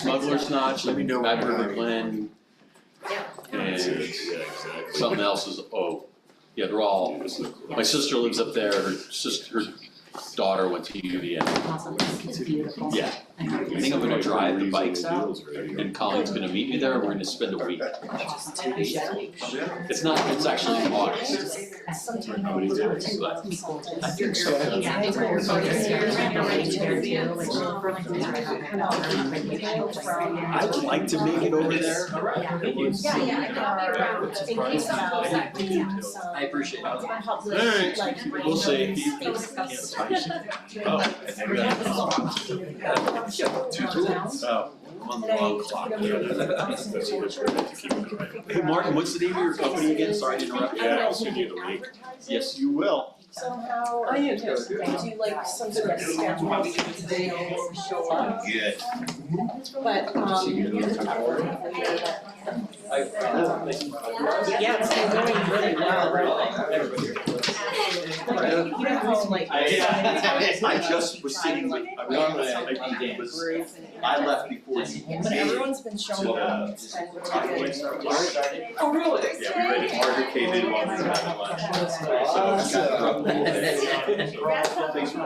Smuggler's Notch, Let me know Back when River you're Glen, and exactly. something else is, yeah, they're all, my sister lives up there, her daughter went to UVM. Awesome, it's beautiful. Yeah. I think I'm gonna drive the bikes out, and Colleen's gonna meet me there, and we're gonna spend a week. It's not, it's actually in August. But I think so. Yeah, they were I'd like to make it over there. I appreciate it. Alright, we'll see. Oh, I'm on the wrong clock. Hey Martin, what's the name of your company again? Sorry to interrupt. Yeah, I'll send you the link. Yes, you will. Somehow, do like some sort of schedule today or show up, Good. but yeah, it's been going really well. You know how like. I just was sitting with, I left before you. But everyone's been showing up, it's been really good. Oh, really? Yeah, we read it. Margaret came in while we were having lunch. Thanks for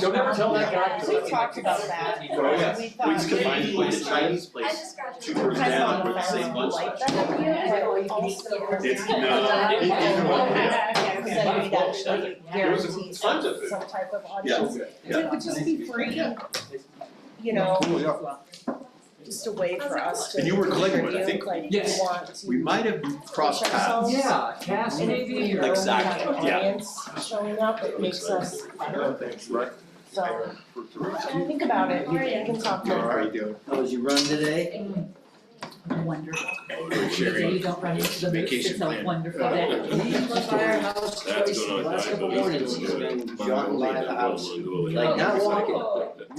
Don't ever tell that guy. We talked about that. Oh, yeah. We just combined with the Chinese place, two doors down, with the same lunch. It's Then we'd actually guarantee some tons of it. type of Yeah, audience. yeah. It would just be free, you know, just a way for us to. And you were Glenwood, I think. Like, we Yes. want to. We might have crossed paths. Yeah, Cass maybe, or. Exactly, When we have yeah. an audience showing up, it makes us better, Right. so, think about it, you can talk to How are you doing? How was your run today? Wonderful. Sharing You don't run into the moose, vacation it's a plan. wonderful day. Firehouse That's twice going on. last couple mornings, he's been jaunting by the house, like not walking,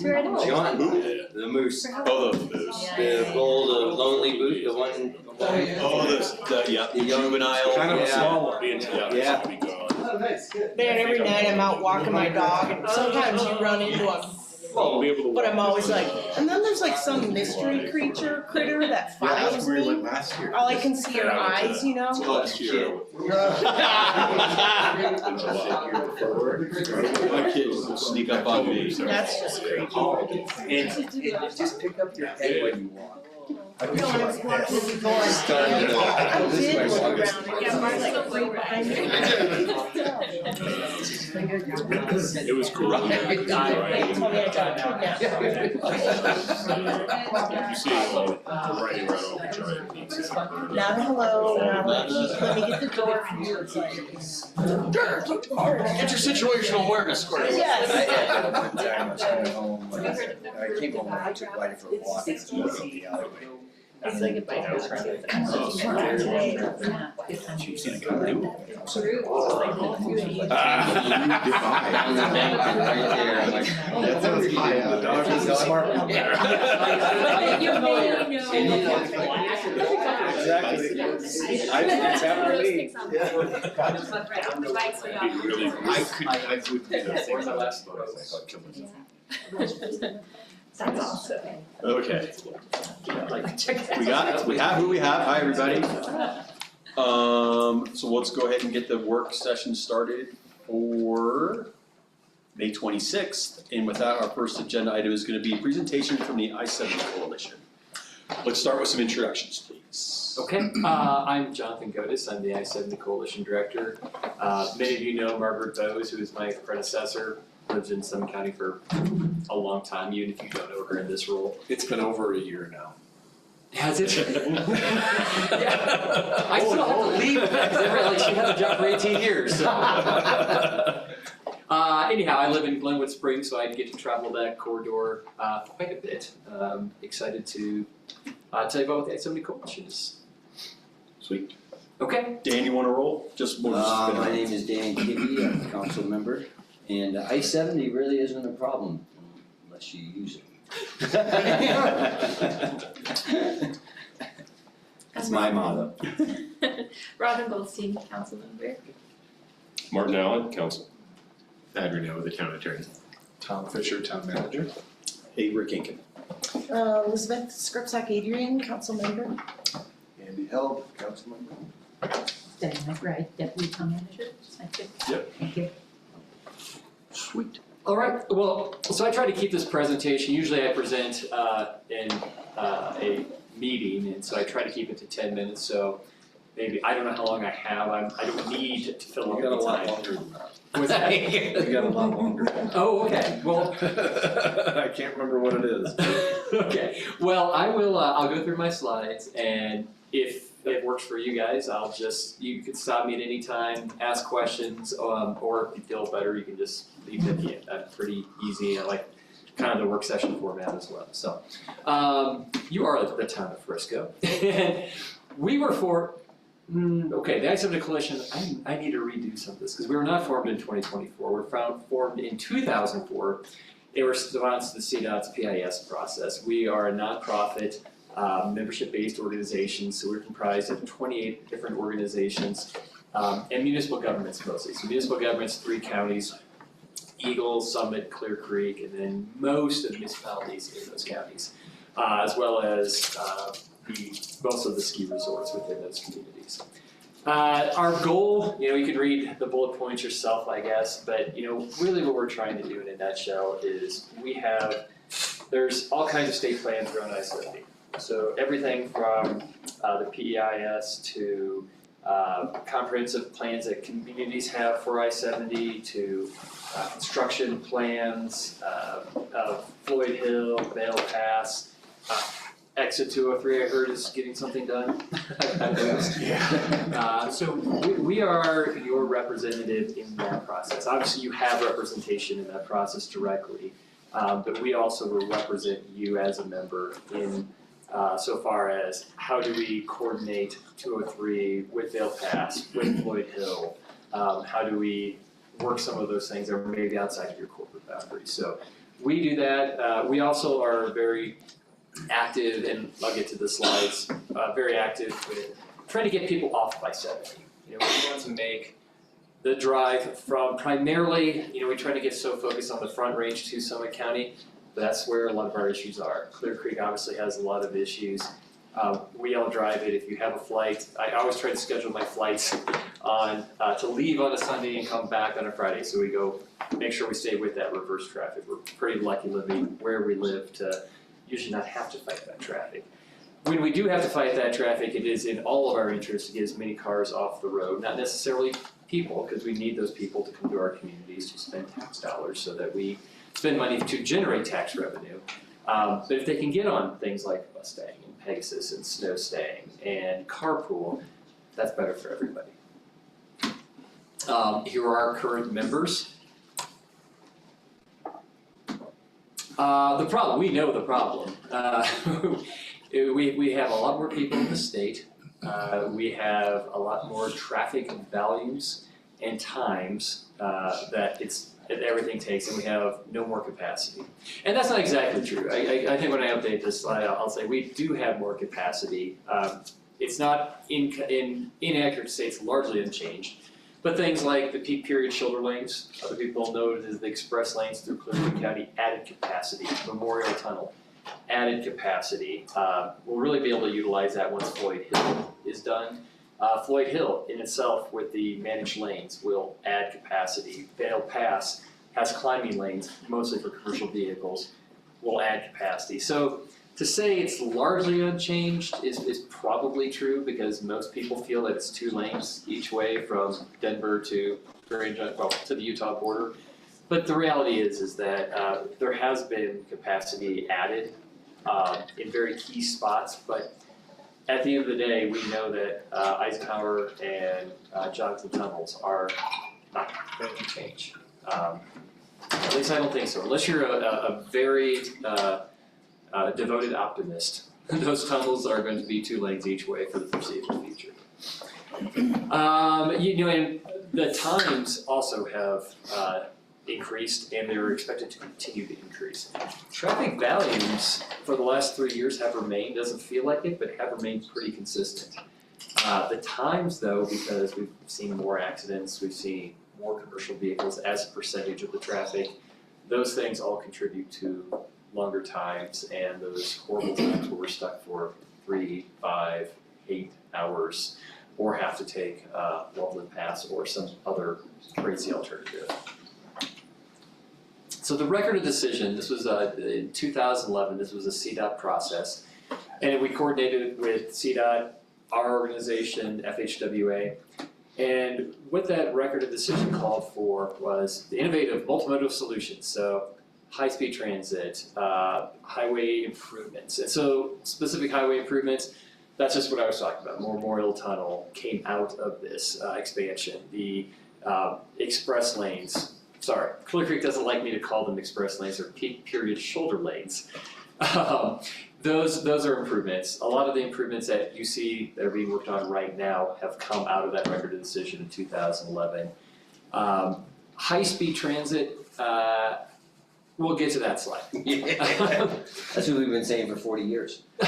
jaunting, the moose. Oh, the moose. The bull, the lonely boot, the one. Oh, yeah, the juvenile. Kind of a small one. The entire Yeah. should be gone. Man, every night I'm out walking my dog and sometimes you run into them, We'll be able to but I'm walk always this like, and then there's like some mystery critter that Yeah, that's follows where we me. went last year. All I can see are eyes, you know? Last year. My kids sneak up on me. That's just creepy. And just pick up your head when you walk. I wish you like that. Starting to walk. I This did way, look walk. around and yeah, Mark's like right behind me. It was cool. They told me I got kidnapped. You see it all writing right off the giant pizza. Not hello, not like, let me get the door for you, it's like. Get your situational awareness squared. Yes. One time I was coming home, I came home and I took Whitey for a walk, and she was up the alleyway. It's like if I was today. You've seen it come through. On the bank, right there, I'm like, That sounds high up. The dog is a smart one. Exactly. It's happened to me. I would do that. That's awesome. Okay. We have who we have. Hi, everybody. So let's go ahead and get the work session started for May 26th. And with that, our first agenda item is going to be a presentation from the I-70 Coalition. Let's start with some introductions, please. Okay, I'm Jonathan Godis, I'm the I-70 Coalition Director. Many of you know Margaret Bowes, who is my predecessor, lived in Summit County for a long time, even if you don't know her in this role. It's been over a year now. Has it? I still have to leave, because she had a job for 18 years, so. Anyhow, I live in Glenwood Springs, so I get to travel that corridor quite a bit. Excited to tell you about what the I-70 Coalition is. Sweet. Okay. Dan, you want to roll? Just we'll just spin My around. name is Dan Kibbe, I'm a council member, and I-70 really isn't a problem unless you use it. That's my motto. Robin Goldstein, council member. Martin Allen, council. Thad Renault, the town attorney. Tom Fisher, Town Manager. Hey, Rick Incan. Elizabeth Scripsack Adrian, council member. Andy Held, Councilmember. Debbie McBride, deputy town manager. Thank you. Yep. Thank you. Sweet. All right, well, so I try to keep this presentation, usually I present in a meeting, and so I try to keep it to 10 minutes, so maybe, I don't know how long I have, I don't need to fill up You got a the lot time. longer than that. Was that? You got a lot longer than that. Oh, okay, well, I can't remember what it is. okay, well, I will, I'll go through my slides, and if it works for you guys, you can stop me at any time, ask questions, or if you feel better, you can just leave it at the end. That's pretty easy. I like kind of the work session format as well. So, you are the town of Frisco. We were okay, the I-70 Coalition, I need to redo some of this, because we were not formed in 2024. We were formed in 2004 in response to the CDOT's PIS process. We are a nonprofit, membership-based organization, so we're comprised of 28 different organizations, and municipal governments mostly. So municipal governments, 3 counties, Eagle, Summit, Clear Creek, and then most of the municipalities in those counties, as well as most of the ski resorts within those communities. Our goal, you can read the bullet points yourself, I guess, but really what we're trying to do in a nutshell is there's all kinds of state plans around I-70. So everything from the PEIS to comprehensive plans that communities have for I-70 to construction plans of Floyd Hill, Vail Pass, Exit 203 I heard is getting something done. So we are your representative in that process. Obviously you have representation in that process directly, but we also will represent you as a member in so far as how do we coordinate 203 with Vail Pass, with Floyd Hill, how do we work some of those things that are maybe outside of your corporate boundaries. So we do that. We also are very active, and I'll get to the slides, very active with trying to get people off by 70. We want to make the drive from primarily, we try to get so focused on the Front Range to Summit County. That's where a lot of our issues are. Clear Creek obviously has a lot of issues. We all drive it. If you have a flight, I always try to schedule my flights to leave on a Sunday and come back on a Friday. So we go make sure we stay with that reverse traffic. We're pretty lucky living where we live to usually not have to fight that traffic. When we do have to fight that traffic, it is in all of our interest to get as many cars off the road, not necessarily people, because we need those people to come to our communities to spend tax dollars so that we spend money to generate tax revenue. But if they can get on things like Mustang and Pegasus and Snow Stang and carpool, that's better for everybody. Here are our current members. The problem, we know the problem. We have a lot more people in the state. We have a lot more traffic values and times that everything takes, and we have no more capacity. And that's not exactly true. I think when I update this slide, I'll say we do have more capacity. It's not inaccurate to say it's largely unchanged. But things like the peak period shoulder lanes, other people know it as the express lanes through Clear County, added capacity. Memorial Tunnel, added capacity. We'll really be able to utilize that once Floyd Hill is done. Floyd Hill in itself with the managed lanes will add capacity. Vail Pass has climbing lanes, mostly for commercial vehicles, will add capacity. So to say it's largely unchanged is probably true, because most people feel that it's 2 lanes each way from Denver to to the Utah border. But the reality is that there has been capacity added in very key spots, but at the end of the day, we know that Eisenhower and Johnson tunnels are not going to change. At least I don't think so, unless you're a very devoted optimist. Those tunnels are going to be 2 lanes each way for the foreseeable future. And the times also have increased, and they're expected to continue to increase. Traffic volumes for the last 3 years have remained, doesn't feel like it, but have remained pretty consistent. The times though, because we've seen more accidents, we've seen more commercial vehicles as a percentage of the traffic, those things all contribute to longer times and those horrible times where we're stuck for 3, 5, 8 hours or have to take Loveland Pass or some other crazy alternative. So the record of decision, this was in 2011, this was a CDOT process. And we coordinated with CDOT, our organization, FHWA. And what that record of decision called for was the innovative multimodal solutions. So high-speed transit, highway improvements. And so specific highway improvements, that's just what I was talking about. Memorial Tunnel came out of this expansion. The express lanes, sorry, Clear Creek doesn't like me to call them express lanes, they're peak period shoulder lanes. Those are improvements. A lot of the improvements that you see that are being worked on right now have come out of that record of decision in 2011. High-speed transit, we'll get to that slide. That's what we've been saying for 40 years. Wait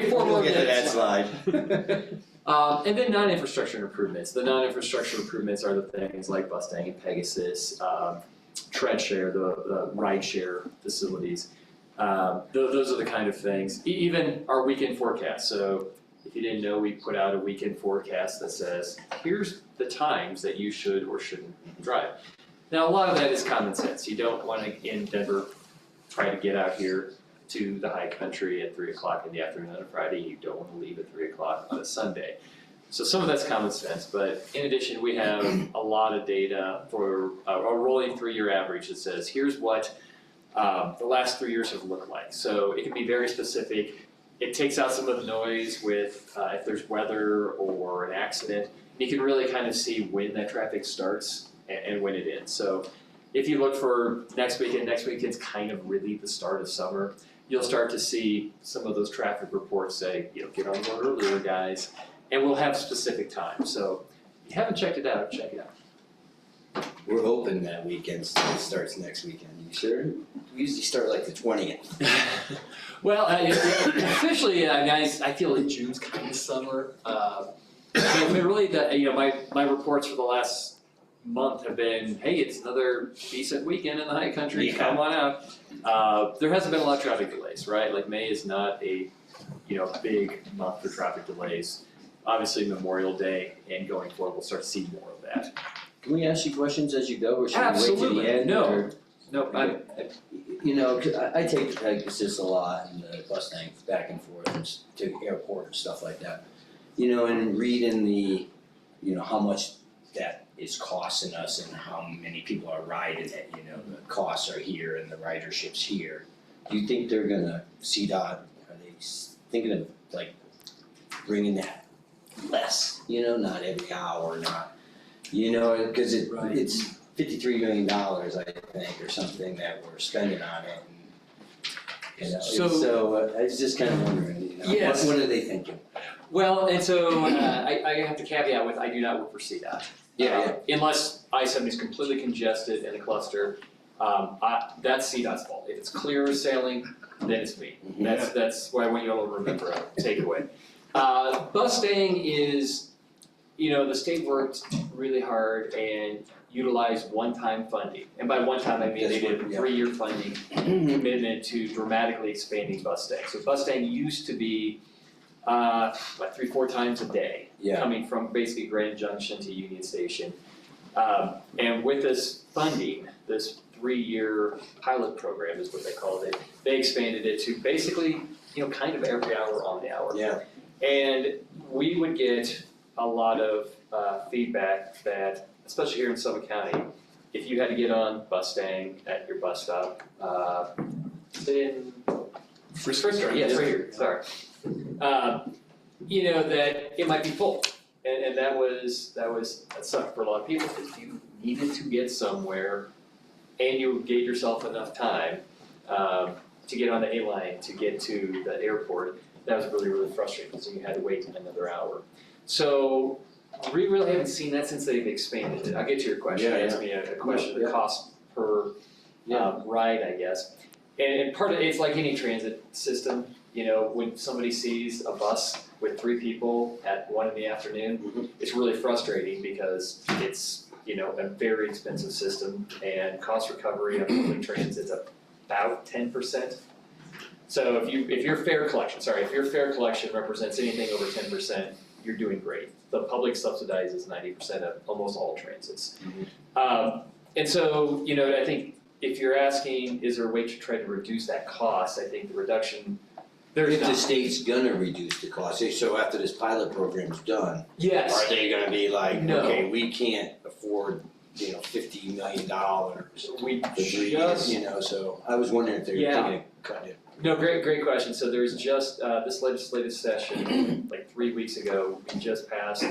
for more We'll get to that slide. slide. And then non-infrastructure improvements. The non-infrastructure improvements are the things like Mustang and Pegasus, TreadShare, the ride-share facilities. Those are the kind of things. Even our weekend forecast. So if you didn't know, we put out a weekend forecast that says, here's the times that you should or shouldn't drive. Now, a lot of that is common sense. You don't want to, in Denver, try to get out here to the high country at 3 o'clock in the afternoon on a Friday. You don't want to leave at 3 o'clock on a Sunday. So some of that's common sense, but in addition, we have a lot of data for a rolling 3-year average that says, here's what the last 3 years have looked like. So it can be very specific. It takes out some of the noise with if there's weather or an accident. You can really kind of see when that traffic starts and when it ends. So if you look for next weekend's kind of really the start of summer. You'll start to see some of those traffic reports say, get on the road earlier, guys, and we'll have specific times. So if you haven't checked it out, check it out. We're hoping that weekend starts next weekend. You sure? We usually start like the 20th. Well, officially, I feel like June's kind of summer. But really, my reports for the last month have been, hey, it's another decent weekend in the high country. Yeah. Come on out. There hasn't been a lot of traffic delays, right? Like May is not a big month for traffic delays. Obviously, Memorial Day and going forward, we'll start to see more of that. Can we ask you questions as you go, or should we wait Absolutely. to the end? No. or- No, Cause I take Pegasus a lot and the Mustang back and forth and to airport and stuff like that. And reading the, how much that is costing us and how many people are riding it, the costs are here and the ridership's here. Do you think they're gonna, CDOT, are they thinking of like bringing that less, not every hour, not, cause it's $53 million, I think, or something that we're spending on it. And, so I was just kind of wondering, Yes. what are they thinking? Well, and so I have to caveat with I do not work for CDOT. Unless I-70 is completely congested in a cluster, that's CDOT's fault. If it's clear sailing, then it's me. That's what I want you all to remember, a takeaway. Busting is, the state worked really hard and utilized one-time funding. And by one time, I mean they did a 3-year funding commitment to dramatically expanding Bustang. So Bustang used to be 3-4 times a day, coming from basically Grand Junction to Union Station. And with this funding, this 3-year pilot program is what they called it, they expanded it to basically, kind of every hour on the hour. Yeah. And we would get a lot of feedback that, especially here in Summit County, if you had to get on Bustang at your bus stop, in Frisco, sorry. That it might be full, and that sucked for a lot of people because you needed to get somewhere, and you gave yourself enough time to get on the A line to get to the airport. That was really, really frustrating because you had to wait another hour. So we really haven't seen that since they've expanded it. I'll get to your question. You asked me a question of the cost per ride, I guess. And part of it's like any transit system. When somebody sees a bus with 3 people at 1 in the afternoon, it's really frustrating because it's a very expensive system, and cost recovery on public transit's about 10%. So if your fare collection represents anything over 10%, you're doing great. The public subsidizes 90% of almost all transits. And so, I think if you're asking, is there a way to try to reduce that cost, I think the reduction, there's If the not. state's gonna reduce the cost, so after this pilot program's done, Yes. are they gonna be like, No. okay, we can't afford, $50 million We for 3 years, just, so I was wondering if they were Yeah. thinking of cutting it. no, great question. So there's just, this legislative session, like 3 weeks ago, we just passed,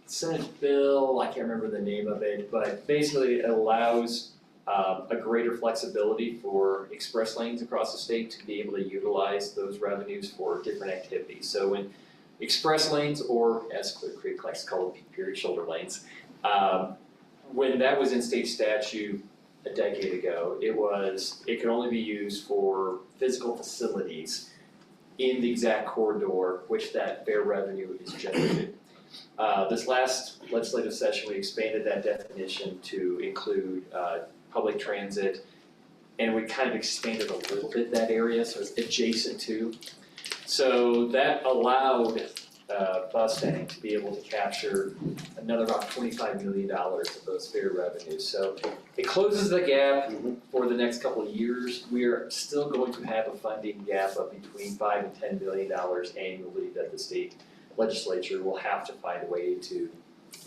Senate bill, I can't remember the name of it, but basically it allows a greater flexibility for express lanes across the state to be able to utilize those revenues for different activities. So when express lanes, or as Clear Creek likes to call them, peak period shoulder lanes, when that was in state statute a decade ago, it could only be used for physical facilities in the exact corridor which that fare revenue is generated. This last legislative session, we expanded that definition to include public transit, and we kind of expanded a little bit that area, so it's adjacent to. So that allowed Bustang to be able to capture another about $25 million of those fare revenues. So it closes the gap for the next couple of years. We are still going to have a funding gap of between $5 and $10 million annually that the state legislature will have to find a way to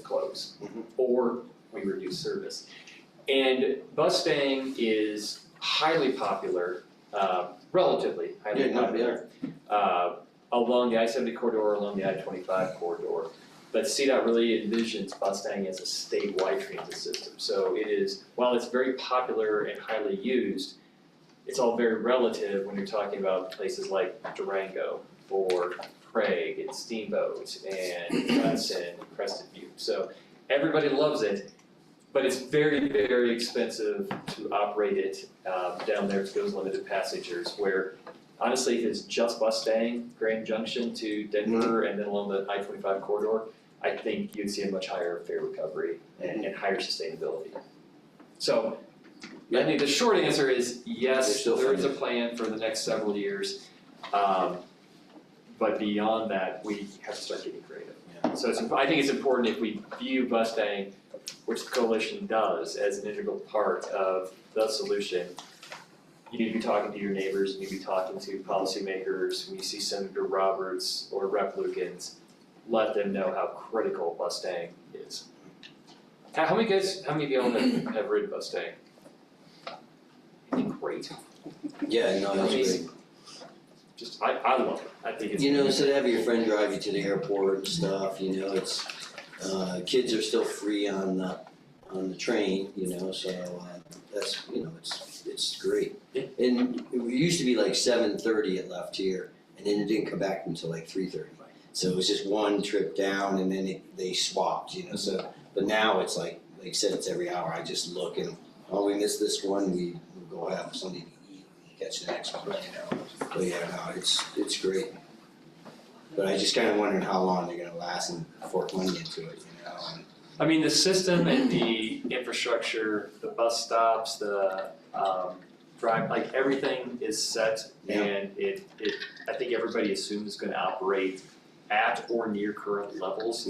close, or we reduce service. And Bustang is highly popular, relatively highly popular, along the I-70 corridor, along the I-25 corridor. But CDOT really envisions Bustang as a statewide transit system. So it is, while it's very popular and highly used, it's all very relative when you're talking about places like Durango or Craig and Steamboat and Hudson and Crested Butte. So everybody loves it, but it's very, very expensive to operate it down there to those limited passengers, where honestly, if it's just Bustang, Grand Junction to Denver and then along the I-25 corridor, I think you'd see a much higher fare recovery and higher sustainability. So I think the short answer is yes, there is a plan for the next several years. But beyond that, we have to start getting creative. So I think it's important if we view Bustang, which the coalition does, as an integral part of the solution. You need to be talking to your neighbors, you need to be talking to policymakers. When you see Senator Roberts or Rep. Lukens, let them know how critical Bustang is. How many of y'all have ridden Bustang? I think great. Yeah, no, that's great. Just, I love it. I think it's. Instead of having your friend drive you to the airport and stuff, it's, kids are still free on the train, so, that's, it's great. And it used to be like 7:30 it left here, and then it didn't come back until like 3:30. So it was just one trip down, and then they swapped, so, but now it's like I said, it's every hour. I just look and, we missed this one, we'll go have something to eat, and catch the next one, But yeah, no, it's great. But I just kind of wondering how long they're gonna last and fork money into it, and I mean, the system and the infrastructure, the bus stops, the drive, like everything is set, Yeah. and I think everybody assumes it's gonna operate at or near current levels.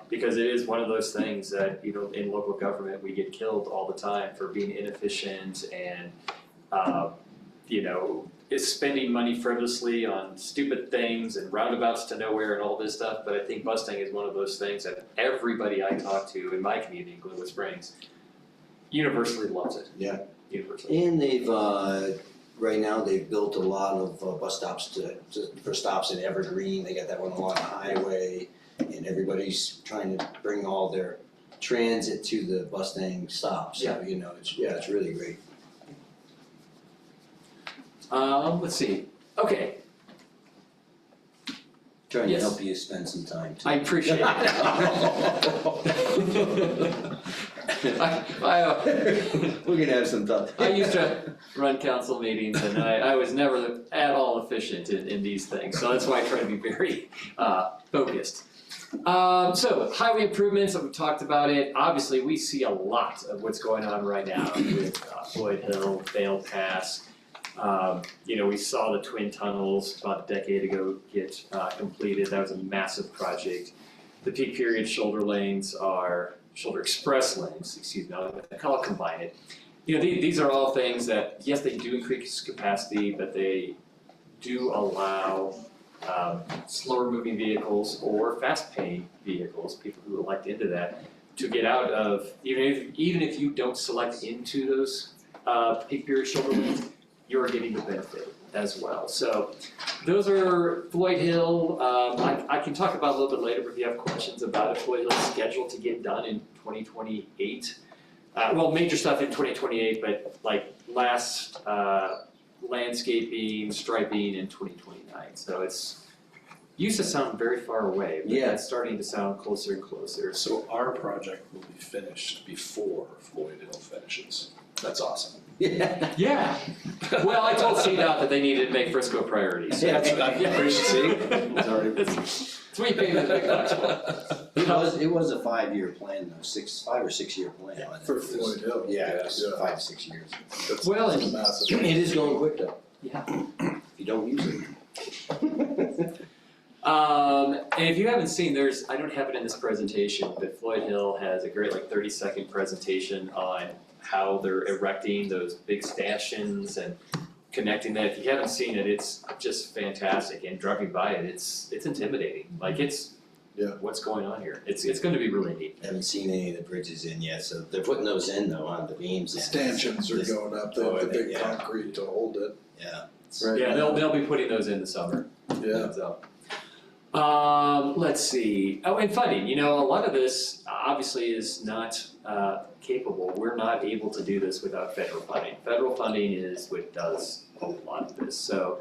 Because it is one of those things that, in local government, we get killed all the time for being inefficient and, is spending money frivolously on stupid things and roundabouts to nowhere and all this stuff. But I think Bustang is one of those things that everybody I talk to in my community in Glenwood Springs universally loves it. Yeah. Universally. And they've, right now, they've built a lot of bus stops for stops in Evergreen. They got that one along the highway, and everybody's trying to bring all their transit to the Bustang stop. So, it's really great. Let's see. Okay, Trying to Yes. help you spend some time too. I appreciate it. We're gonna have some stuff. I used to run council meetings, and I was never at all efficient in these things, so that's why I try to be very focused. So highway improvements, we've talked about it. Obviously, we see a lot of what's going on right now with Floyd Hill, Vale Pass. We saw the twin tunnels about a decade ago get completed. That was a massive project. The peak period shoulder express lanes, excuse me, I'll combine it. These are all things that, yes, they do increase capacity, but they do allow slower moving vehicles or fast paying vehicles, people who elect into that, to get out of, even if you don't select into those peak period shoulder lanes, you're getting the benefit as well. So those are Floyd Hill. I can talk about it a little bit later, but if you have questions about it, Floyd Hill is scheduled to get done in 2028. Major stuff in 2028, but like last landscaping, striping in 2029. So it's used to sound very far away, but Yeah. it's starting to sound closer and closer. So our project will be finished before Floyd Hill finishes. That's awesome. Yeah. Yeah. Well, I told CDOT that they needed to make Frisco priorities. Yeah, that's what I appreciate. It's already- It's what you pay the big bucks for. It was a 5-year plan, though, 5 or 6 year plan. I think. For Floyd Hill. Yeah, it was Yeah. 5 to 6 years. That's Well, that's massive. It is going quick though, Yeah. if you don't use it. And if you haven't seen, I don't have it in this presentation, but Floyd Hill has a great 30-second presentation on how they're erecting those big stanchions and connecting that. If you haven't seen it, it's just fantastic, and driving by it, it's intimidating. Yeah. What's going on here? It's gonna be really neat. Haven't seen any of the bridges in yet, so they're putting those in though, on the beams. The stanchions are This- going up, Oh, the big yeah. concrete to hold it. Yeah. Right. Yeah, they'll be putting those in the summer. Yeah. So, let's see. Oh, and funding. A lot of this obviously is not capable. We're not able to do this without federal funding. Federal funding is what does a lot of this. So,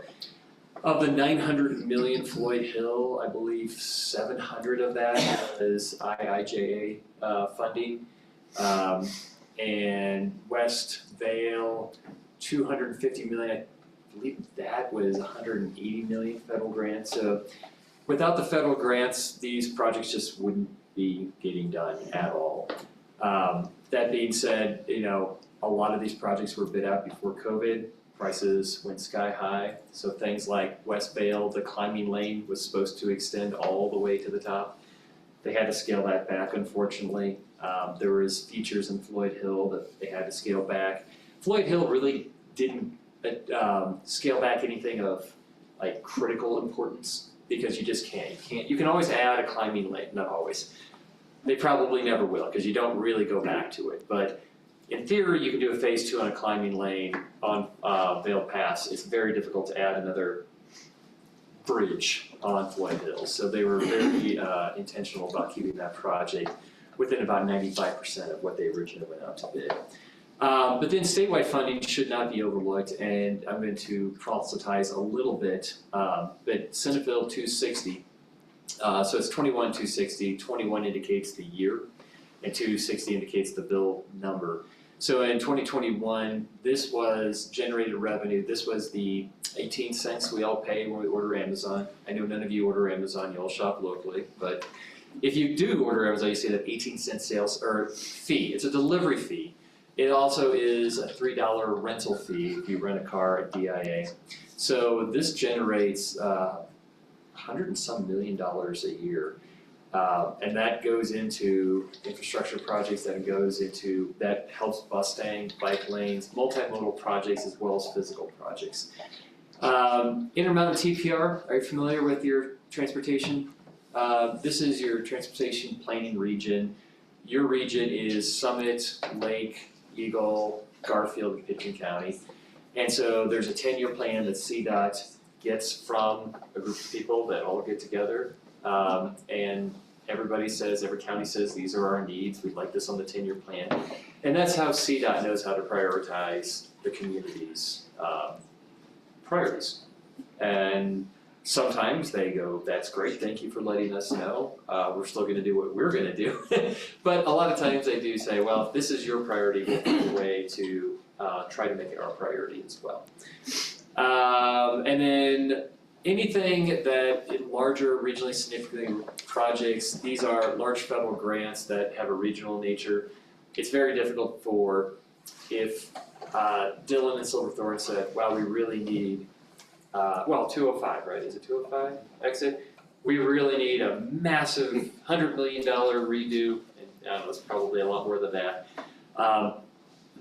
of the 900 million Floyd Hill, I believe 700 of that is IIJA funding, and West Vale 250 million. I believe that was 180 million federal grants. So without the federal grants, these projects just wouldn't be getting done at all. That being said, a lot of these projects were bid out before COVID. Prices went sky high. So things like West Vale, the climbing lane was supposed to extend all the way to the top. They had to scale that back, unfortunately. There was features in Floyd Hill that they had to scale back. Floyd Hill really didn't scale back anything of critical importance, because you just can't. You can always add a climbing lane, not always. They probably never will, because you don't really go back to it. But in theory, you can do a phase 2 on a climbing lane on Vale Pass. It's very difficult to add another bridge on Floyd Hill. So they were very intentional about keeping that project within about 95% of what they originally went out to bid. But then statewide funding should not be overlooked, and I'm going to proselytize a little bit, but Senate Bill 260, so it's 21-260, 21 indicates the year, and 260 indicates the bill number. So in 2021, this was generated revenue. This was the 18 cents we all pay when we order Amazon. I know none of you order Amazon, you all shop locally, but if you do order Amazon, you see that 18-cent sales or fee. It's a delivery fee. It also is a $3 rental fee if you rent a car at DIA. So this generates $100 and some million a year. And that goes into infrastructure projects, that helps Mustang, bike lanes, multimodal projects, as well as physical projects. Intermountain TPR, are you familiar with your transportation? This is your transportation planning region. Your region is Summit, Lake, Eagle, Garfield, and Pitkin County. And so there's a 10-year plan that CDOT gets from a group of people that all get together. And every county says, these are our needs, we'd like this on the 10-year plan. And that's how CDOT knows how to prioritize the community's priorities. And sometimes they go, that's great, thank you for letting us know, we're still gonna do what we're gonna do. But a lot of times they do say, well, if this is your priority, we'll find a way to try to make it our priority as well. And then anything that in larger regionally significant projects, these are large federal grants that have a regional nature. It's very difficult for, if Dylan and Silverthorne said, wow, we really need, 205, right, is it 205 exit? We really need a massive $100 million redo, and it's probably a lot more than that.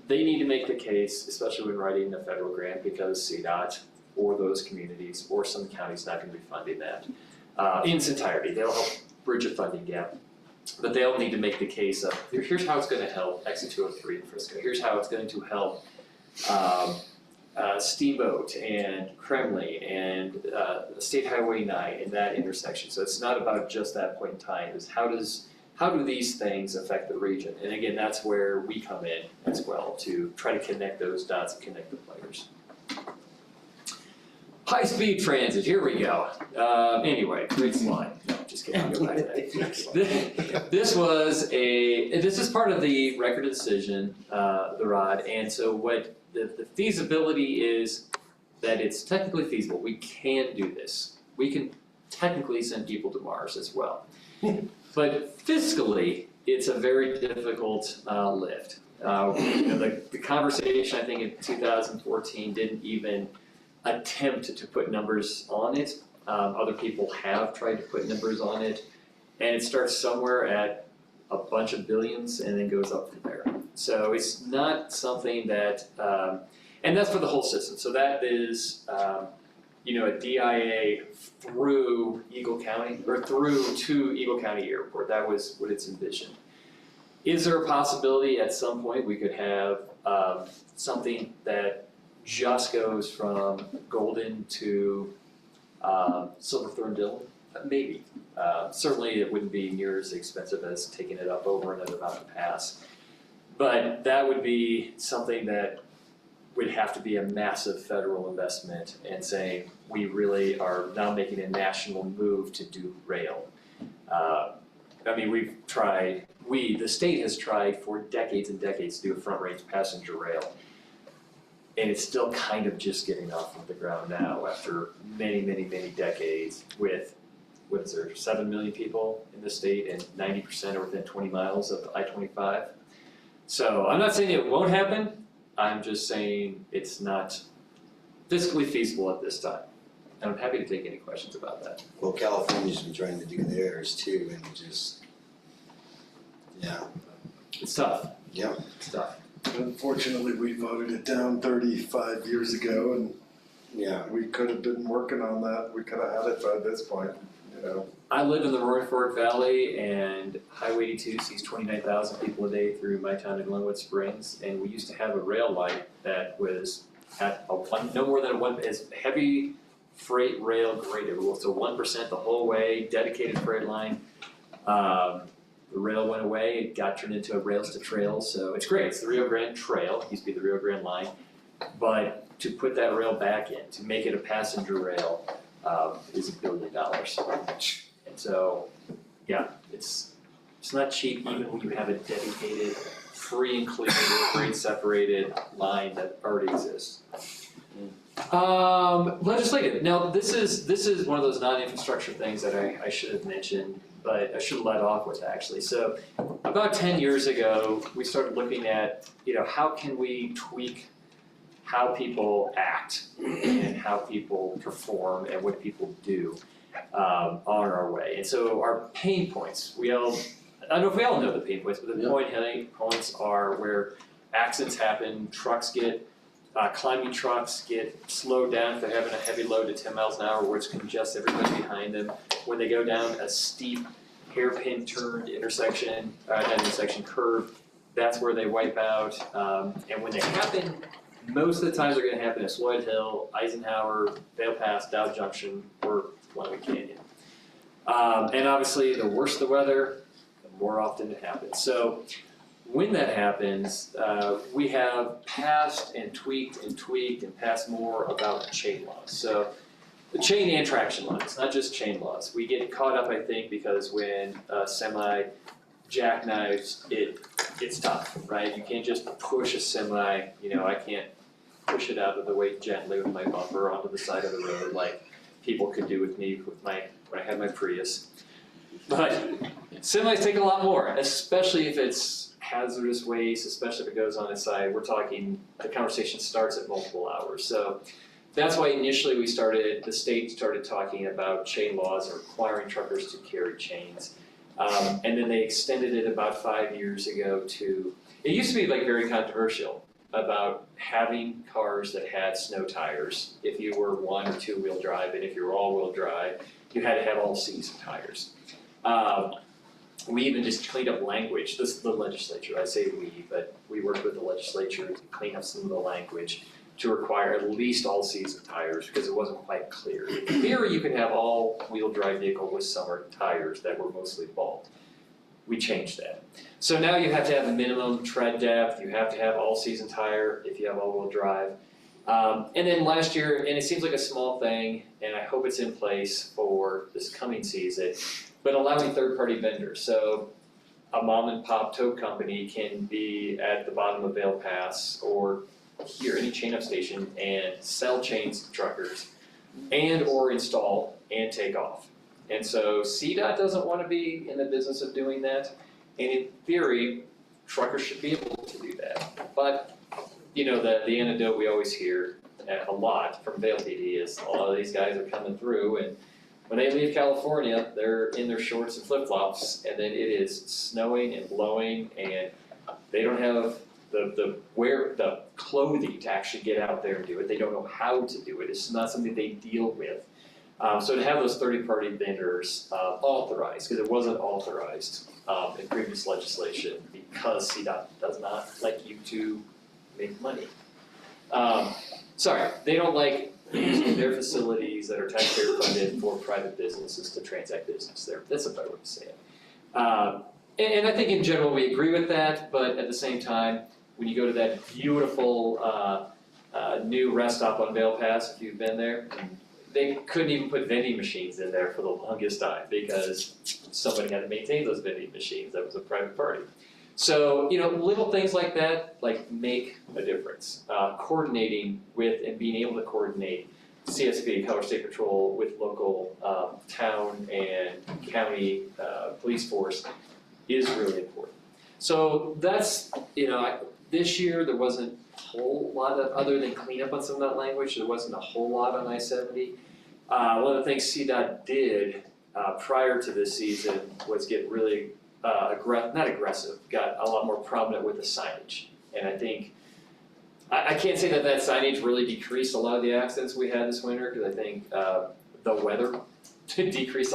They need to make the case, especially when writing a federal grant, because CDOT or those communities or some counties not gonna be funding that in its entirety. They'll help bridge a funding gap. But they'll need to make the case of, here's how it's gonna help exit 203 in Frisco. Here's how it's going to help Steamboat and Kremlin and State Highway 9 in that intersection. So it's not about just that point in time, it's how do these things affect the region? And again, that's where we come in as well, to try to connect those dots and connect the players. High-speed transit, here we go. Anyway, great slide. No, just kidding, I'll go back to that. This is part of the record of decision, the ROD, and so what the feasibility is that it's technically feasible. We can do this. We can technically send people to Mars as well. But fiscally, it's a very difficult lift. The conversation, I think in 2014, didn't even attempt to put numbers on it. Other people have tried to put numbers on it, and it starts somewhere at a bunch of billions and then goes up from there. So it's not something that, and that's for the whole system. So that is, a DIA through Eagle County, or through to Eagle County Airport. That was what it's envisioned. Is there a possibility at some point we could have something that just goes from Golden to Silverthorne Dillon? Maybe. Certainly it wouldn't be near as expensive as taking it up over another mountain pass. But that would be something that would have to be a massive federal investment and saying, we really are now making a national move to do rail. We've tried, the state has tried for decades and decades to do a front range passenger rail. And it's still kind of just getting off of the ground now after many, many, many decades with, 7 million people in the state and 90% are within 20 miles of I-25. So I'm not saying it won't happen, I'm just saying it's not fiscally feasible at this time. And I'm happy to take any questions about that. Well, California's been trying to do theirs too, and just, yeah. It's tough, Yeah. it's tough. Unfortunately, we voted it down 35 years ago, and Yeah. we could have been working on that. We could have had it by this point, I live in the Roaring Fork Valley, and Highway 82 sees 29,000 people a day through my town in Glenwood Springs, and we used to have a rail line that was at no more than as heavy freight rail graded, so 1% the whole way, dedicated freight line. The rail went away, it got turned into a rails to trails, so it's great, it's the Rio Grande Trail, it used to be the Rio Grande line. But to put that rail back in, to make it a passenger rail, is $1 billion. And so, yeah, it's not cheap even when you have a dedicated, free and clear, grade separated line that already exists. Legislative, now this is one of those non-infrastructure things that I should have mentioned, but I should have led off with actually. So about 10 years ago, we started looking at, how can we tweak how people act and how people perform and what people do on our way. And so our pain points, I don't know if we all know the pain points, but the pain points are where accidents happen, climbing trucks get slowed down if they're having a heavy load at 10 miles an hour, where it's congest everybody behind them. When they go down a steep hairpin turned intersection curve, that's where they wipe out. And when they happen, most of the time they're gonna happen at Floyd Hill, Eisenhower, Vale Pass, Dow Junction, or Wyoming Canyon. And obviously, the worse the weather, the more often it happens. So when that happens, we have passed and tweaked and passed more about chain laws. So the chain and traction laws, not just chain laws. We get caught up, I think, because when a semi jackknives, it's tough, right? You can't just push a semi, I can't push it out of the way gently with my bumper onto the side of the road like people could do with me when I had my Prius. But semis take a lot more, especially if it's hazardous waste, especially if it goes on its side. We're talking, the conversation starts at multiple hours. So that's why initially the state started talking about chain laws and requiring truckers to carry chains. And then they extended it about 5 years ago to, it used to be like very controversial about having cars that had snow tires if you were 1 or 2 wheel drive, and if you were all wheel drive, you had to have all season tires. We even just cleaned up language, this is the legislature, I say we, but we worked with the legislature to clean up some of the language to require at least all season tires because it wasn't quite clear. In theory, you could have all wheel drive vehicle with summer tires that were mostly bald. We changed that. So now you have to have a minimum tread depth, you have to have all season tire if you have all wheel drive. And then last year, and it seems like a small thing, and I hope it's in place for this coming season, but allowing third-party vendors. So a mom and pop tow company can be at the bottom of Vail Pass or here, any chain up station, and sell chains to truckers and or install and take off. And so CDOT doesn't want to be in the business of doing that. And in theory, truckers should be able to do that. But, you know, the anecdote we always hear a lot from Vail PD is a lot of these guys are coming through, and when they leave California, they're in their shorts and flip-flops, and then it is snowing and blowing, and they don't have the clothing to actually get out there and do it. They don't know how to do it. It's not something they deal with. So to have those third-party vendors authorized, because it wasn't authorized in previous legislation, because CDOT does not like you to make money. Sorry, they don't like using their facilities that are taxpayer funded for private businesses to transact business there. That's a better way to say it. And I think in general we agree with that, but at the same time, when you go to that beautiful new rest stop on Vail Pass, if you've been there, they couldn't even put vending machines in there for the longest time because somebody had to maintain those vending machines. That was a private party. So, you know, little things like that, like, make a difference. Coordinating with and being able to coordinate CSP, Colorado State Patrol, with local town and county police force is really important. So that's, you know, this year there wasn't a whole lot of, other than cleanup on some of that language, there wasn't a whole lot on I-70. One of the things CDOT did prior to this season was get really not aggressive, got a lot more prominent with the signage. And I think, I can't say that signage really decreased a lot of the accidents we had this winter, because I think the weather decreased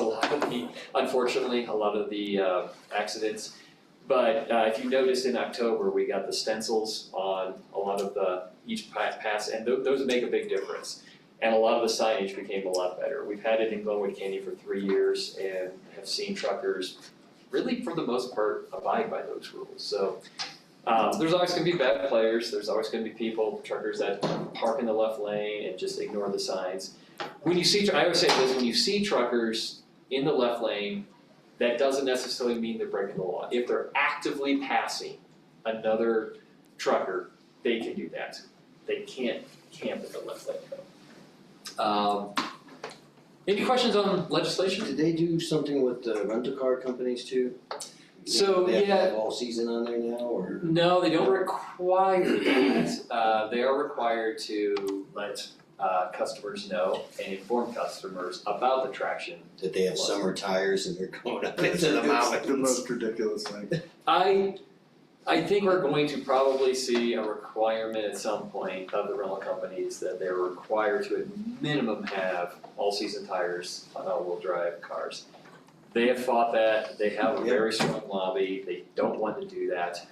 unfortunately, a lot of the accidents. But if you notice in October, we got the stencils on a lot of each pass, and those make a big difference. And a lot of the signage became a lot better. We've had it in Glenwood Canyon for 3 years and have seen truckers really, for the most part, abide by those rules. So there's always going to be bad players. There's always going to be truckers that park in the left lane and just ignore the signs. When you see, I always say this, when you see truckers in the left lane, that doesn't necessarily mean they're breaking the law. If they're actively passing another trucker, they can do that. They can't camp in the left lane though. Any questions on legislation? Did they do something with the rental car companies too? So, They have to yeah. have all season on there now, or? No, they don't require that. They are required to let customers know and inform customers about the traction. That they have summer tires and they're going up into the mountains? It's the most ridiculous thing. I think we're going to probably see a requirement at some point of the rental companies that they're required to at minimum have all-season tires on all-wheel drive cars. They have fought that, they have a very strong lobby, they don't want to do that.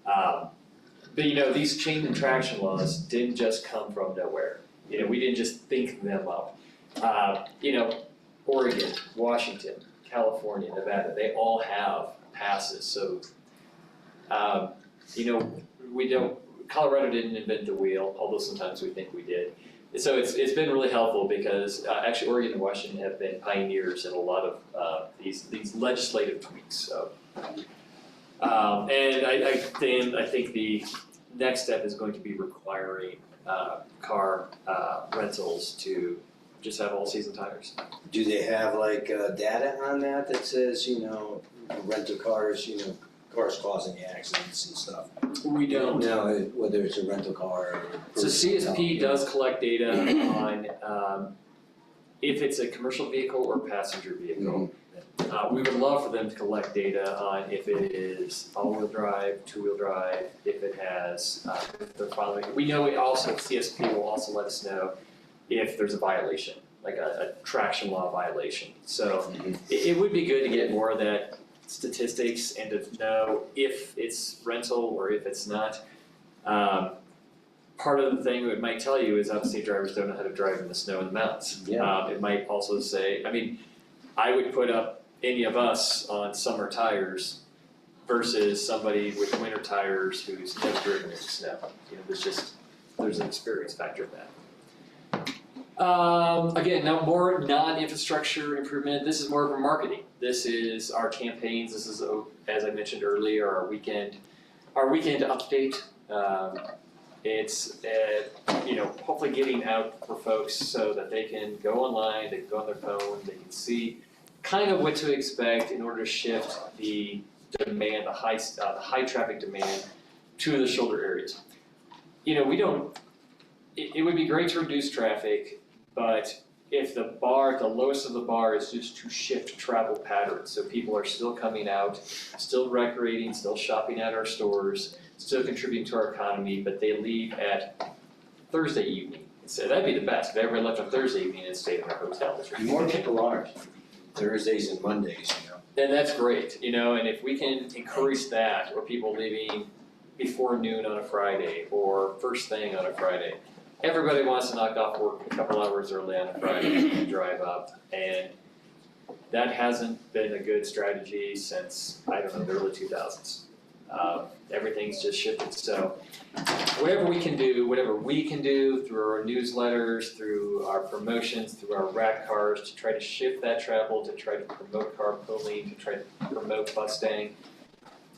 But you know, these chain and traction laws didn't just come from nowhere. You know, we didn't just think them up. You know, Oregon, Washington, California, Nevada, they all have passes, so you know, Colorado didn't invent the wheel, although sometimes we think we did. So it's been really helpful because actually Oregon and Washington have been pioneers in a lot of these legislative tweaks. So, and I think the next step is going to be requiring car rentals to just have all-season tires. Do they have like data on that that says, rental cars, cars causing accidents and stuff? We don't. No, whether it's a rental car or. So CSP does collect data on if it's a commercial vehicle or passenger vehicle. We would love for them to collect data on if it is all-wheel drive, two-wheel drive, if it has, if they're following. We know it also, CSP will also let us know if there's a violation, like a traction law violation. So it would be good to get more of that statistics and to know if it's rental or if it's not. Part of the thing it might tell you is obviously drivers don't know how to drive in the snow and the mountains. Yeah. It might also say, I would put up any of us on summer tires versus somebody with winter tires who's never driven in the snow. There's an experience factor of that. Again, now more non-infrastructure improvement. This is more of a marketing. This is our campaigns. This is, as I mentioned earlier, our weekend update. It's hopefully getting out for folks so that they can go online, they can go on their phone, they can see kind of what to expect in order to shift the demand, the high traffic demand to the shoulder areas. It would be great to reduce traffic, but if the lowest of the bar is just to shift travel patterns, so people are still coming out, still recreating, still shopping at our stores, still contributing to our economy, but they leave at Thursday evening. So that'd be the best, if everyone left on Thursday evening and stayed in their hotels. More people are, Thursdays and Mondays, Then that's great, and if we can encourage that, or people leaving before noon on a Friday, or first thing on a Friday. Everybody wants to knock off work a couple hours early on a Friday and drive up, and that hasn't been a good strategy since, the early 2000s. Everything's just shifted, so whatever we can do through our newsletters, through our promotions, through our rack cars, to try to shift that travel, to try to promote carpooling, to try to promote bus staying.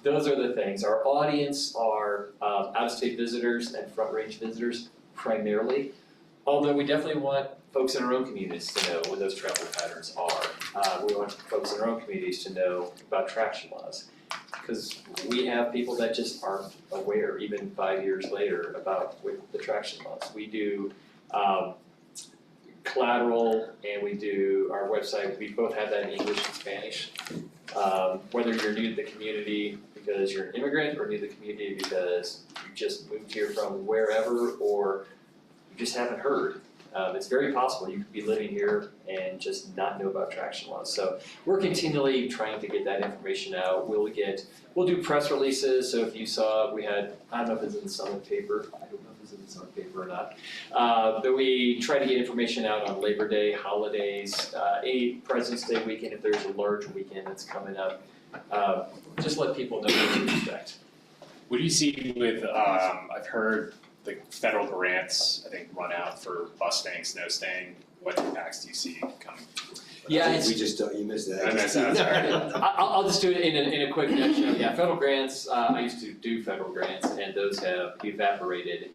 Those are the things. Our audience are out-of-state visitors and front-range visitors primarily, although we definitely want folks in our own communities to know what those travel patterns are. We want folks in our own communities to know about traction laws, because we have people that just aren't aware, even 5 years later, about what the traction laws. We do collateral, and we do our website. We both have that in English and Spanish. Whether you're new to the community because you're an immigrant, or new to the community because you just moved here from wherever, or you just haven't heard. It's very possible you could be living here and just not know about traction laws. So we're continually trying to get that information out. We'll do press releases. So if you saw, we had, I don't know if it's in the Summit paper. I don't know if it's in the Summit paper or not. But we try to get information out on Labor Day, holidays, any President's Day weekend, if there's a large weekend that's coming up. Just let people know what to expect. What do you see with, I've heard the federal grants, I think, run out for bus staying, snow staying. What impacts do you see coming? Yeah, you missed that. I missed that, sorry. I'll just do it in a quick nutshell. Yeah, federal grants, I used to do federal grants, and those have evaporated.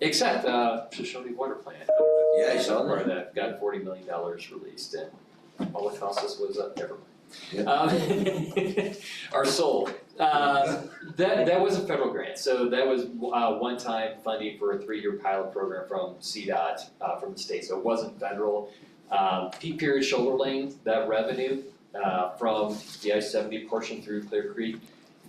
Except Shoshone Water Plant. Yeah, I saw Where that. that got $40 million released, and all it cost us was never mind. Our soul. That was a federal grant, so that was one-time funding for a 3-year pilot program from CDOT from the state, so it wasn't federal. Peak period shoulder lane, that revenue from the I-70 portion through Clear Creek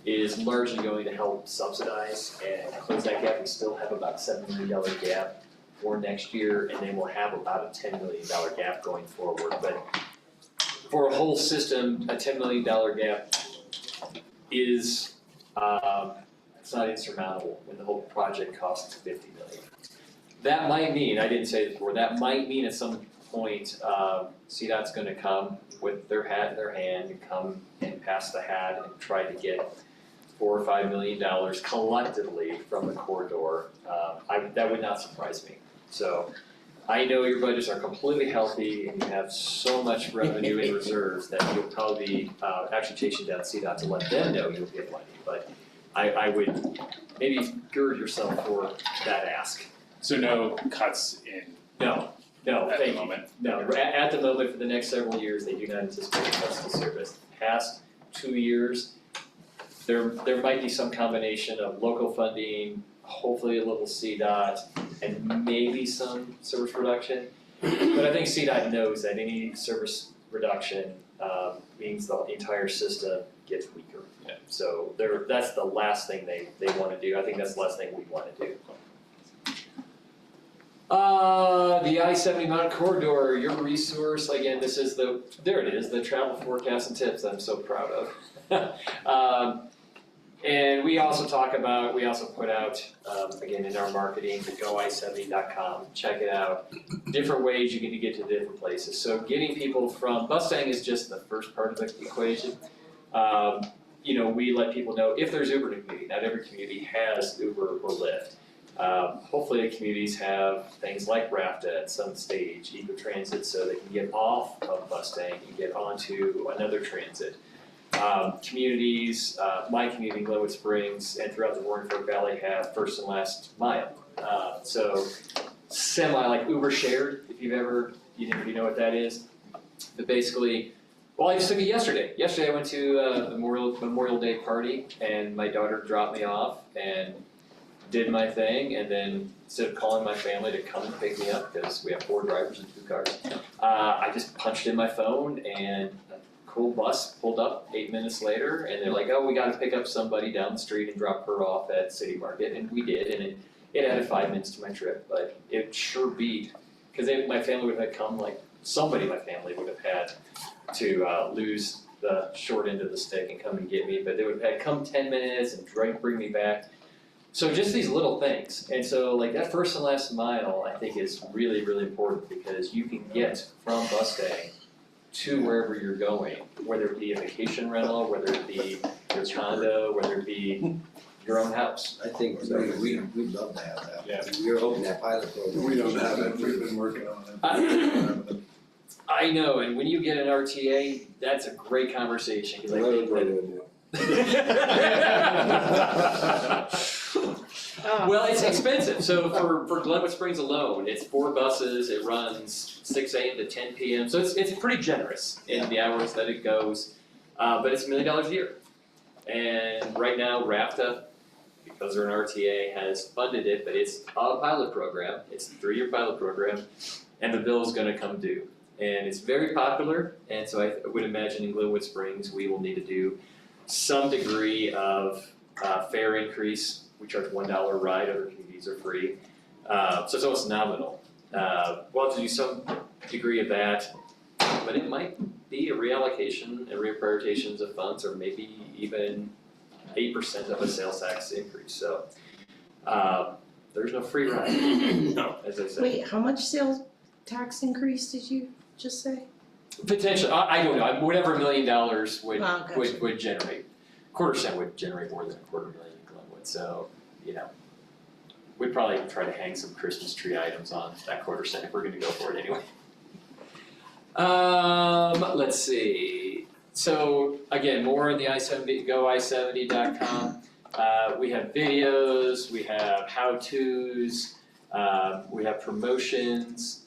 is largely going to help subsidize and close that gap. We still have about a $7 million gap for next year, and then we'll have about a $10 million gap going forward. But for a whole system, a $10 million gap is it's not insurmountable when the whole project costs $50 million. That might mean, I didn't say it before, that might mean at some point CDOT's going to come with their hat in their hand and come and pass the hat and try to get $4 or $5 million collectively from the corridor. That would not surprise me. So I know your budgets are completely healthy and you have so much revenue in reserves that you'll probably be actually chasing down CDOT to let them know you'll get money. But I would maybe gird yourself for that ask. So no cuts in No, No, at the thank you. moment? No, at the moment, for the next several years, they do not anticipate cuts to service. Past 2 years, there might be some combination of local funding, hopefully a little CDOT, and maybe some service reduction. But I think CDOT knows that any service reduction means the entire system gets weaker. Yeah. So that's the last thing they wanna do. I think that's the last thing we wanna do. The I-70 Mountain Corridor, your resource, again, this is there it is, the travel forecast and tips I'm so proud of. And we also put out, again, in our marketing, the goI70.com, check it out. Different ways you can get to different places. So getting people from, Mustang is just the first part of the equation. We let people know if there's Uber in a community, not every community has Uber or Lyft. Hopefully the communities have things like RAFTA at some stage, Eco-Transit, so they can get off of Mustang and get onto another transit. Communities, my community, Glenwood Springs, and throughout the Roaring Fork Valley have first and last mile. So semi like Uber shared, if you know what that is. But basically, well, I just took it yesterday. Yesterday I went to a Memorial Day party, and my daughter dropped me off and did my thing, and then instead of calling my family to come and pick me up, because we have 4 drivers and 2 cars, I just punched in my phone, and a cool bus pulled up 8 minutes later, and they're like, oh, we gotta pick up somebody down the street and drop her off at City Market, and we did, and it added 5 minutes to my trip, but it sure beat, because my family would have come, like, somebody in my family would have had to lose the short end of the stick and come and get me, but they would have had come 10 minutes and bring me back. So just these little things, and so like that first and last mile, I think is really, really important, because you can get from Mustang to wherever you're going, whether it be a vacation rental, whether it be your condo, whether it be your own house. I think we'd love to have that. Yeah. We're hoping that pilot program. We don't have it, we've been working on it. I know, and when you get an RTA, that's a great conversation, because I think that. Well, it's expensive, so for Glenwood Springs alone, it's 4 buses, it runs 6 AM to 10 PM, so it's pretty generous in the hours that it goes, but it's $1 million a year. And right now, RAFTA, because they're an RTA, has funded it, but it's a pilot program, it's a 3-year pilot program, and the bill is gonna come due. And it's very popular, and so I would imagine in Glenwood Springs, we will need to do some degree of fare increase. We charge $1 a ride, other communities are free. So it's almost nominal. We'll have to do some degree of that, but it might be a reallocation and reprioritizations of funds, or maybe even 8% of a sales tax increase. So there's no free ride, No. as I said. Wait, how much sales tax increase did you just say? Potentially, I don't know, whatever $1 million Gotcha. would generate. $0.25 would generate more than $250,000 in Glenwood, so, we'd probably try to hang some Christmas tree items on that $0.25 if we're gonna go for it anyway. Let's see, so again, more on the I-70, goI70.com. We have videos, we have how-tos, we have promotions,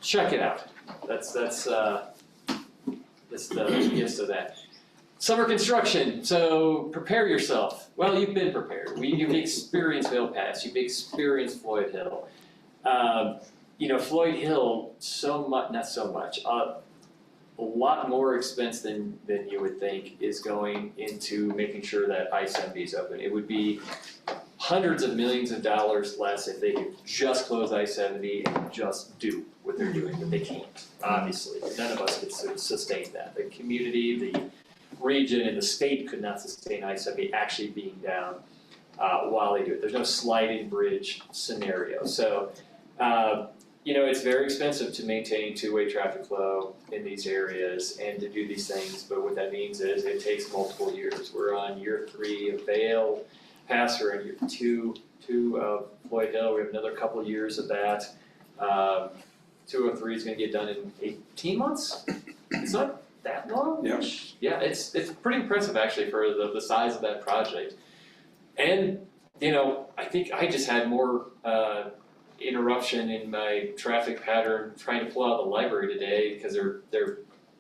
check it out. That's the gist of that. Summer construction, so prepare yourself. Well, you've been prepared. You've experienced Vail Pass, you've experienced Floyd Hill. Floyd Hill, not so much, a lot more expense than you would think is going into making sure that I-70 is open. It would be hundreds of millions of dollars less if they could just close I-70 and just do what they're doing, but they can't, obviously. None of us could sustain that. The community, the region, and the state could not sustain I-70 actually being down while they do it. There's no sliding bridge scenario. So, it's very expensive to maintain 2-way traffic flow in these areas and to do these things, but what that means is it takes multiple years. We're on year 3 of Vail Pass, we're in year 2 of Floyd Hill, we have another couple of years of that. 203 is gonna get done in 18 months? It's not that long? Yeah. Yeah, it's pretty impressive actually for the size of that project. And, I think I just had more interruption in my traffic pattern trying to pull out of the library today because they're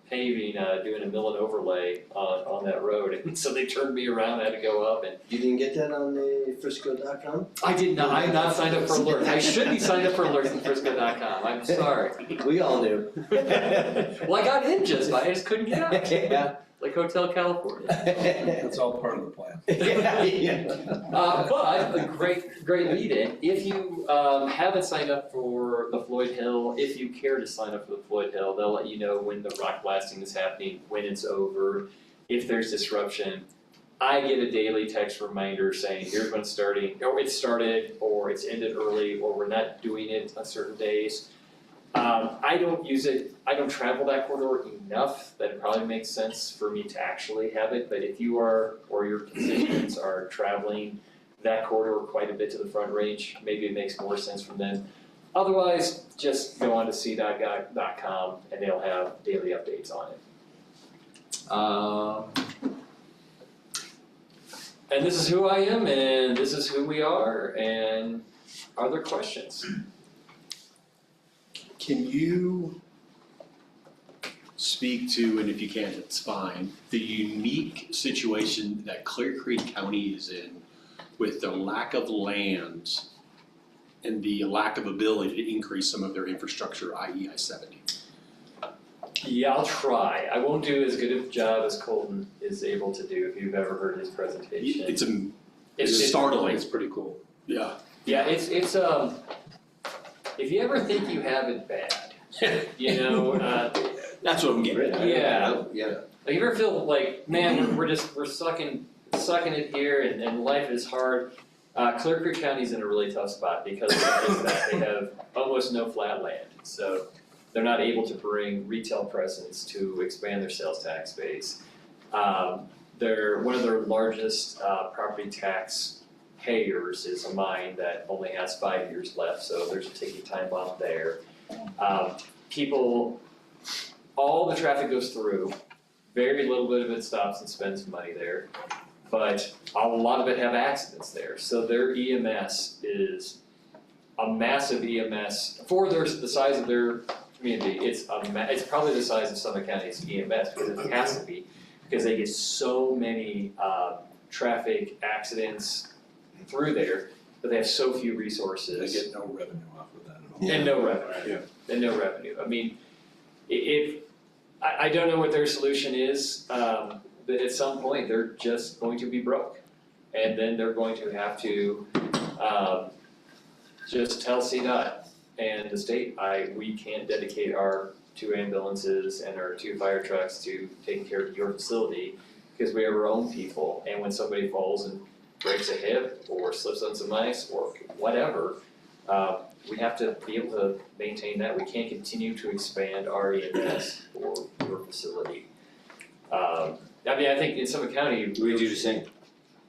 paving, doing a mill and overlay on that road. And so they turned me around, I had to go up and You didn't get that on the Frisco.com? I did not, I'm not signed up for alerts. I should be signed up for alerts on Frisco.com, I'm sorry. We all knew. Well, I got in just fine, I just couldn't get out, Yeah. like Hotel California. That's all part of the plan. But a great lead in, if you haven't signed up for the Floyd Hill, if you care to sign up for the Floyd Hill, they'll let you know when the rock blasting is happening, when it's over, if there's disruption. I get a daily text reminder saying, here's when it's starting, or it started, or it's ended early, or we're not doing it on certain days. I don't use it, I don't travel that corridor enough that it probably makes sense for me to actually have it, but if you are, or your constituents are traveling that corridor quite a bit to the Front Range, maybe it makes more sense for them. Otherwise, just go on to cdot.gov.com and they'll have daily updates on it. And this is who I am, and this is who we are, and are there questions? Can you speak to, and if you can't, it's fine, the unique situation that Clear Creek County is in with the lack of land and the lack of ability to increase some of their infrastructure, i.e. I-70? Yeah, I'll try. I won't do as good a job as Colton is able to do if you've ever heard his presentation. It's startling. It's pretty cool. Yeah. Yeah, it's if you ever think you have it bad, you know, That's what I'm getting at. Yeah. Yeah. like you ever feel like, man, we're sucking it here and life is hard. Clear Creek County's in a really tough spot because of that. They have almost no flat land, so they're not able to bring retail presence to expand their sales tax base. They're one of their largest property tax payers is a mine that only has 5 years left, so there's a ticking time bomb there. People, all the traffic goes through, very little bit of it stops and spends money there, but a lot of it have accidents there. So their EMS is a massive EMS for the size of their community. It's probably the size of Summit County's EMS because it has to be, because they get so many traffic accidents through there, but they have so few resources. They get no revenue off of that at all. And no revenue. And no revenue. I mean, I don't know what their solution is, but at some point they're just going to be broke. And then they're going to have to just tell CDOT and the state, we can't dedicate our 2 ambulances and our 2 fire trucks to taking care of your facility because we have our own people. And when somebody falls and breaks a hip or slips on some ice or whatever, we have to be able to maintain that. We can't continue to expand our EMS for your facility. I mean, I think in Summit County, We do the same.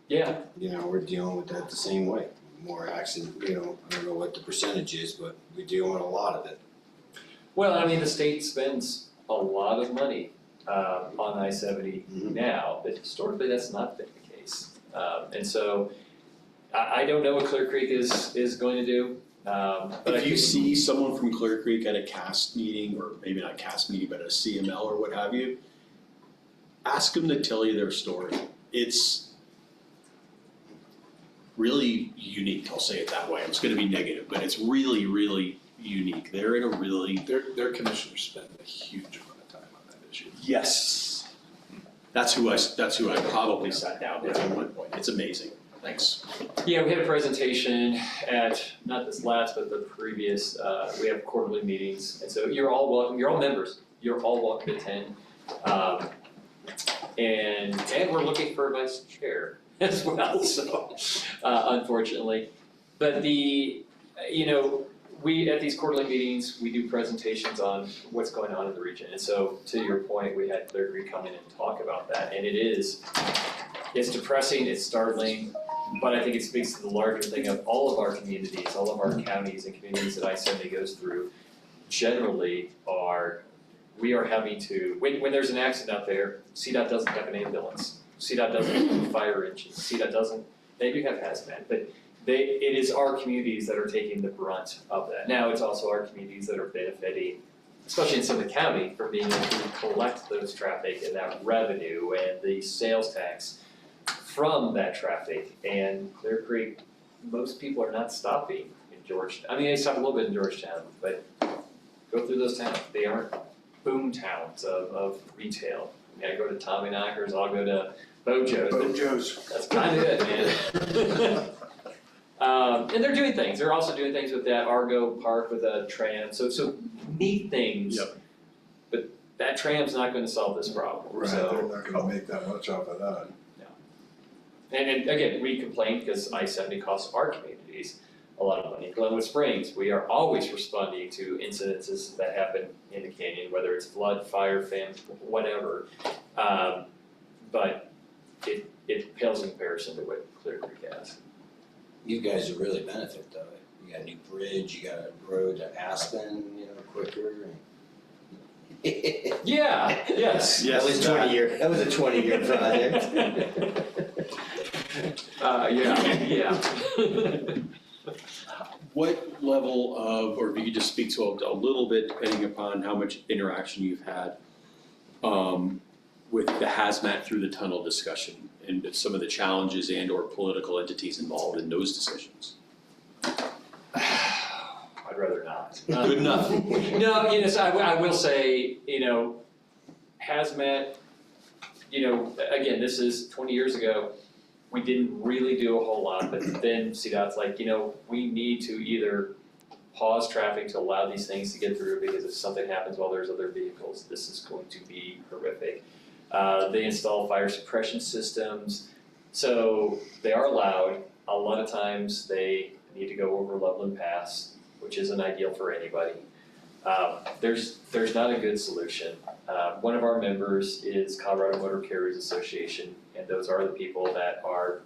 yeah, You know, we're dealing with that the same way. More accident, you know, I don't know what the percentage is, but we deal with a lot of it. well, I mean, the state spends a lot of money on I-70 now, but historically that's not been the case. And so I don't know what Clear Creek is going to do. But If you see someone from Clear Creek at a CAST meeting, or maybe not CAST meeting, but a CML or what have you, ask them to tell you their story. It's really unique, I'll say it that way. It's gonna be negative, but it's really, really unique. They're in a really. Their commissioners spend a huge amount of time on that issue. Yes. That's who I probably sat down with at one point. It's amazing. Thanks. yeah, we had a presentation at, not this last, but the previous, we have quarterly meetings. And so you're all welcome, you're all members, you're all welcome to attend. And we're looking for a vice chair as well, so, unfortunately. But we, at these quarterly meetings, we do presentations on what's going on in the region. And so, to your point, we had Clear Creek come in and talk about that, and it's depressing, it's startling, but I think it speaks to the larger thing of all of our communities, all of our counties and communities that I-70 goes through, generally we are having to, when there's an accident out there, CDOT doesn't have an ambulance, CDOT doesn't have a fire engine, CDOT doesn't, they do have hazmat, but it is our communities that are taking the brunt of that. Now, it's also our communities that are benefiting, especially in Summit County, from being able to collect those traffic and that revenue and the sales tax from that traffic. And Clear Creek, most people are not stopping in Georgetown. I mean, they stop a little bit in Georgetown, but go through those towns. They aren't boom towns of retail. I mean, I go to Tommy Knockers, I'll go to Bojo's. Bojo's. That's kind of it, man. And they're doing things. They're also doing things with that Argo Park with a tram. So neat things. Yep. But that tram's not going to solve this problem. Right, So, they're not gonna make that much off of that. and again, we complain because I-70 costs our communities a lot of money. Glenwood Springs, we are always responding to incidences that happen in the canyon, whether it's flood, fire, famine, whatever. But it pales in comparison to what Clear Creek has. You guys will really benefit though. You got a new bridge, you got a road to Aspen, quicker. Yeah, yes. That was that was a 20-year project. Yeah. What level of, or if you could just speak to a little bit, depending upon how much interaction you've had, with the hazmat through the tunnel discussion and some of the challenges and or political entities involved in those decisions? I'd rather not. Good enough. No, so I will say, hazmat, again, this is 20 years ago, we didn't really do a whole lot, but then CDOT's like, we need to either pause traffic to allow these things to get through, because if something happens while there's other vehicles, this is going to be horrific. They install fire suppression systems, so they are loud. A lot of times they need to go over Loveland Pass, which isn't ideal for anybody. There's not a good solution. One of our members is Colorado Motor Carriers Association, and those are the people that are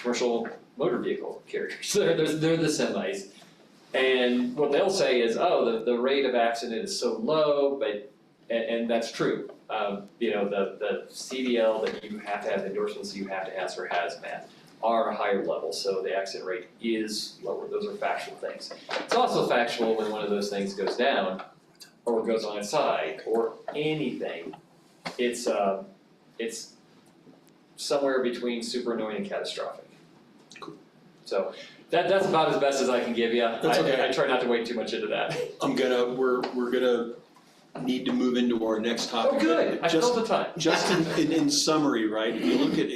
commercial motor vehicle carriers. They're the semis. And what they'll say is, the rate of accident is so low, and that's true. The CDL that you have to have, endorsements you have to ask for hazmat are a higher level, so the accident rate is lower. Those are factual things. It's also factual when one of those things goes down, or goes on its side, or anything. It's somewhere between super annoying and catastrophic. So that's about as best as I can give you. That's okay. I try not to wade too much into that. We're gonna need to move into our next topic. Oh, good. I filled the time. Just in summary, right, if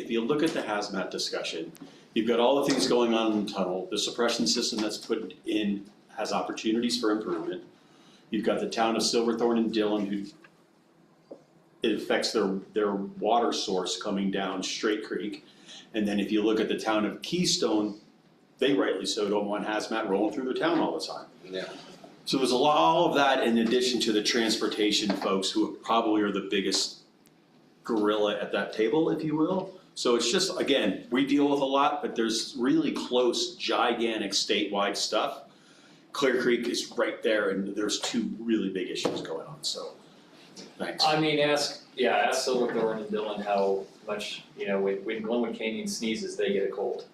you look at the hazmat discussion, you've got all the things going on in the tunnel, the suppression system that's put in has opportunities for improvement. You've got the town of Silverthorne and Dillon who, it affects their water source coming down Straight Creek. And then if you look at the town of Keystone, they rightly so don't want hazmat rolling through the town all the time. Yeah. So there's all of that in addition to the transportation folks who probably are the biggest gorilla at that table, if you will. So it's just, again, we deal with a lot, but there's really close, gigantic statewide stuff. Clear Creek is right there, and there's two really big issues going on, so, thanks. I mean, ask Silverthorne and Dillon how much, when Glenwood Canyon sneezes, they get a cold.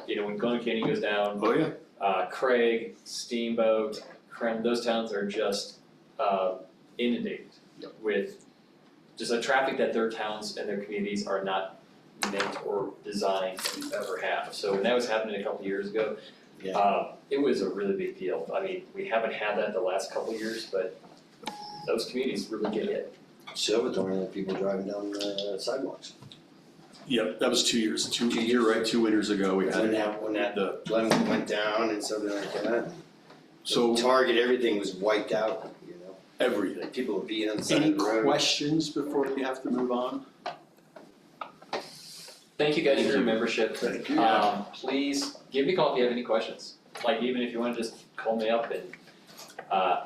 When Glenwood Canyon goes down, Oh, yeah. Craig, Steamboat, Krem, those towns are just inundated with just a traffic that their towns and their communities are not meant or designed to ever have. So when that was happening a couple years ago, it was a really big deal. I mean, we haven't had that the last couple years, but those communities really get hit. Silverthorne, the people driving down the sidewalks. Yep, that was 2 years, you're right, 2 winters ago, we had When that Glenwood went down and something like that. So Target, everything was wiped out, everything. People were being on the side Any of the road. questions before we have to move on? Thank you guys for your membership. Thank you. Please give me a call if you have any questions. Like even if you want to just call me up and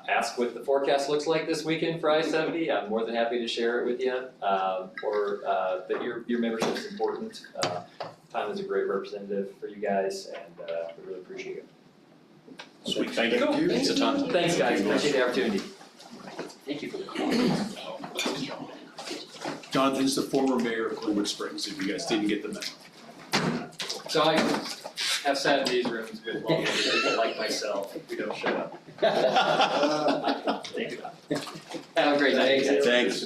ask what the forecast looks like this weekend for I-70, I'm more than happy to share it with you. But your membership is important. Tom is a great representative for you guys, and we really appreciate it. Sweet, thank you. Cool. Thanks a ton. Thanks, guys. Appreciate the opportunity. Thank you for the call. Jonathan's the former mayor of Glenwood Springs, if you guys didn't get the memo. So Have sat in these rooms with long people like myself, if we don't shut up. Thank you. Have a great night, guys. Thanks.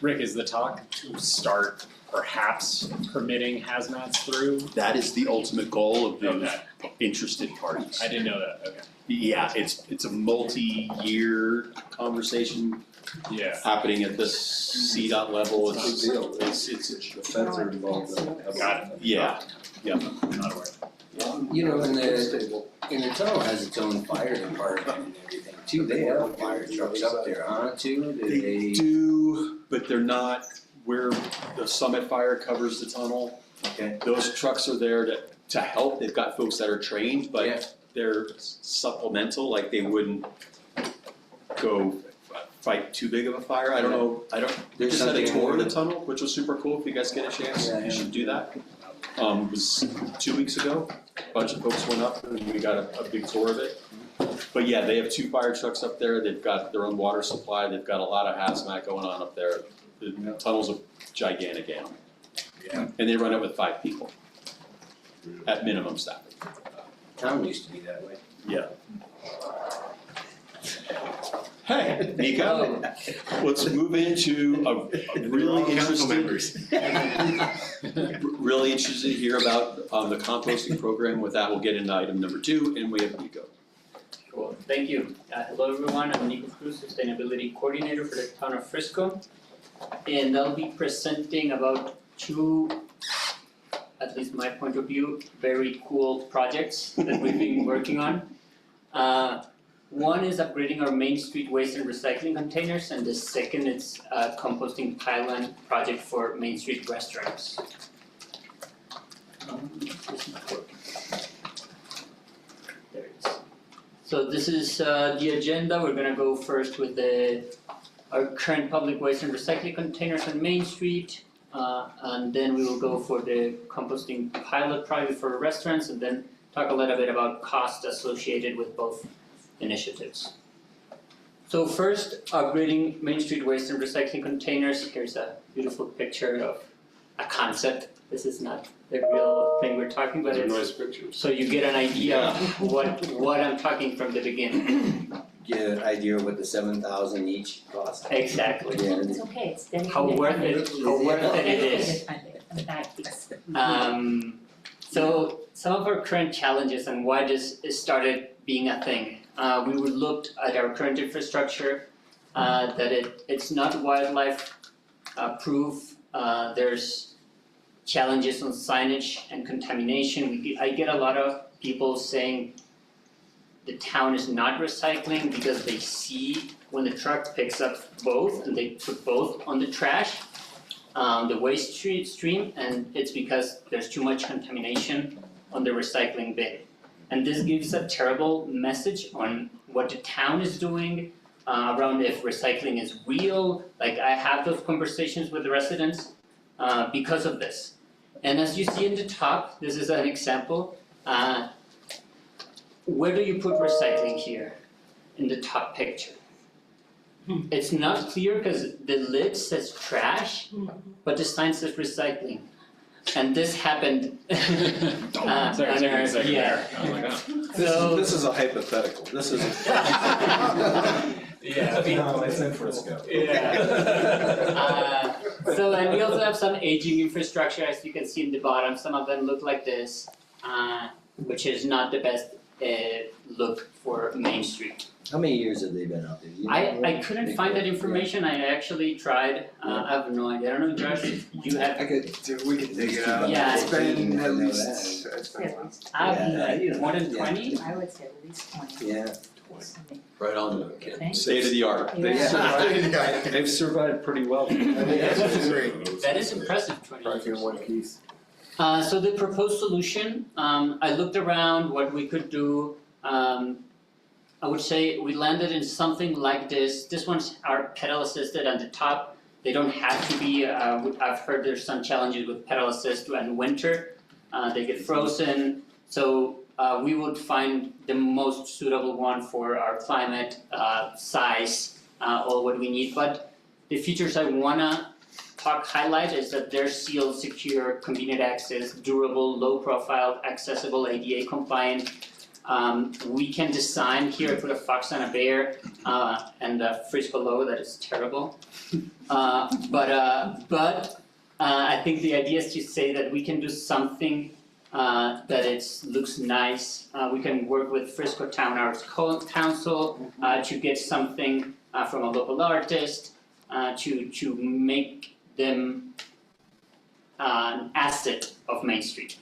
Rick, is the talk to start perhaps permitting hazmats through? That is the ultimate goal of the Okay. interested parties. I didn't know that, okay. Yeah, it's a multi-year conversation Yeah. happening at the CDOT level. It's Big deal. It's The feds are involved in it. Got it. yeah, Not aware. You know, and the tunnel has its own fire department and everything too, they have fire trucks up there, huh, too, do they do, but they're not where the Summit Fire covers the tunnel. Okay. Those trucks are there to help. They've got folks that are trained, Yeah. but they're supplemental, like they wouldn't go fight too big of a fire. I don't know, There's just had a something tour of the more. tunnel, which was super cool. If you guys get a chance, Yeah, you should do that. It was 2 weeks ago. A bunch of folks went up and we got a big tour of it. But yeah, they have 2 fire trucks up there. They've got their own water supply. They've got a lot of hazmat going on up there. The tunnel's a gigantic animal. Yeah. And they run it with 5 people at minimum staffing. Town used to be that way. Yeah. Hey, Nico, let's move into a really really interested to hear about the composting program. With that, we'll get into item number 2, and we have Nico. Cool, thank you. Hello everyone, I'm Nico Cruz, Sustainability Coordinator for the Town of Frisco. And I'll be presenting about 2, at least my point of view, very cool projects that we've been working on. One is upgrading our Main Street waste and recycling containers, and the second is a composting pylon project for Main Street restaurants. This is working. There it is. So this is the agenda. We're gonna go first with our current public waste and recycling containers on Main Street. And then we will go for the composting pilot project for restaurants, and then talk a little bit about costs associated with both initiatives. So first, upgrading Main Street waste and recycling containers. Here's a beautiful picture of a concept. This is not the real thing we're talking about. It's pictures. so you get an idea of what I'm talking from the beginning. Get an idea of what the 7,000 each cost. Exactly. Yeah. It's okay, it's dedicated. How worth it is. The back piece. So some of our current challenges and why this started being a thing. We would look at our current infrastructure, that it's not wildlife proof. There's challenges on signage and contamination. I get a lot of people saying the town is not recycling because they see when the truck picks up both and they put both on the trash, the waste stream, and it's because there's too much contamination on the recycling bin. And this gives a terrible message on what the town is doing around if recycling is real. Like I have those conversations with the residents because of this. And as you see in the top, this is an example. Where do you put recycling here in the top picture? It's not clear because the lid says trash, but the sign says recycling. And this happened Sorry, on take a our, second yeah. there. I was like, oh. So, This is a hypothetical, this is. yeah, No, it's in Frisco. yeah. So, and we also have some aging infrastructure, as you can see in the bottom. Some of them look like this, which is not the best look for Main Street. How many years have they been out there? You know? I couldn't find that information. I actually tried. I have no idea. I don't know, Josh, if you have. We could dig it out. Yeah. It's been I at know least, it's been a while. I have no Yeah, idea. More than yeah. 20? I would say at least 20. Yeah. Right on the Thank you. state of the art. Yeah. They've survived pretty well. That is impressive, 20 Probably years. in one piece. So the proposed solution, I looked around what we could do. I would say we landed in something like this. This one's our pedal assisted on the top. They don't have to be, I've heard there's some challenges with pedal assist in winter. They get frozen. So we would find the most suitable one for our climate, size, all what we need. But the features I wanna talk talk highlight is that they're sealed, secure, convenient access, durable, low profile, accessible, ADA compliant. We can design here, I put a fox and a bear, and a Frisco logo that is terrible. But I think the idea is to say that we can do something that looks nice. We can work with Frisco Town Arts Council to get something from a local artist to make them an asset of Main Street.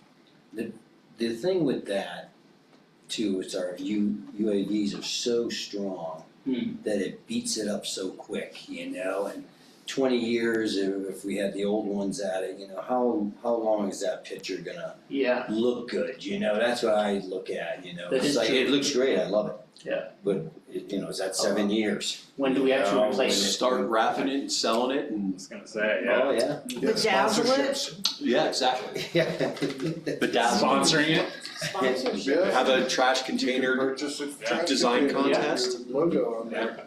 The thing with that too is our UAVs are so strong that it beats it up so quick, you know, and 20 years, if we had the old ones at it, you know, how long is that picture gonna look good, you know, that's what I look at, you know, That it's is like, true. it looks great, I love it. Yeah. But, you know, is that 7 years? When do we actually replace it? Start wrapping it and selling it I and, was gonna say, Oh, yeah. yeah. Bedazzle it, yeah, exactly. Bedazzle. Sponsoring it? Yeah. Have a trash container Purchase a trash design container, contest. logo on there.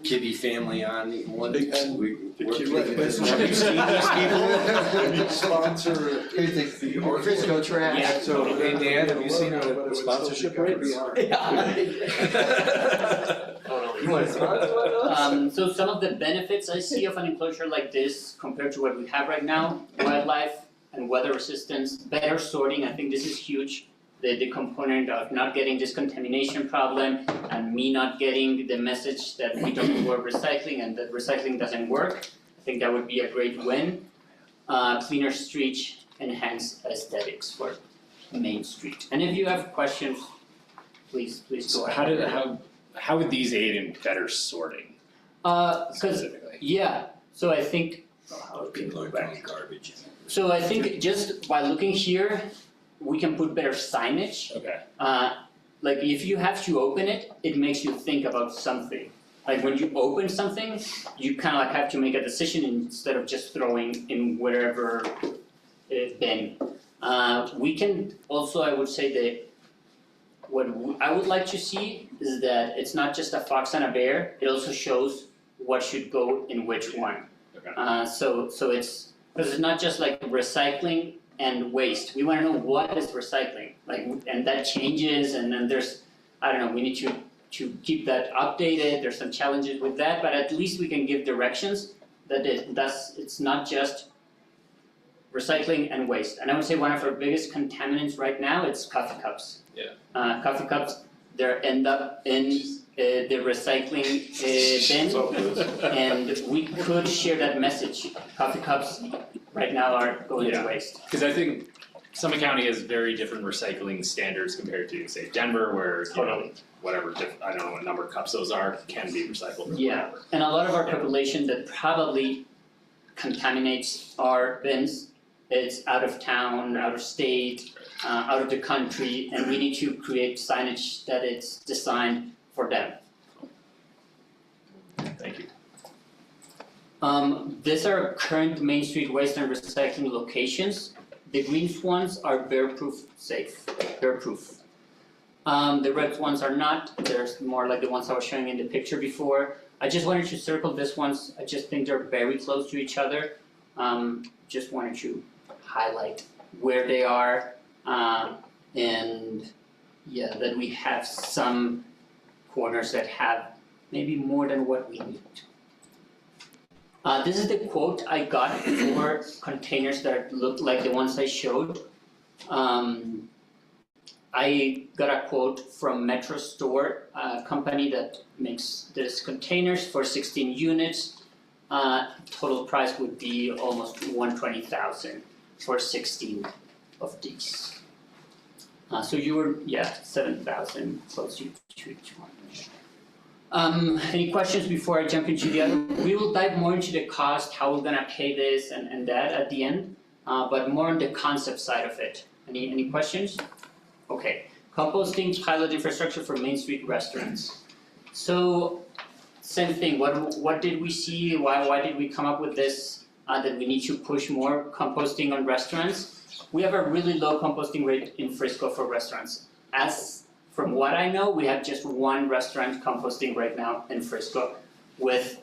Kibbe family on one, And we work Kibbe together. business. Have you seen these people? Sponsor The Frisco trash. Yeah. So, hey Dan, have you seen But it the would sponsorship still be rates? You wanna sponsor So some of the benefits I see of an enclosure like this compared to what we have right now, wildlife and weather resistance, better sorting, I think this is huge. The component of not getting this contamination problem and me not getting the message that we don't do our recycling and that recycling doesn't work, I think that would be a great win. Cleaner street, enhanced aesthetics for Main Street. And if you have questions, please go So ahead. how would these aid in better sorting Cause specifically? yeah, so I think, People are throwing garbage. so I think just by looking here, we can put better signage. Okay. Like if you have to open it, it makes you think about something. Like when you open something, you kind of like have to make a decision instead of just throwing in wherever bin. We can also, I would say that I would like to see is that it's not just a fox and a bear, it also shows what should go in which one. Okay. So it's, because it's not just like recycling and waste, we wanna know what is recycling, like, and that changes, and then there's, I don't know, we need to keep that updated, there's some challenges with that, but at least we can give directions that it's not just recycling and waste. And I would say one of our biggest contaminants right now, it's coffee cups. Yeah. Coffee cups, they end up in the recycling bin, and we could share that message. Coffee cups right now are going to Yeah. waste. Cause I think Summit County has very different recycling standards compared to, say, Denver, where, you know, Totally. whatever, I don't know what number of cups those are, can be recycled. Yeah, and a lot of our population that probably contaminates our bins, it's out of town, out of state, out of the country, and we need to create signage that it's designed for them. Thank you. These are current Main Street waste and recycling locations. The green ones are bear-proof safe, bear-proof. The red ones are not, they're more like the ones I was showing in the picture before. I just wanted to circle these ones, I just think they're very close to each other. Just wanted to highlight where they are, and yeah, that we have some corners that have maybe more than what we need. This is the quote I got for containers that look like the ones I showed. I got a quote from Metro Store, a company that makes these containers for 16 units. Total price would be almost 120,000 for 16 of these. So you were, 7,000 close to each one. Any questions before I jump into the other? We will dive more into the cost, how we're gonna pay this and that at the end, but more on the concept side of it. Any questions? Okay, composting pilot infrastructure for Main Street restaurants. So, same thing, what did we see, why did we come up with this, that we need to push more composting on restaurants? We have a really low composting rate in Frisco for restaurants. From what I know, we have just one restaurant composting right now in Frisco with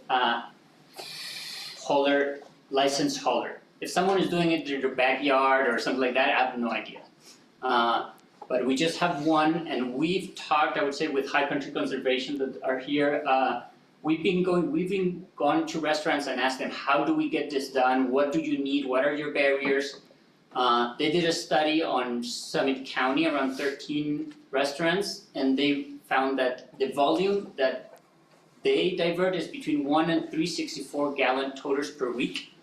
Polar licensed hauler. If someone is doing it in their backyard or something like that, I have no idea. But we just have one, and we've talked, I would say, with High Country Conservation that are here. We've been going to restaurants and asked them, how do we get this done? What do you need? What are your barriers? They did a study on Summit County, around 13 restaurants, and they found that the volume that they divert is between 1 and 364 gallon toters per week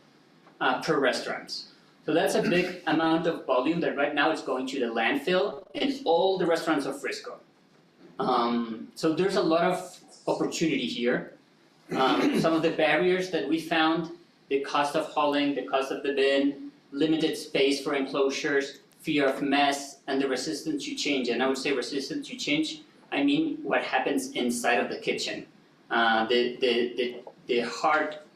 per restaurant. So that's a big amount of volume that right now is going to the landfill in all the restaurants of Frisco. So there's a lot of opportunity here. Some of the barriers that we found, the cost of hauling, the cost of the bin, limited space for enclosures, fear of mess, and the resistance to change. And I would say resistance to change, I mean what happens inside of the kitchen.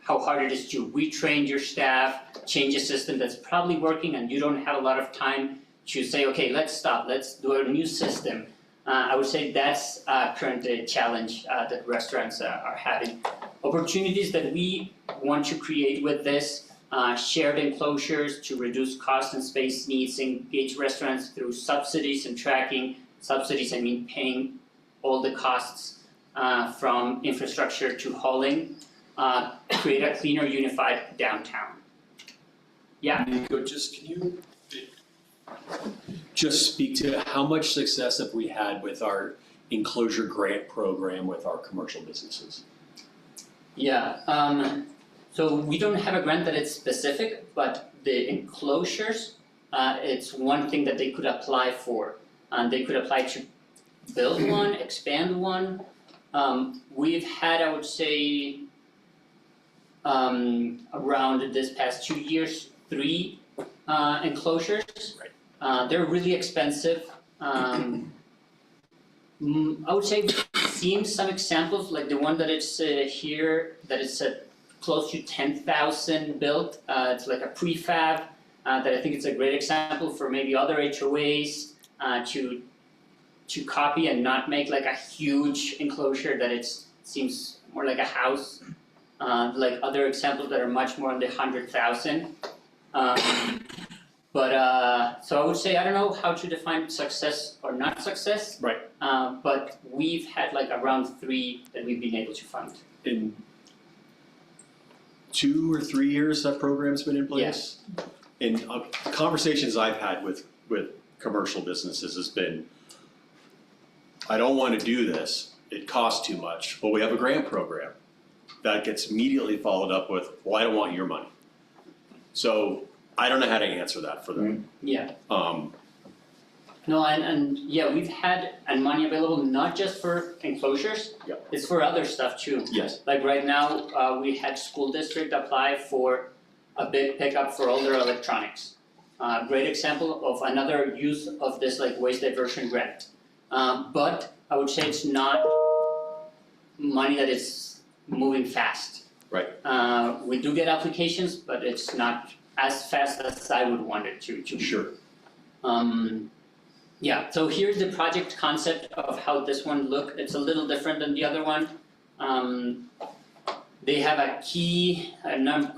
How hard it is to retrain your staff, change a system that's probably working and you don't have a lot of time to say, okay, let's stop, let's do a new system. I would say that's a current challenge that restaurants are having. Opportunities that we want to create with this, shared enclosures to reduce cost and space needs, engage restaurants through subsidies and tracking. Subsidies, I mean paying all the costs from infrastructure to hauling. Create a cleaner, unified downtown. Yeah. Nico, can you just speak to how much success have we had with our enclosure grant program with our commercial businesses? Yeah, so we don't have a grant that is specific, but the enclosures, it's one thing that they could apply for. They could apply to build one, expand one. We've had, I would say, around this past 2 years, 3 enclosures. Right. They're really expensive. I would say we've seen some examples, like the one that it's here, that it's close to 10,000 built. It's like a prefab that I think it's a great example for maybe other HOAs to copy and not make like a huge enclosure that it seems more like a house. Like other examples that are much more in the 100,000. So I would say I don't know how to define success or not success. Right. But we've had like around 3 that we've been able to fund. In 2 or 3 years that program's been in place? And conversations I've had with commercial businesses has been, I don't want to do this, it costs too much, but we have a grant program. That gets immediately followed up with, well, I don't want your money. So I don't know how to answer that for them. Yeah. No, and yeah, we've had money available not just for enclosures, it's for other stuff too. Yes. Like right now, we had school district apply for a big pickup for all their electronics. Great example of another use of this like waste diversion grant. But I would say it's not money that is moving fast. Right. We do get applications, but it's not as fast as I would want it to be. Sure. Yeah, so here's the project concept of how this one looked. It's a little different than the other one. They have a key,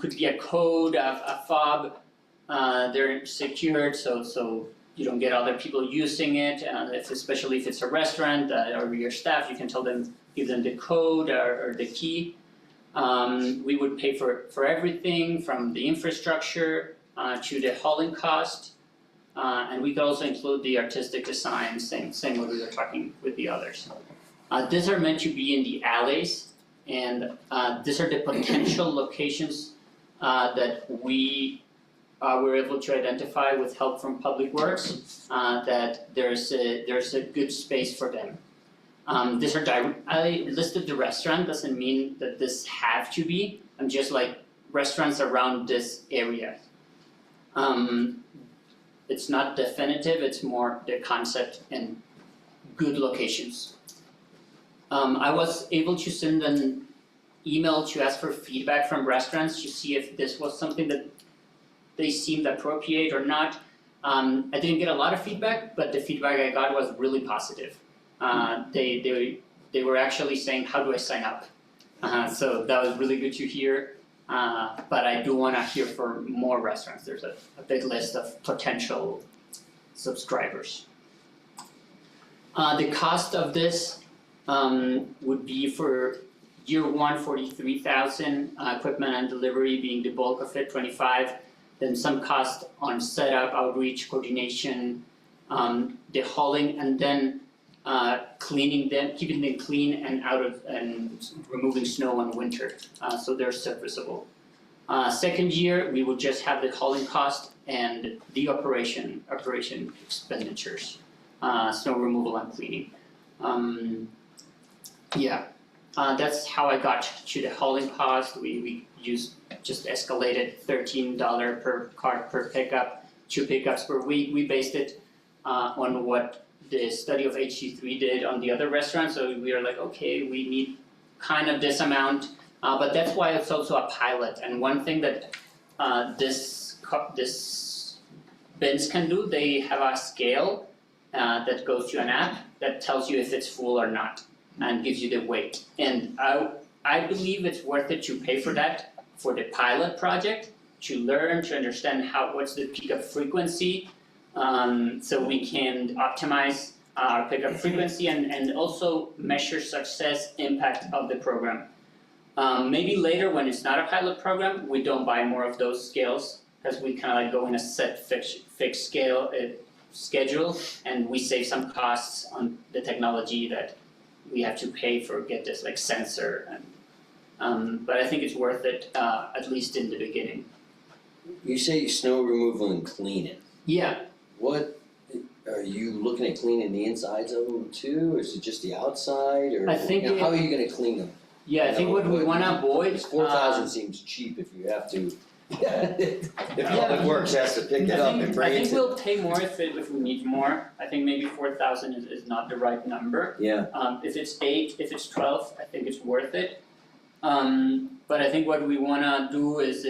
could be a code, a fob. They're secured, so you don't get other people using it. Especially if it's a restaurant or your staff, you can give them the code or the key. We would pay for everything from the infrastructure to the hauling cost. And we could also include the artistic design, same way we were talking with the others. These are meant to be in the alleys, and these are the potential locations that we were able to identify with help from Public Works, that there's a good space for them. These are I listed the restaurant, doesn't mean that this have to be. I'm just like restaurants around this area. It's not definitive, it's more the concept and good locations. I was able to send an email to ask for feedback from restaurants to see if this was something that they seemed appropriate or not. I didn't get a lot of feedback, but the feedback I got was really positive. They were actually saying, how do I sign up? So that was really good to hear. But I do wanna hear for more restaurants, there's a big list of potential subscribers. The cost of this would be for year one, 43,000, equipment and delivery being the bulk of it, 25. Then some cost on setup, outreach, coordination, the hauling, and then cleaning them, keeping them clean and and removing snow in winter, so they're serviceable. Second year, we would just have the hauling cost and the operation expenditures, snow removal and cleaning. That's how I got to the hauling cost. We used just escalated $13 per cart per pickup, 2 pickups per week. We based it on what the study of HC3 did on the other restaurants, so we were like, okay, we need kind of this amount, but that's why it's also a pilot. And one thing that this bins can do, they have a scale that goes to an app that tells you if it's full or not and gives you the weight. And I believe it's worth it to pay for that for the pilot project, to learn, to understand what's the pickup frequency, so we can optimize our pickup frequency and also measure success impact of the program. Maybe later when it's not a pilot program, we don't buy more of those scales, because we kind of like go in a set fixed schedule, and we save some costs on the technology that we have to pay for, get this like sensor, and but I think it's worth it, at least in the beginning. You say snow removal and cleaning. Yeah, What, are you looking at cleaning the insides of them too, or is it just the outside, or I think how are you gonna clean them? yeah, I think what we wanna avoid, 4,000 seems cheap if you have to, if Public Works has to pick it up and I bring it think to. we'll pay more if we need more. I think maybe 4,000 is not the right number. Yeah, If it's 8, if it's 12, I think it's worth it. But I think what we wanna do is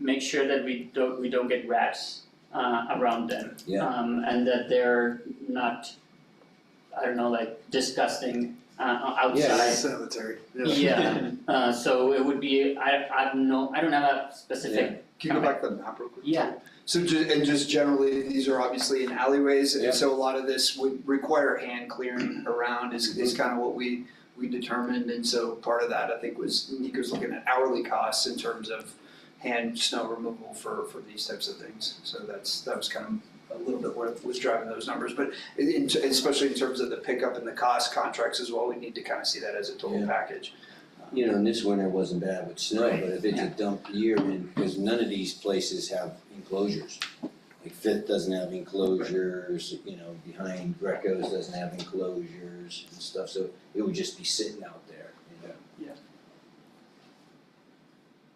make sure that we don't get rats around them. Yeah. And that they're not, I don't know, like disgusting outside. Cemetery. Yeah, so it would be, I don't have a specific. Can you go back to the map real quick? Yeah. So just generally, these are obviously in alleyways, Yeah. and so a lot of this would require hand clearing around is kind of what we determined, and so part of that, I think, was Nico's looking at hourly costs in terms of hand snow removal for these types of things. So that was kind of a little bit what was driving those numbers, but especially in terms of the pickup and the cost contracts as well, we need to kind of see that as a total Yeah. package. you know, and this winter wasn't bad with snow, Right, but if it's a yeah. dump year, because none of these places have enclosures. Like Fifth doesn't have enclosures, you know, behind Greco's doesn't have enclosures and stuff, so it would just be sitting out there, you know? Yeah.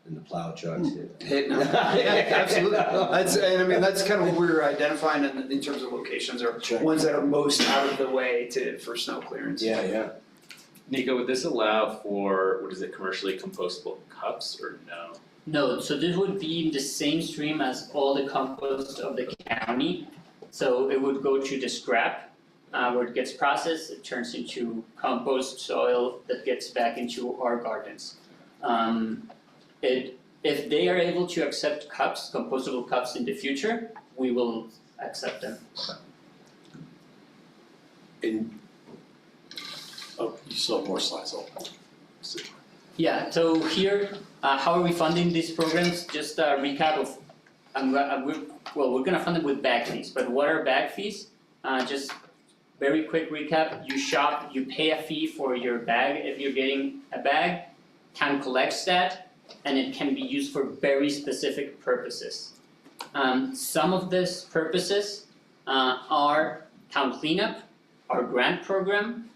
And the plow trucks hit. Absolutely. And I mean, that's kind of what we were identifying in terms of locations, are Right. ones that are most out of the way for snow clearance. Yeah. Nico, would this allow for, commercially compostable cups or no? No, so this would be in the same stream as all the compost of the county. So it would go to the scrap, where it gets processed, it turns into compost soil that gets back into our gardens. If they are able to accept cups, compostable cups in the future, we will accept them. Oh, you still have more slides, Yeah, so here, how are we funding these programs? Just a recap of, we're gonna fund them with bag fees, but what are bag fees? Just very quick recap, you shop, you pay a fee for your bag if you're getting a bag, town collects that, and it can be used for very specific purposes. Some of these purposes are town cleanup, our grant program,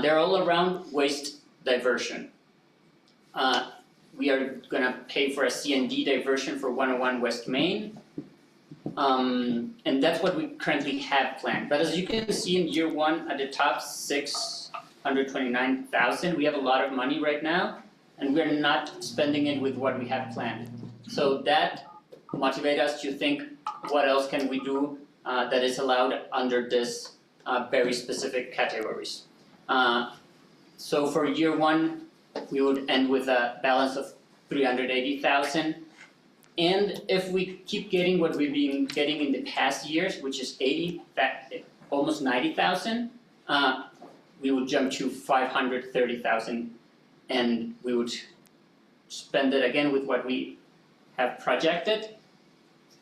they're all around waste diversion. We are gonna pay for a C&D diversion for 101 West Main. And that's what we currently have planned. But as you can see in year one at the top, 629,000, we have a lot of money right now, and we're not spending it with what we have planned. So that motivates us to think, what else can we do that is allowed under this very specific categories. So for year one, we would end with a balance of 380,000. And if we keep getting what we've been getting in the past years, which is almost 90,000, we would jump to 530,000, and we would spend it again with what we have projected.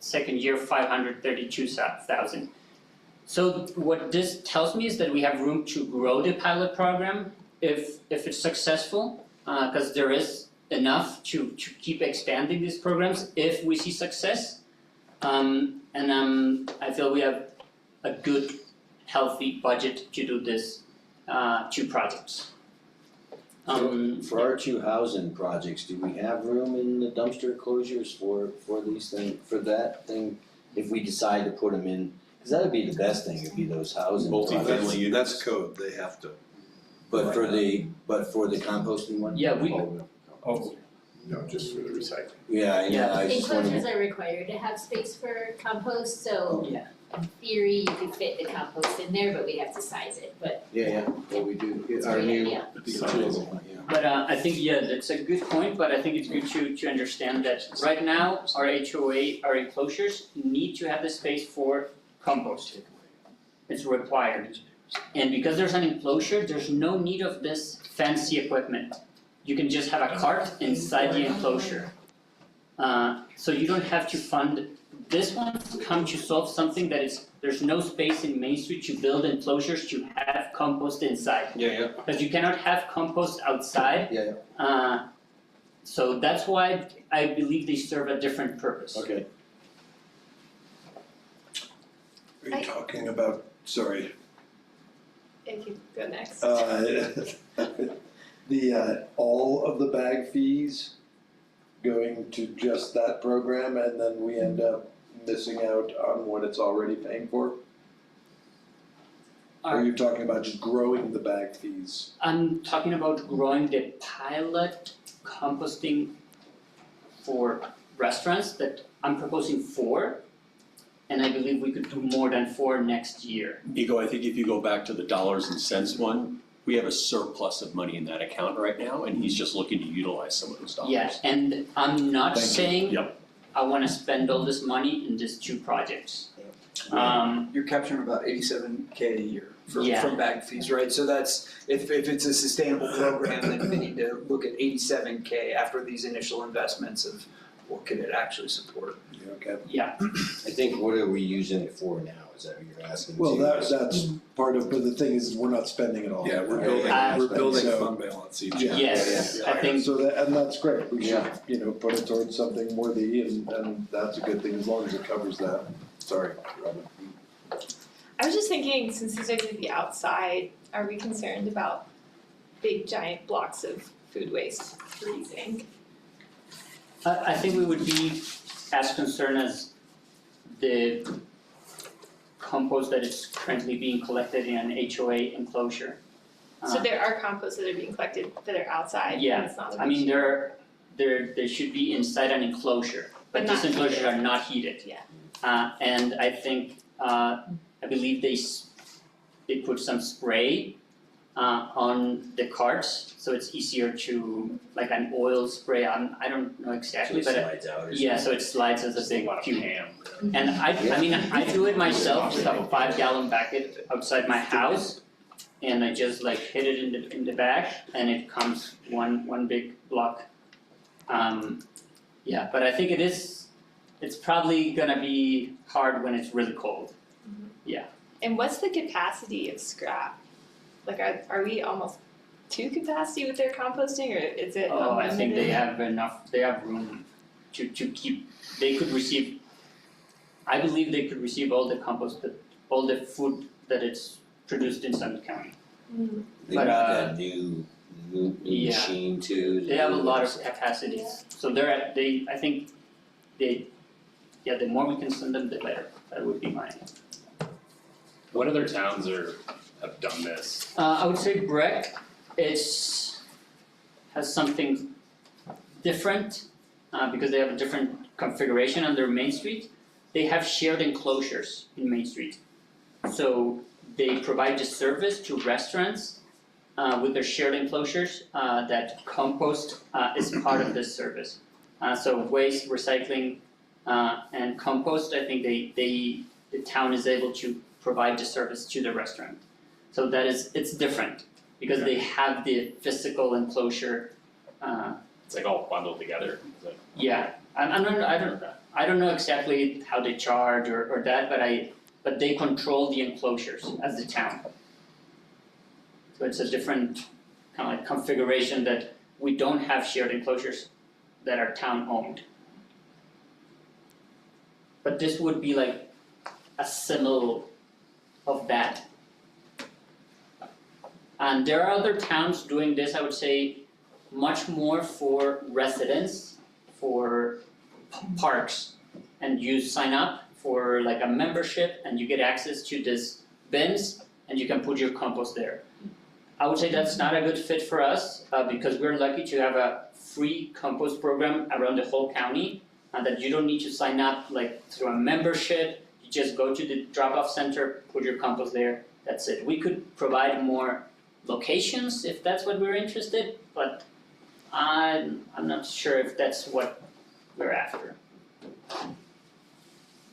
Second year, 532,000. So what this tells me is that we have room to grow the pilot program if it's successful, because there is enough to keep expanding these programs if we see success. I feel we have a good, healthy budget to do this 2 projects. For our 2 housing projects, do we have room in the dumpster closures for these things, for that thing? If we decide to put them in, cause that'd be the best thing, it'd be those housing Multi-family projects. units. That's code, they have to. But for the composting one? Yeah, we- Oh, No, just for the recycling. Yeah, I just wanna. Enclosures are required to have space for compost, so Yeah. in theory, you could fit the compost in there, but we'd have to size it, but Yeah, what we do, it's a our great new. idea. But I think, yeah, that's a good point, but I think it's good to understand that right now, our HOA, our enclosures need to have the space for compost. It's required. And because there's an enclosure, there's no need of this fancy equipment. You can just have a cart inside the enclosure. So you don't have to fund, this one's come to solve something that is, there's no space in Main Street to build enclosures to have compost inside. Yeah. Because you cannot have compost outside. Yeah. So that's why I believe they serve a different purpose. Okay. Are you talking about, sorry, If you go next. all of the bag fees going to just that program and then we end up missing out on what it's already paying for? Or are you talking about just growing the bag fees? I'm talking about growing the pilot composting for restaurants that I'm proposing 4. And I believe we could do more than 4 next year. Ego, I think if you go back to the dollars and cents one, we have a surplus of money in that account right now, and he's just looking to utilize some of those dollars. Yeah, and I'm not Thank you. saying Yep. I wanna spend all this money in these 2 projects. You're capturing about 87K a year Yeah. from bag fees, right? So that's, if it's a sustainable program, then we need to look at 87K after these initial investments of what could it actually support. Okay. I think, what are we using it for now, is that what you're asking? Well, too? that's part of, but the thing is, we're not spending it all. Yeah, we're Yeah. building So- fund balance each Yeah. year. Yes, I think, So that, and that's great, we should, Yeah. put it towards something worthy and that's a good thing as long as it covers that. Sorry, Robin. I was just thinking, since these are gonna be outside, are we concerned about big giant blocks of food waste freezing? I think we would be as concerned as the compost that is currently being collected in an HOA enclosure. So there are composts that are being collected that are outside, and Yeah, it's not a I mean, they should be inside an enclosure, but But these not enclosures heated. are not heated. Yeah. And I think, I believe they put some spray on the carts, so it's easier to, like an oil spray, I don't know So exactly, it but slides out or yeah, so something? it slides as a Just a big lot of cube. ham. And I mean, I do it myself with a 5-gallon bucket outside my house. And I just like hit it in the bag and it comes one big block. Yeah, but I think it's probably gonna be hard when it's really cold. And what's the capacity of scrap? Like, are we almost to capacity with their composting, or is it Oh, I think they unlimited? have enough, they have room to keep, they could receive, I believe they could receive all the compost, all the food that it's produced in Summit County. Mm. They But, got that new yeah. machine too. They have a lot of capacities, so I think the more we can send them, the better, that would be mine. What other towns have done this? I would say Breck has something different, because they have a different configuration on their Main Street. They have shared enclosures in Main Street. So they provide the service to restaurants, with their shared enclosures, that compost is part of this service. So waste, recycling, and compost, I think the town is able to provide the service to the restaurant. So it's different, because they have the physical enclosure, It's like all bundled together. yeah, I don't know exactly how they charge or that, but they control the enclosures as the town. So it's a different kind of like configuration that we don't have shared enclosures that are town owned. But this would be like a symbol of that. And there are other towns doing this, I would say, much more for residents, for parks. And you sign up for like a membership and you get access to this bins and you can put your compost there. I would say that's not a good fit for us because we're lucky to have a free compost program around the whole county and that you don't need to sign up like through a membership. You just go to the drop-off center, put your compost there, that's it. We could provide more locations if that's what we're interested, but I'm not sure if that's what we're after.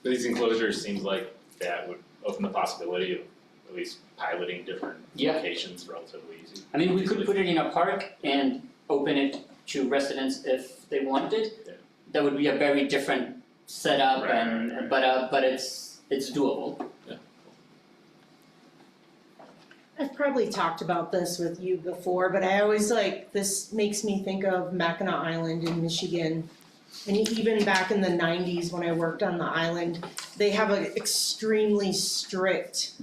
These enclosures seems like that would open the possibility of at least piloting different Yeah. locations relatively easy. I mean, we could put it in a park and open it to residents if they wanted. Yeah. That would be a very different setup Right. but it's doable. I've probably talked about this with you before, but I always this makes me think of Mackinac Island in Michigan. And even back in the 90s when I worked on the island, they have an extremely strict,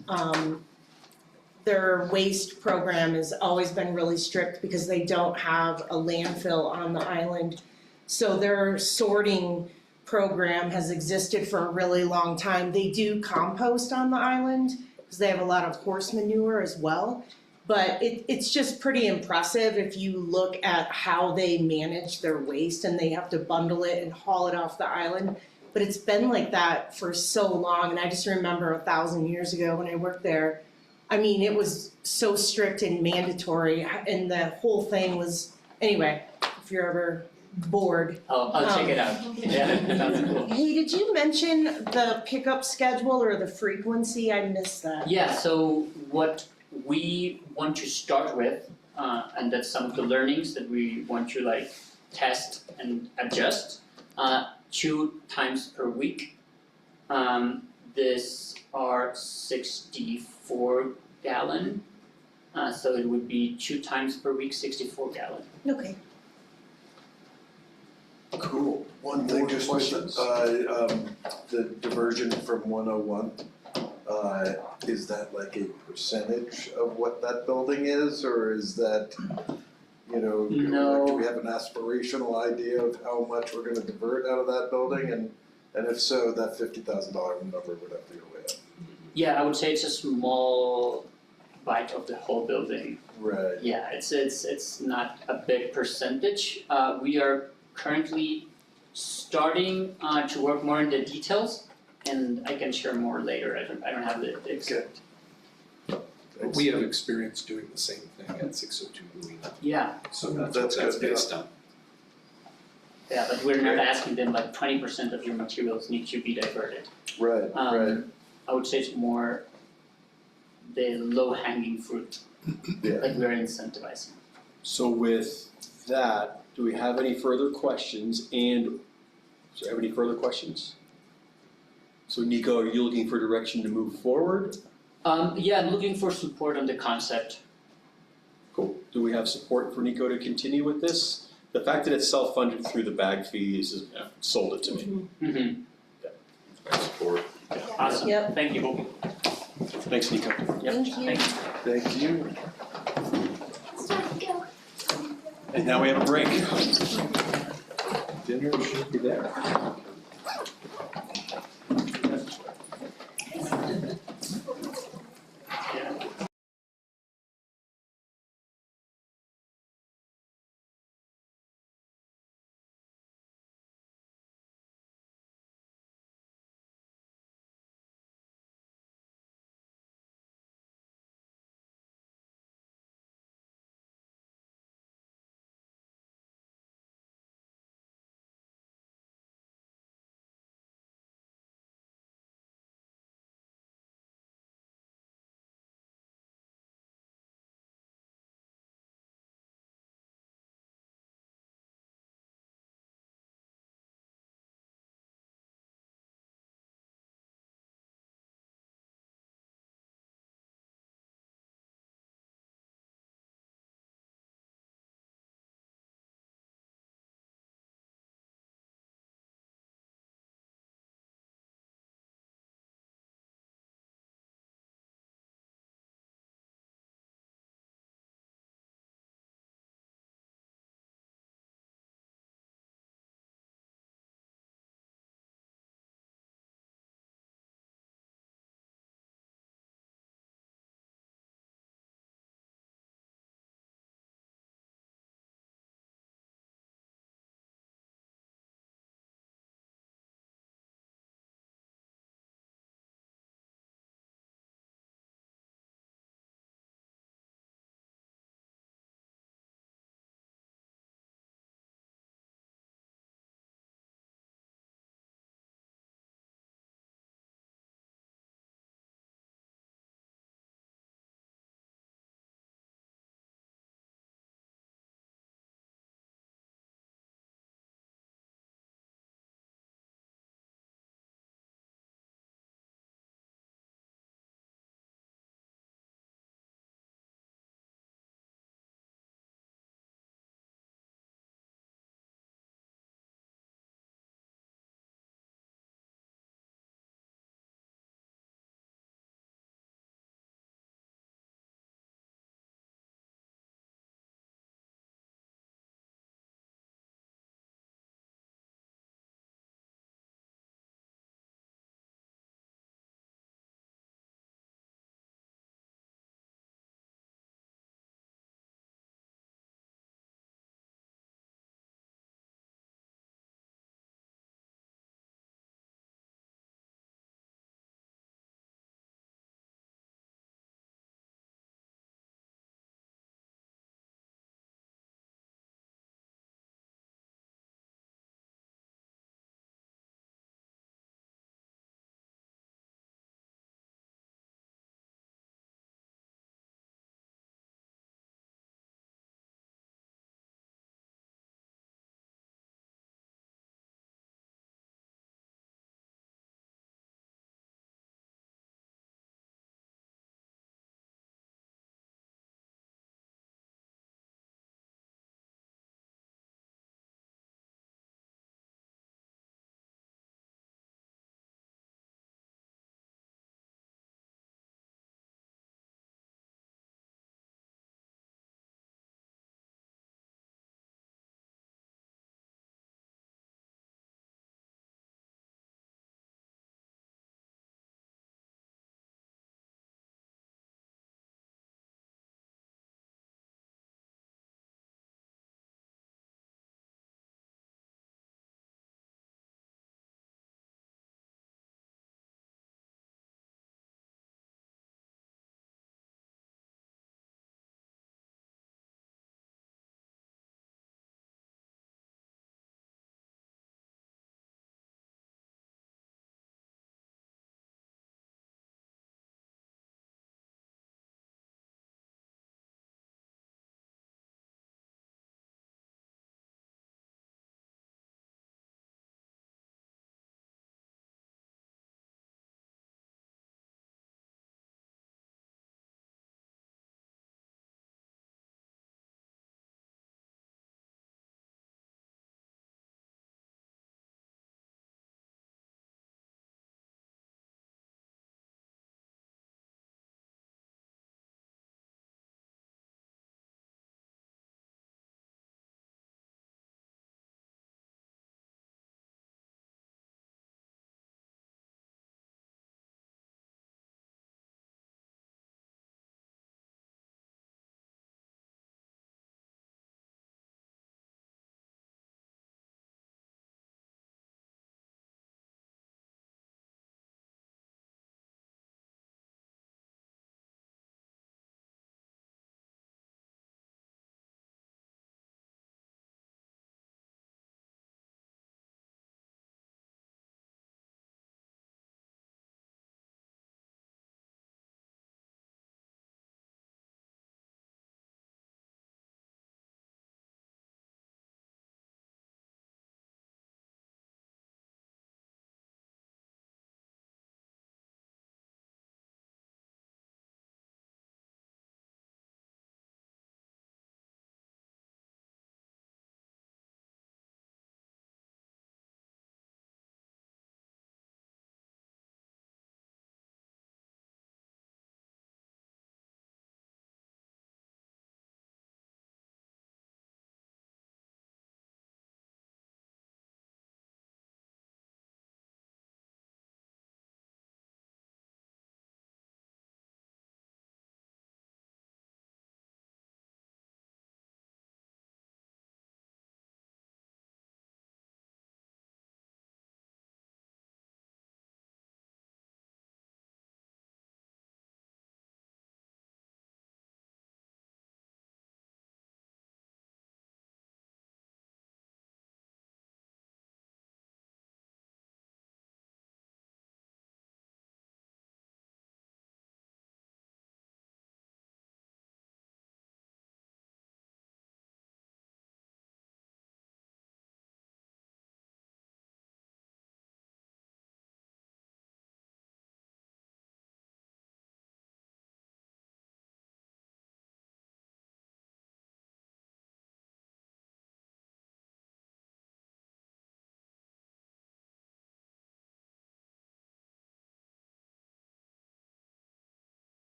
their waste program has always been really strict because they don't have a landfill on the island. So their sorting program has existed for a really long time. They do compost on the island because they have a lot of horse manure as well. But it's just pretty impressive if you look at how they manage their waste and they have to bundle it and haul it off the island. But it's been like that for so long, and I just remember 1,000 years ago when I worked there, I mean, it was so strict and mandatory, and the whole thing was, anyway, if you're ever bored. I'll check it out. Yeah, sounds cool. Hey, did you mention the pickup schedule or the frequency? I missed that. Yeah, so what we want to start with, and that's some of the learnings that we want to like test and adjust, 2 times per week. This are 64 gallon, so it would be 2 times per week, 64 gallon. Okay. Cool. One thing, just with the diversion from 101, is that like a percentage of what that building is, or is that, No. like, do we have an aspirational idea of how much we're gonna divert out of that building? And if so, that $50,000 number would have to go way up. Yeah, I would say it's a small bite of the whole building. Right. Yeah, it's not a big percentage. We are currently starting to work more in the details, and I can share more later. I don't have the exact. We have experience doing the same thing at 602 Bowie, Yeah, so that's That's what that's good, yeah. based on. yeah, but we're not asking them like 20% of your materials need to be diverted. Right, right. I would say it's more the low hanging fruit, Yeah. like we're incentivizing. So with that, do we have any further questions? And, so have any further questions? So Nico, are you looking for direction to move forward? Yeah, I'm looking for support on the concept. Cool. Do we have support for Nico to continue with this? The fact that it's self-funded through the bag fees is, sold it to me. Mm-hmm. Support. Awesome. Yep. Thank you. Thanks, Nico. Yep. Thank you. Thank you. And now we have a break. Dinner should be there.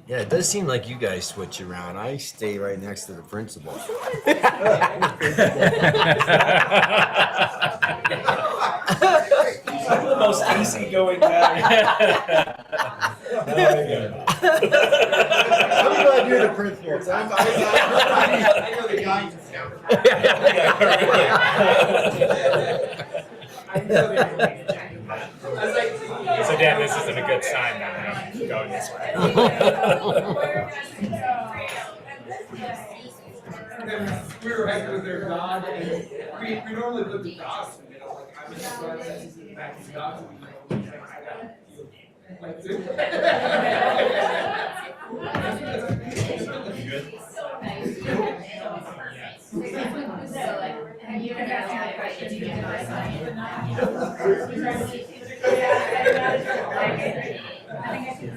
Yeah, it does seem like you guys switch around. I stay right next to the principal. The most easygoing guy. I'm glad you're the principal. I know the guidance So Dan, this isn't a good sign that I'm going this way. We were acting with their dog, and we normally put the dogs in the middle, like I was just in the back of the dogs.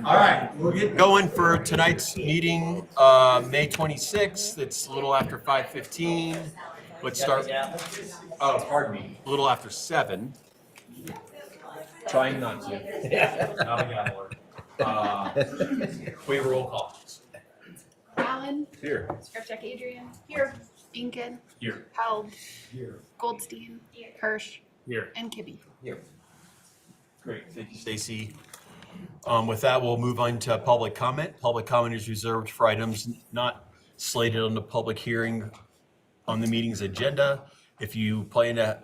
All right, we'll get going for tonight's meeting, May 26th. It's a little after 5:15. Let's start, oh, pardon me, a little after 7. Trying not to. Not a gambler. We roll call. Allen. Here. Scripcheck Adrian. Here. Inkin. Here. Held. Here. Goldstein. Hirsch. Here. And Kibbe. Here. Great, thank you, Stacy. With that, we'll move on to public comment. Public comment is reserved for items not slated on the public hearing on the meeting's agenda. If you plan to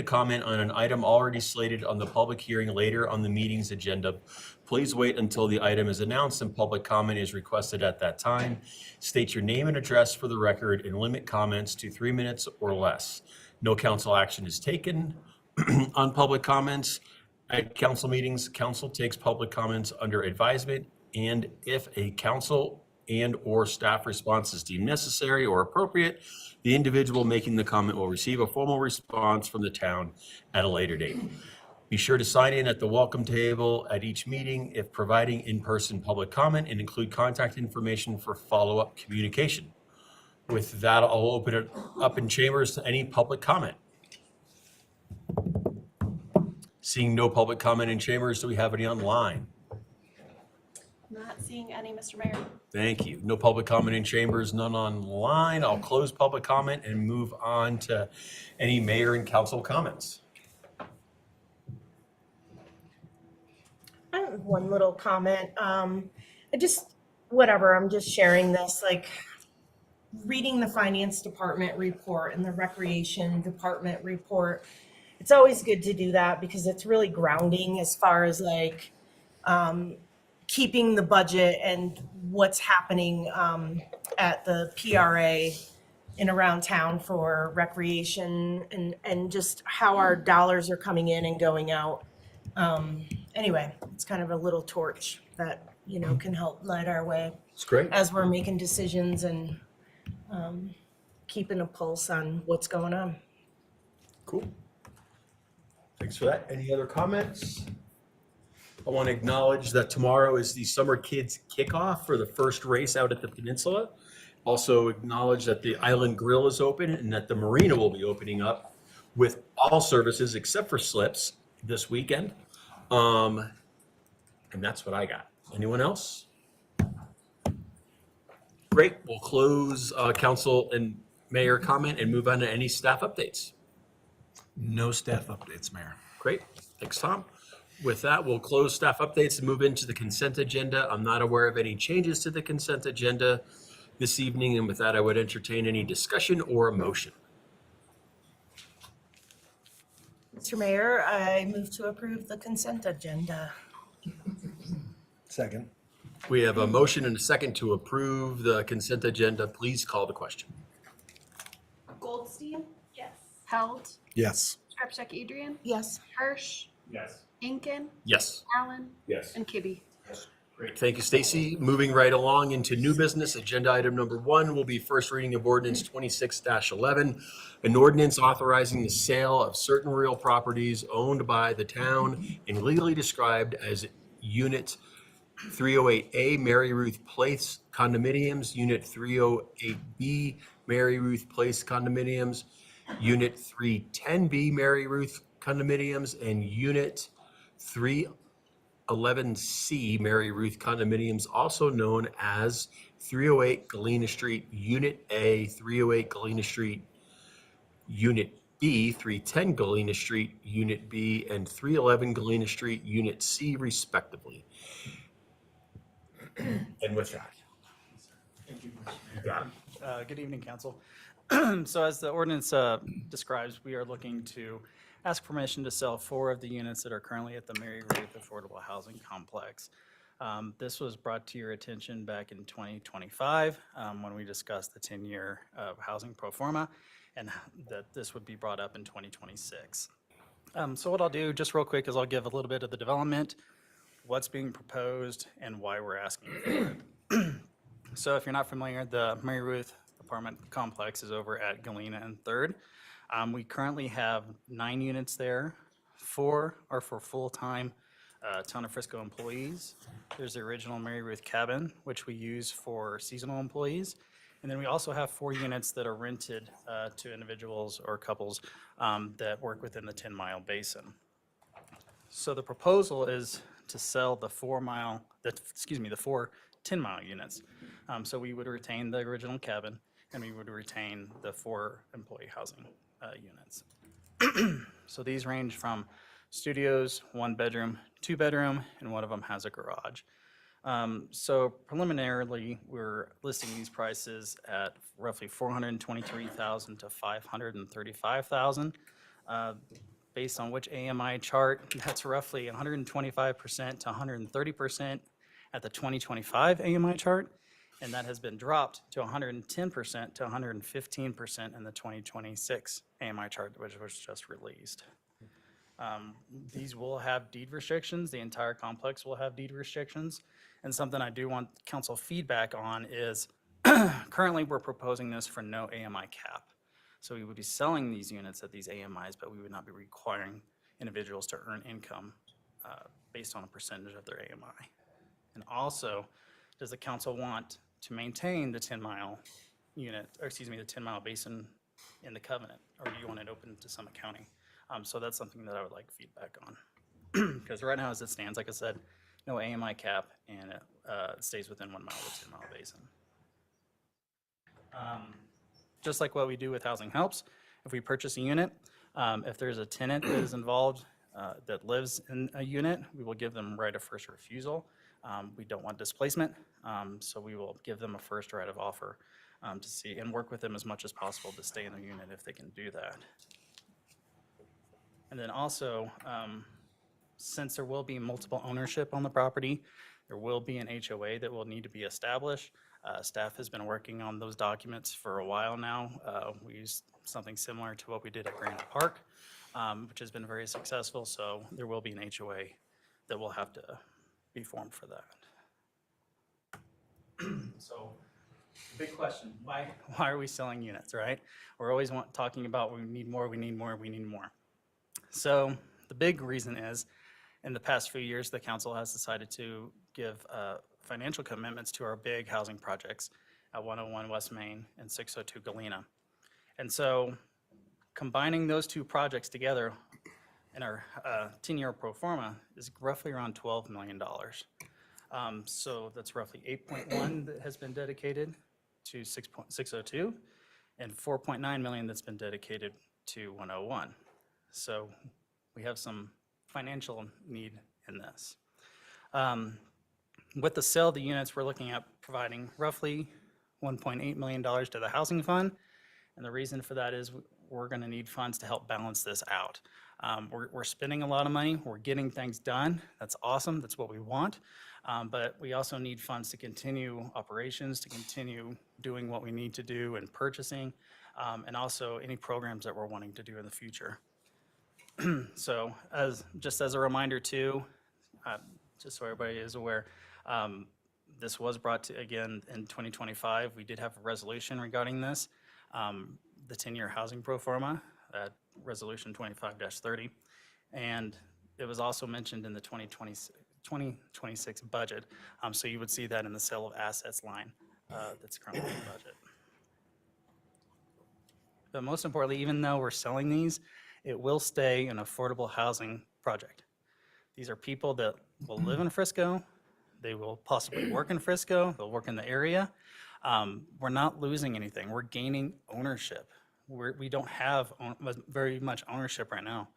comment on an item already slated on the public hearing later on the meeting's agenda, please wait until the item is announced and public comment is requested at that time. State your name and address for the record and limit comments to 3 minutes or less. No council action is taken on public comments. At council meetings, council takes public comments under advisement, and if a council and or staff response is deemed necessary or appropriate, the individual making the comment will receive a formal response from the town at a later date. Be sure to sign in at the welcome table at each meeting if providing in-person public comment, and include contact information for follow-up communication. With that, I'll open it up in chambers to any public comment. Seeing no public comment in chambers, do we have any online? Not seeing any, Mr. Mayor. Thank you. No public comment in chambers, none online. I'll close public comment and move on to any mayor and council comments. I have one little comment. I'm just sharing this, like reading the finance department report and the recreation department report. It's always good to do that because it's really grounding as far as like keeping the budget and what's happening at the PRA and around town for recreation and just how our dollars are coming in and going out. Anyway, it's kind of a little torch that, you know, can help light our way. It's great. As we're making decisions and keeping a pulse on what's going on. Cool. Thanks for that. Any other comments? I want to acknowledge that tomorrow is the Summer Kids Kickoff for the first race out at the peninsula. Also acknowledge that the Island Grill is open and that the marina will be opening up with all services except for slips this weekend. And that's what I got. Anyone else? Great. We'll close council and mayor comment and move on to any staff updates. No staff updates, Mayor. Great. Thanks, Tom. With that, we'll close staff updates and move into the consent agenda. I'm not aware of any changes to the consent agenda this evening, and with that, I would entertain any discussion or a motion. Mr. Mayor, I move to approve the consent agenda. Second. We have a motion and a second to approve the consent agenda. Please call the question. Goldstein. Yes. Held. Yes. Scripcheck Adrian. Yes. Hirsch. Yes. Inkin. Yes. Allen. Yes. And Kibbe. Great. Thank you, Stacy. Moving right along into new business, agenda item number 1 will be first reading of ordinance 26-11, an ordinance authorizing the sale of certain real properties owned by the town and legally described as Unit 308A Mary Ruth Place condominiums, Unit 308B Mary Ruth Place condominiums, Unit 310B Mary Ruth condominiums, and Unit 311 11C Mary Ruth condominiums, also known as 308 Galena Street, Unit A, 308 Galena Street, Unit B, 310 Galena Street, Unit B, and 311 Galena Street, Unit C, respectively. And with that, you got it. Good evening, Council. So as the ordinance describes, we are looking to ask permission to sell 4 of the units that are currently at the Mary Ruth Affordable Housing Complex. This was brought to your attention back in 2025 when we discussed the 10-year housing pro forma, and that this would be brought up in 2026. So what I'll do just real quick is I'll give a little bit of the development, what's being proposed, and why we're asking for it. So if you're not familiar, the Mary Ruth apartment complex is over at Galena and 3rd. We currently have 9 units there. 4 are for full-time Town of Frisco employees. There's the original Mary Ruth cabin, which we use for seasonal employees. And then we also have 4 units that are rented to individuals or couples that work within the 10-mile basin. So the proposal is to sell the 4 10-mile units. So we would retain the original cabin, and we would retain the 4 employee housing units. So these range from studios, 1 bedroom, 2 bedroom, and one of them has a garage. So preliminarily, we're listing these prices at roughly $423,000 to $535,000. Based on which AMI chart, that's roughly 125% to 130% at the 2025 AMI chart, and that has been dropped to 110% to 115% in the 2026 AMI chart, which was just released. These will have deed restrictions. The entire complex will have deed restrictions. And something I do want council feedback on is currently we're proposing this for no AMI cap. So we would be selling these units at these AMIs, but we would not be requiring individuals to earn income based on a percentage of their AMI. And also, does the council want to maintain the 10-mile unit, or excuse me, the 10-mile basin in the covenant, or do you want it open to Summit County? So that's something that I would like feedback on. Because right now, as it stands, like I said, no AMI cap, and it stays within 1 mile of the 10-mile basin. Just like what we do with Housing Helps, if we purchase a unit, if there's a tenant that is involved that lives in a unit, we will give them right of first refusal. We don't want displacement, so we will give them a first right of offer to see and work with them as much as possible to stay in the unit if they can do that. And then also, since there will be multiple ownership on the property, there will be an HOA that will need to be established. Staff has been working on those documents for a while now. We used something similar to what we did at Granite Park, which has been very successful, so there will be an HOA that will have to be formed for that. So, big question, why are we selling units, right? We're always talking about we need more, we need more, we need more. So the big reason is, in the past few years, the council has decided to give financial commitments to our big housing projects at 101 West Main and 602 Galena. And so combining those 2 projects together in our 10-year pro forma is roughly around $12 million. So that's roughly 8.1 that has been dedicated to 602 and 4.9 million that's been dedicated to 101. So we have some financial need in this. With the sale of the units, we're looking at providing roughly $1.8 million to the housing fund. And the reason for that is we're going to need funds to help balance this out. We're spending a lot of money. We're getting things done. That's awesome. That's what we want. But we also need funds to continue operations, to continue doing what we need to do in purchasing, and also any programs that we're wanting to do in the future. So just as a reminder too, just so everybody is aware, this was brought to, again, in 2025. We did have a resolution regarding this, the 10-year housing pro forma, resolution 25-30. And it was also mentioned in the 2026 budget. So you would see that in the sale of assets line that's currently in the budget. But most importantly, even though we're selling these, it will stay an affordable housing project. These are people that will live in Frisco, they will possibly work in Frisco, they'll work in the area. We're not losing anything, we're gaining ownership. We don't have very much ownership right now.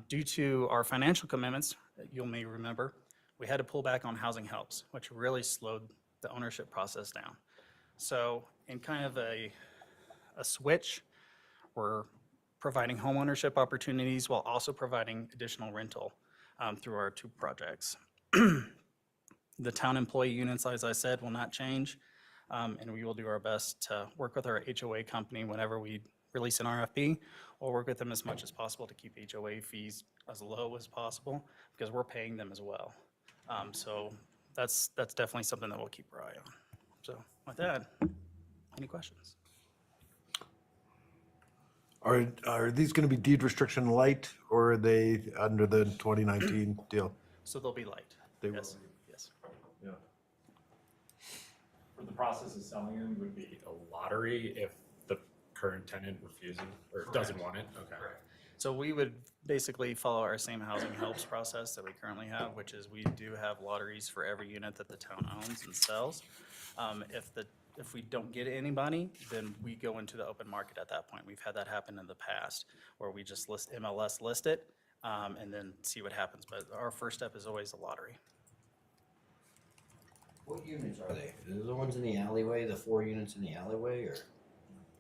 Due to our financial commitments, you may remember, we had to pull back on housing helps, which really slowed the ownership process down. So in kind of a switch, we're providing home ownership opportunities while also providing additional rental through our 2 projects. The town employee units, as I said, will not change, and we will do our best to work with our HOA company whenever we release an RFP. We'll work with them as much as possible to keep HOA fees as low as possible because we're paying them as well. So that's definitely something that we'll keep our eye on. So with that, any questions? Are these gonna be deed restriction light, or are they under the 2019 deal? So they'll be light. They will. Yes. Yes. Yeah. For the process of selling them would be a lottery if the current tenant refuses or doesn't want it? Okay. So we would basically follow our same housing helps process that we currently have, which is we do have lotteries for every unit that the town owns and sells. If we don't get anybody, then we go into the open market at that point. We've had that happen in the past where we just MLS list it and then see what happens. But our first step is always a lottery. What units are they? Are they the ones in the alleyway, the 4 units in the alleyway, or?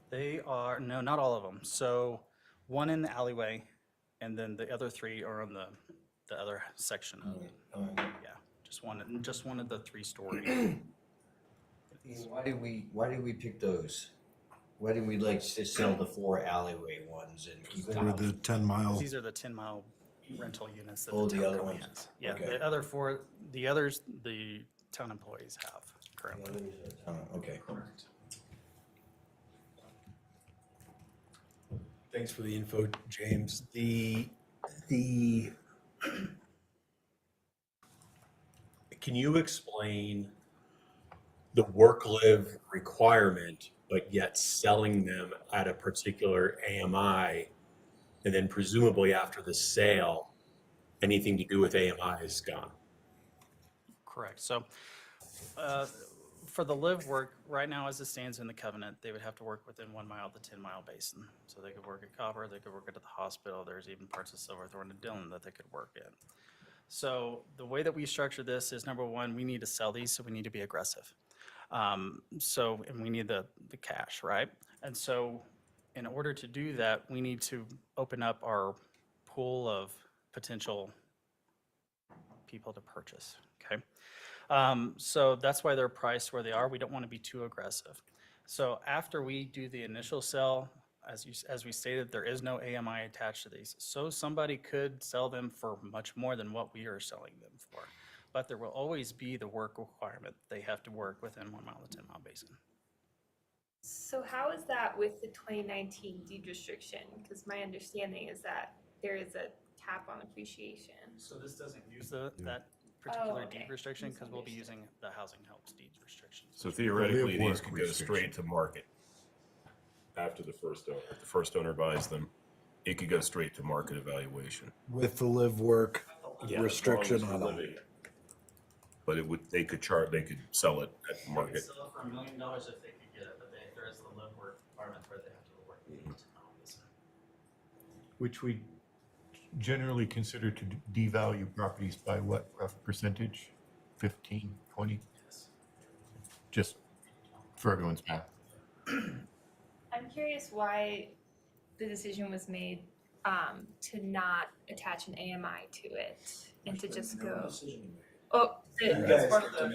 They are, no, not all of them. So 1 in the alleyway and then the other 3 are on the other section of it. Yeah, just one of the 3-story. Why did we pick those? Why didn't we like just sell the 4 alleyway ones and keep They were the 10-mile. These are the 10-mile rental units that Oh, the the town other currently ones. has. Yeah, Okay. the other 4, the others, the town employees have currently. Okay. Correct. Thanks for the info, James. Can you explain the work-live requirement, but yet selling them at a particular AMI, and then presumably after the sale, anything to do with AMI is gone? Correct. So for the live work, right now as it stands in the covenant, they would have to work within 1 mile of the 10-mile basin. So they could work at Copper, they could work at the hospital. There's even parts of Silverthorne and Dillon that they could work in. So the way that we structure this is, number one, we need to sell these, so we need to be aggressive. And we need the cash, right? And so in order to do that, we need to open up our pool of potential people to purchase, okay? So that's why they're priced where they are. We don't want to be too aggressive. So after we do the initial sell, as we stated, there is no AMI attached to these. So somebody could sell them for much more than what we are selling them for. But there will always be the work requirement. They have to work within 1 mile of the 10-mile basin. So how is that with the 2019 deed restriction? Because my understanding is that there is a cap on appreciation. So this doesn't use that particular okay. deed restriction because we'll be using the housing helps deed restriction. So theoretically, Live these work could go restriction. straight to market after the first owner. If the first owner buys them, it could go straight to market evaluation. With the live work Yeah, as restriction long as on we're them. living. But they could sell it at They could market. sell it for $1 million if they could get it, but there is the live work requirement where they have to work in the 10-mile basin. Which we generally consider to devalue properties by what rough percentage? 15, 20? Yes. Just for everyone's math. I'm curious why the decision was made to not attach an AMI to it and to just go. Oh,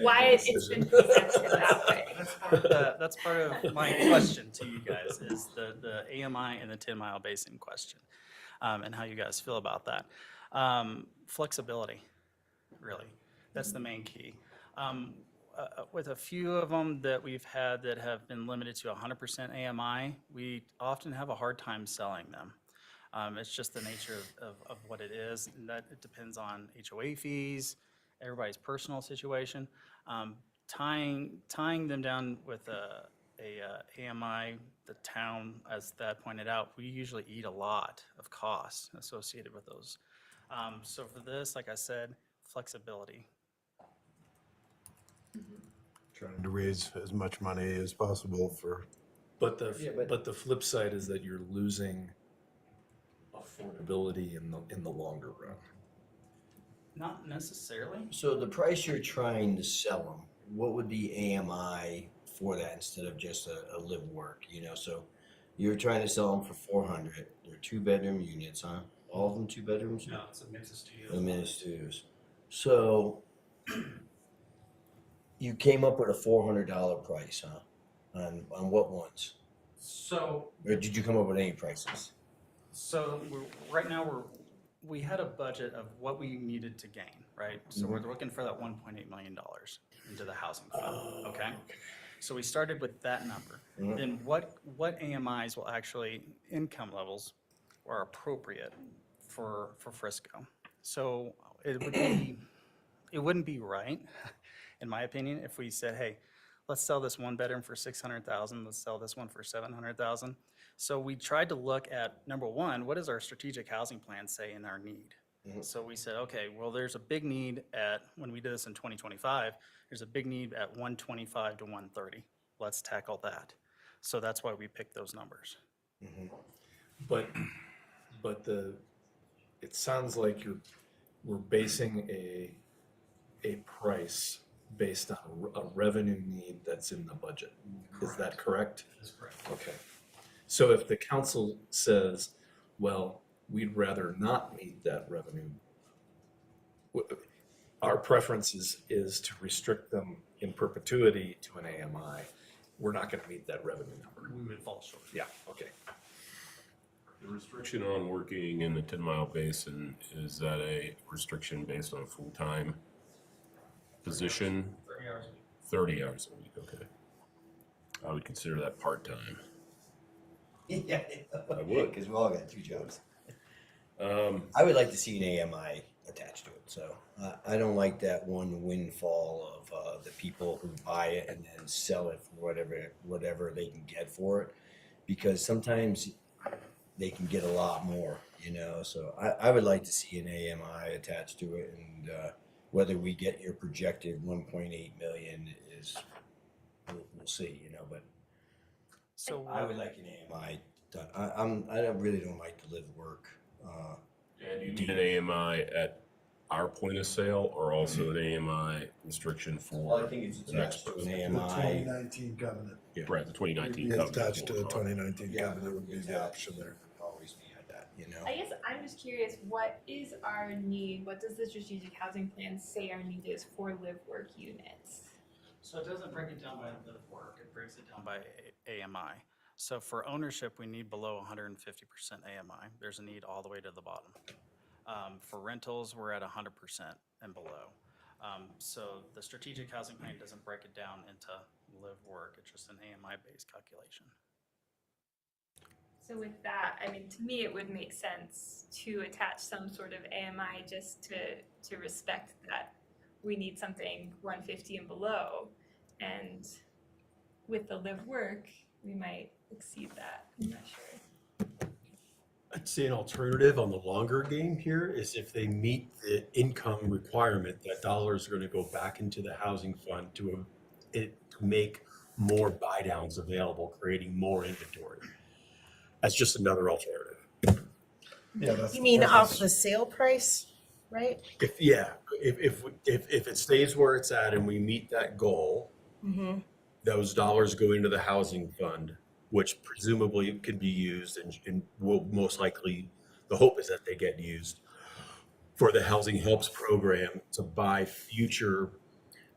why it's been presented that way. That's part of my question to you guys is the AMI and the 10-mile basin question and how you guys feel about that. Flexibility, really. That's the main key. With a few of them that we've had that have been limited to 100% AMI, we often have a hard time selling them. It's just the nature of what it is, and that it depends on HOA fees, everybody's personal situation. Tying them down with a AMI, the town, as Thad pointed out, we usually eat a lot of costs associated with those. So for this, like I said, flexibility. Trying to raise as much money as possible for. But the flip side is that you're losing affordability in the longer run. Not necessarily. So the price you're trying to sell them, what would the AMI for that instead of just a live work, you know? So you're trying to sell them for 400. They're 2-bedroom units, huh? All of them 2 bedrooms? No, it's a mix of studios. A mix of studios. So you came up with a $400 price, huh? On what ones? So Or did you come up with any prices? So right now we had a budget of what we needed to gain, right? So we're looking for that $1.8 million into the housing fund, okay? So we started with that number. Then what AMIs will actually, income levels are appropriate for Frisco? So it wouldn't be right, in my opinion, if we said, hey, let's sell this 1-bedroom for $600,000, let's sell this one for $700,000. So we tried to look at, number one, what does our strategic housing plan say in our need? So we said, okay, well, there's a big need when we did this in 2025, there's a big need at 125 to 130. Let's tackle that. So that's why we picked those numbers. But it sounds like we're basing a price based on a revenue need that's in the budget. Is that correct? That's correct. Okay. So if the council says, well, we'd rather not meet that revenue, our preference is to restrict them in perpetuity to an AMI, we're not gonna meet that revenue number. We would fall short. Yeah, okay. The restriction on working in the 10-mile basin, is that a restriction based on a full-time position? 30 hours a week. 30 hours a week, okay. I would consider that part-time. Yeah, I would. because we all got 2 jobs. Um, I would like to see an AMI attached to it. So I don't like that one windfall of the people who buy it and then sell it for whatever they can get for it, because sometimes they can get a lot more, you know. So I would like to see an AMI attached to it, and whether we get your projected 1.8 million is we'll see, you know. But so I would like an AMI done. I really don't like to live work. and you need an AMI at our point of sale, or also an AMI restriction for Well, I think it's the next attached to person? an The AMI. 2019 covenant. Yeah, right, the 2019 Yeah, covenant. attached to the 2019 covenant would be the option there. Always be at that, you know. I guess I'm just curious, what is our need, what does the strategic housing plan say our need is for live work units? So it doesn't break it down by live work, it breaks it down by AMI. So for ownership, we need below 150% AMI. There's a need all the way to the bottom. For rentals, we're at 100% and below. So the strategic housing plan doesn't break it down into live work, it's just an AMI-based calculation. So with that, I mean, to me, it would make sense to attach some sort of AMI just to respect that we need something 150 and below. And with the live work, we might exceed that, I'm not sure. I'd say an alternative on the longer game here is if they meet the income requirement, that dollars are going to go back into the housing fund to make more buy downs available, creating more inventory. That's just another alternative. Yeah, that's You mean off the sale price, right? If it stays where it's at and we meet that goal, Mm-hmm. those dollars go into the housing fund, which presumably could be used and will most likely, the hope is that they get used for the Housing Helps program to buy future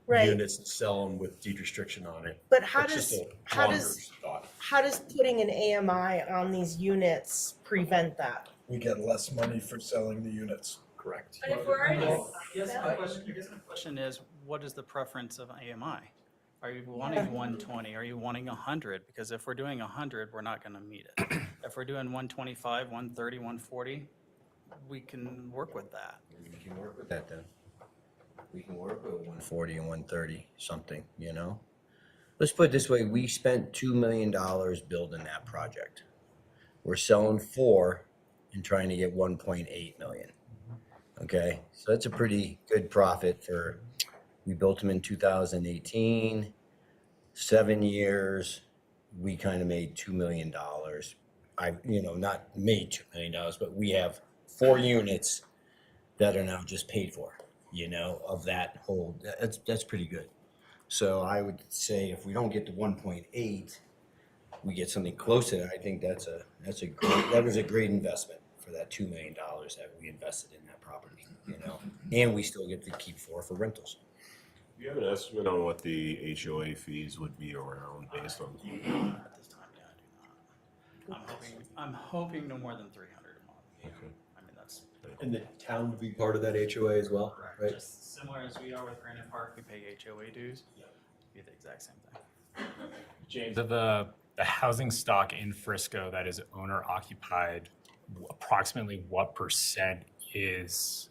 Right. units and sell them with deed restriction on it. But how That's just does a how longer does thought. how does putting an AMI on these units prevent that? We get less money for selling the units. Correct. But if we're already Yes, selling, I guess the question is, what is the preference of AMI? Are you wanting 120? Are you wanting 100? Because if we're doing 100, we're not going to meet it. If we're doing 125, 130, 140, we can work with that. We can work with that then. We can work with 140 and 130 something, you know? Let's put it this way, we spent $2 million building that project. We're selling 4 and trying to get 1.8 million. Okay, so that's a pretty good profit for, we built them in 2018, 7 years, we kind of made $2 million. Not made $2 million, but we have 4 units that are now just paid for, of that whole, that's pretty good. So I would say if we don't get to 1.8, we get something close to that. I think that was a great investment for that $2 million that we invested in that property, and we still get to keep 4 for rentals. Do you have an estimate on what the HOA fees would be around based on? At this time, yeah, I do not. I'm hoping no more than 300 a month. Okay. I mean, that's. And the town would be part of that HOA as well, right? Just similar as we are with Granite Park, we pay HOA dues. Yeah. Be the exact same thing. James, of the housing stock in Frisco that is owner occupied, approximately what percent is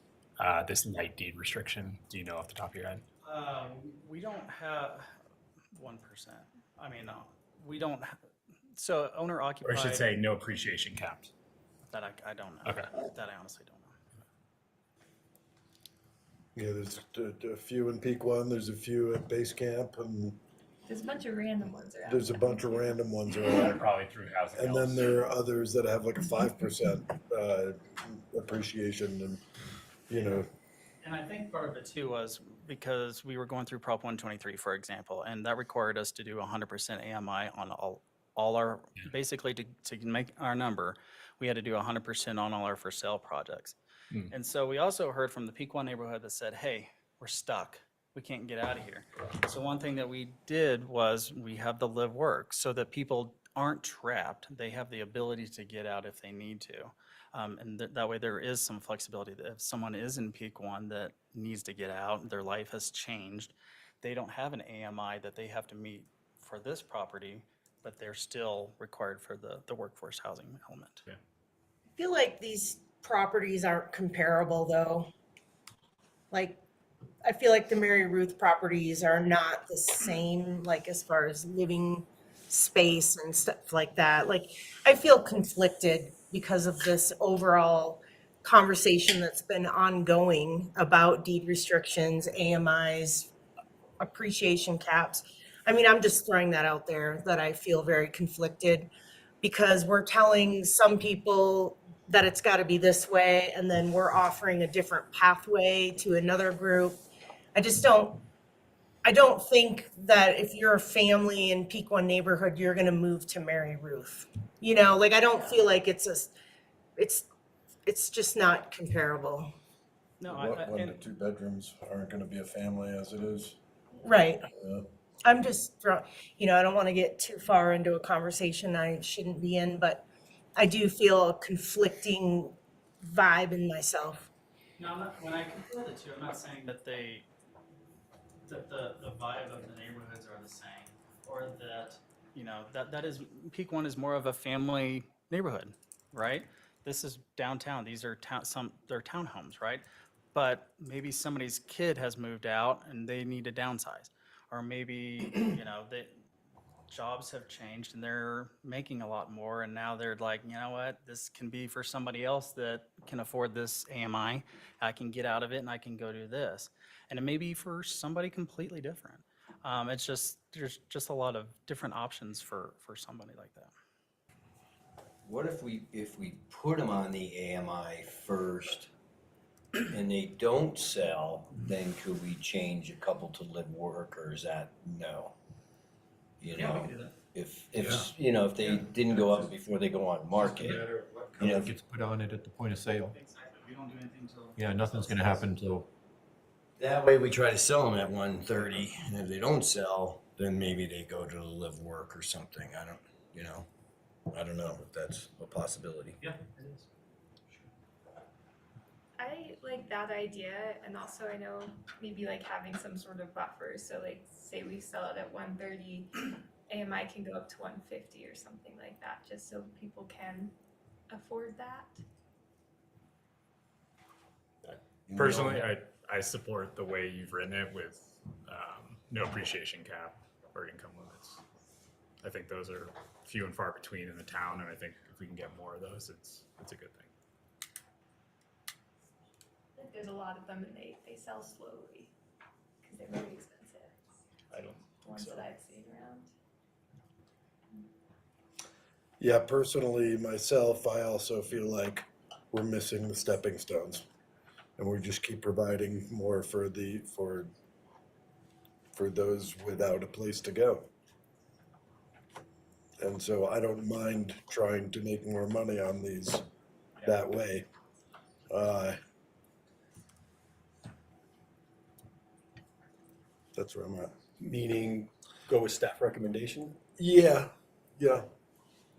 this light deed restriction? Do you know off the top of your head? We don't have 1%. I mean, no, we don't. So owner Or occupied. I should say no appreciation caps. That I don't know. Okay. That I honestly don't know. Yeah, there's a few in Peak One, there's a few at Base Camp, and There's a bunch of random ones around. there's a bunch of random ones around. Probably through housing. And then there are others that have like a 5% appreciation, and And I think part of it too was because we were going through Prop 123, for example, and that required us to do 100% AMI on all our, basically to make our number, we had to do 100% on all our for sale projects. And so we also heard from the Peak One neighborhood that said, hey, we're stuck. We can't get out of here. So one thing that we did was we have the live work so that people aren't trapped. They have the ability to get out if they need to. And that way there is some flexibility that if someone is in Peak One that needs to get out, their life has changed, they don't have an AMI that they have to meet for this property, but they're still required for the workforce housing element. Yeah. I feel like these properties aren't comparable though. Like, I feel like the Mary Ruth properties are not the same, like as far as living space and stuff like that. Like, I feel conflicted because of this overall conversation that's been ongoing about deed restrictions, AMIs, appreciation caps. I mean, I'm just throwing that out there that I feel very conflicted because we're telling some people that it's got to be this way, and then we're offering a different pathway to another group. I don't think that if you're a family in Peak One neighborhood, you're going to move to Mary Ruth. I don't feel like it's just not comparable. No, one to 2 bedrooms aren't gonna be a family as it is. Right. Yeah. I'm just I don't want to get too far into a conversation I shouldn't be in, but I do feel a conflicting vibe in myself. No, when I compare the two, I'm not saying that the vibe of the neighborhoods are the same, or that that is, Peak One is more of a family neighborhood, right? This is downtown. These are they're townhomes, right? But maybe somebody's kid has moved out and they need to downsize, or maybe they jobs have changed and they're making a lot more, and now they're like, you know what, this can be for somebody else that can afford this AMI. I can get out of it and I can go do this, and it may be for somebody completely different. It's just there's just a lot of different options for somebody like that. What if we put them on the AMI first and they don't sell, then could we change a couple to live work, or is that no? Yeah, we can do that. If they didn't go up before they go on market, It gets put on it at the point of sale. Exactly. We don't do anything till. Yeah, nothing's gonna happen till. that way we try to sell them at 130, and if they don't sell, then maybe they go to the live work or something. I don't know if that's a possibility. Yeah, it is. I like that idea, and also I know maybe like having some sort of buffer. So like, say we sell it at 130, AMI can go up to 150 or something like that, just so people can afford that. Personally, I support the way you've written it with no appreciation cap or income limits. I think those are few and far between in the town, and I think if we can get more of those, it's a good thing. there's a lot of them and they sell slowly, cause they're very expensive, I don't the ones that I've seen around. Yeah, personally, myself, I also feel like we're missing the stepping stones. And we just keep providing more for those without a place to go. And so I don't mind trying to make more money on these that way. That's where I'm at. Meaning, go with staff recommendation? Yeah, yeah.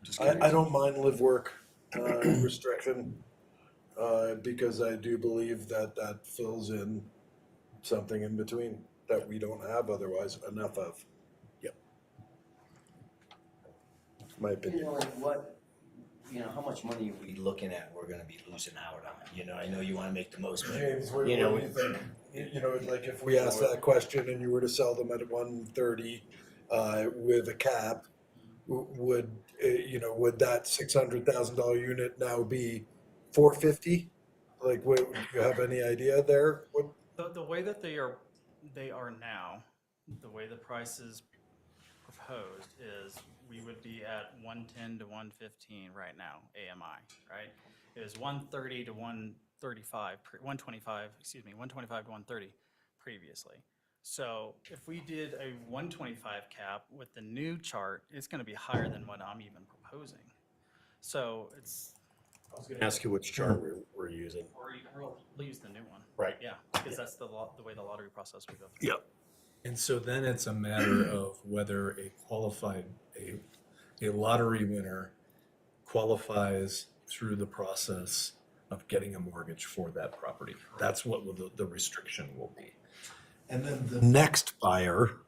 Just I curious. don't mind live work restriction because I do believe that fills in something in between that we don't have otherwise enough of. Yep. My You opinion. know, like what, how much money are we looking at we're gonna be losing out on? I know you wanna make the most, but, James, what do you know. you think? Like if we asked that question and you were to sell them at 130 with a cap, would that $600,000 unit now be 450? Like, do you have any idea there? What? The way that they are now, the way the price is proposed is we would be at 110 to 115 right now, AMI, right? It was 130 to 135, 125 to 130 previously. So if we did a 125 cap with the new chart, it's gonna be higher than what I'm even proposing. So it's. I was gonna ask you which chart we're using. We'll use the new one. Right. Yeah, because that's the way the lottery process would go through. Yep. And so then it's a matter of whether a lottery winner qualifies through the process of getting a mortgage for that property. That's what the restriction will be. And then the next buyer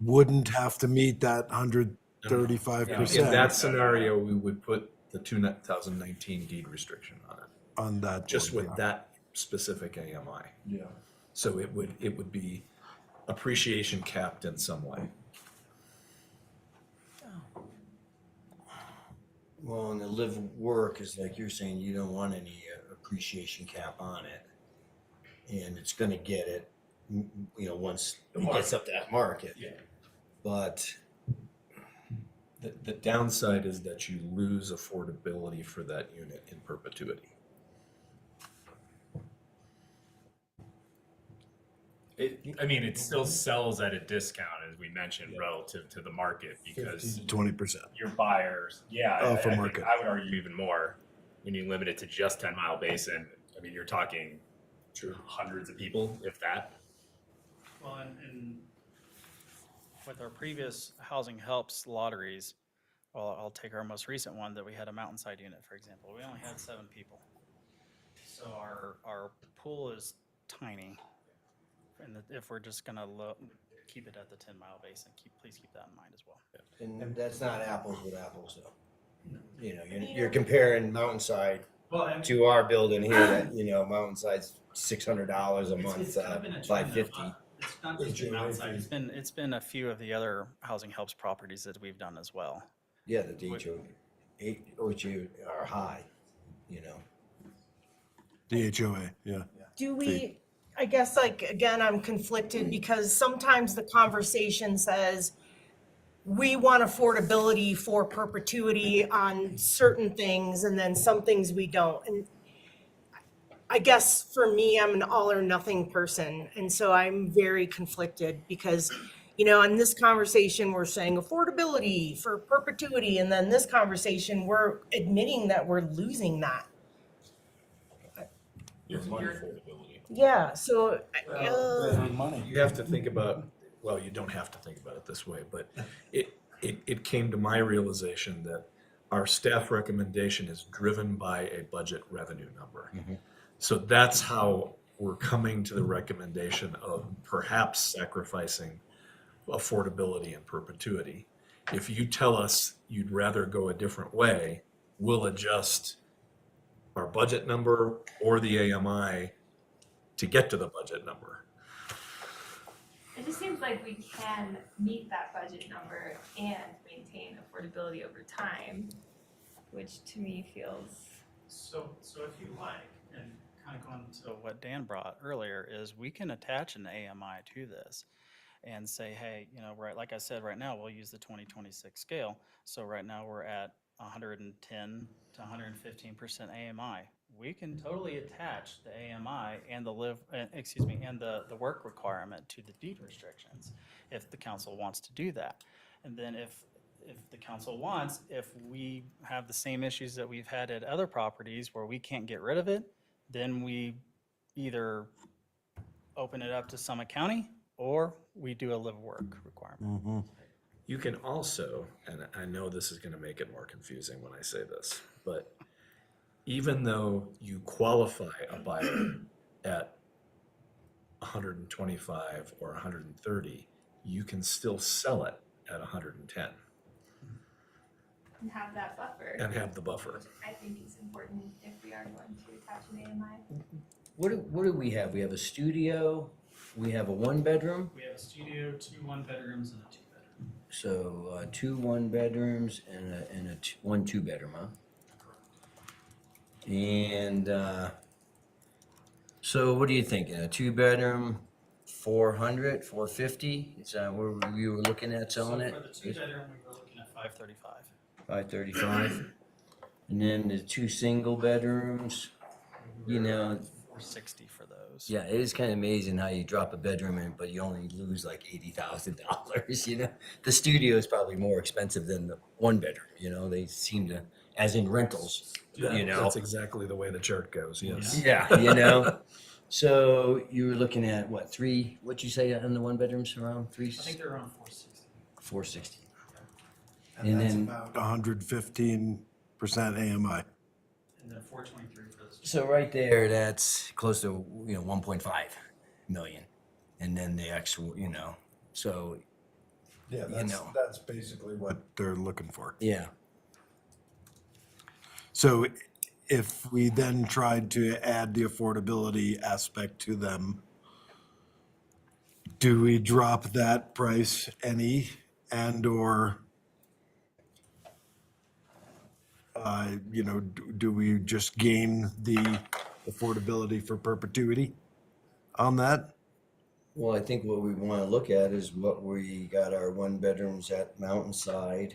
wouldn't have to meet that 135%. In that scenario, we would put the 2019 deed restriction on it. On that. Just one, with that specific AMI. Yeah. So it would be appreciation capped in some way. Well, and the live work is like you're saying, you don't want any appreciation cap on it. And it's gonna get it, once it gets up that market. Yeah. But The downside is that you lose affordability for that unit in perpetuity. It still sells at a discount, as we mentioned, relative to the market because 20%. your buyers, For I market. think I would argue even more when you limit it to just 10 Mile Basin. You're talking hundreds of people, if that. Well, and with our previous housing helps lotteries, well, I'll take our most recent one that we had a Mountainside unit, for example. We only had 7 people. So our pool is tiny. And if we're just gonna keep it at the 10 Mile Basin, please keep that in mind as well. And that's not apples with apples though. You're comparing Mountainside to our building here that, Mountainside's $600 a month, It's kind of been a trend, $550. though. It's not just been Mountainside. It's been a few of the other housing helps properties that we've done as well. Yeah, the DHOA are high, DHOA, yeah. Do we, I guess again, I'm conflicted because sometimes the conversation says we want affordability for perpetuity on certain things and then some things we don't. And I guess for me, I'm an all or nothing person. And so I'm very conflicted because, in this conversation, we're saying affordability for perpetuity. And then this conversation, we're admitting that we're losing that. Your money affordability. Yeah, so. You have to think about, well, you don't have to think about it this way, but it came to my realization that our staff recommendation is driven by a budget revenue number. So that's how we're coming to the recommendation of perhaps sacrificing affordability and perpetuity. If you tell us you'd rather go a different way, we'll adjust our budget number or the AMI to get to the budget number. It just seems like we can meet that budget number and maintain affordability over time, which to me feels. So if you like, and kind of going to what Dan brought earlier, is we can attach an AMI to this and say, hey, you know, right, like I said, right now, we'll use the 2026 scale. So right now we're at 110 to 115% AMI. We can totally attach the AMI and the work requirement to the deed restrictions if the council wants to do that. And then if the council wants, if we have the same issues that we've had at other properties where we can't get rid of it, then we either open it up to Summit County or we do a live work requirement. You can also, and I know this is going to make it more confusing when I say this, but even though you qualify a buyer at 125 or 130, you can still sell it at 110 And have that buffer. and have the buffer. I think is important if we are going to attach an AMI. What do we have? We have a studio, we have a one bedroom, We have a studio, 2 1-bedrooms and a 2-bedroom. so 2 1-bedrooms and a 1 2-bedroom, huh? And so what are you thinking? A 2-bedroom, 400, 450? Is that where we were looking at selling it? So for the 2-bedroom, we were looking at 535. 535. And then the 2 single bedrooms, you know, 460 for those. yeah, it is kind of amazing how you drop a bedroom in, but you only lose like $80,000, you know? The studio is probably more expensive than the 1 bedroom, you know? They seem to, as in rentals, you know? That's exactly the way the chart goes, yes. Yeah, you know? So you were looking at what, 3, what'd you say on the 1 bedrooms, around 3? I think they're around 460. 460. And that's about 115% AMI. And then 423 for the studio. So right there, that's close to, 1.5 million. And then the actual, so, Yeah, that's basically what they're looking for. yeah. So if we then tried to add the affordability aspect to them, do we drop that price any and/or, do we just gain the affordability for perpetuity on that? Well, I think what we want to look at is what we got our 1 bedrooms at Mountainside,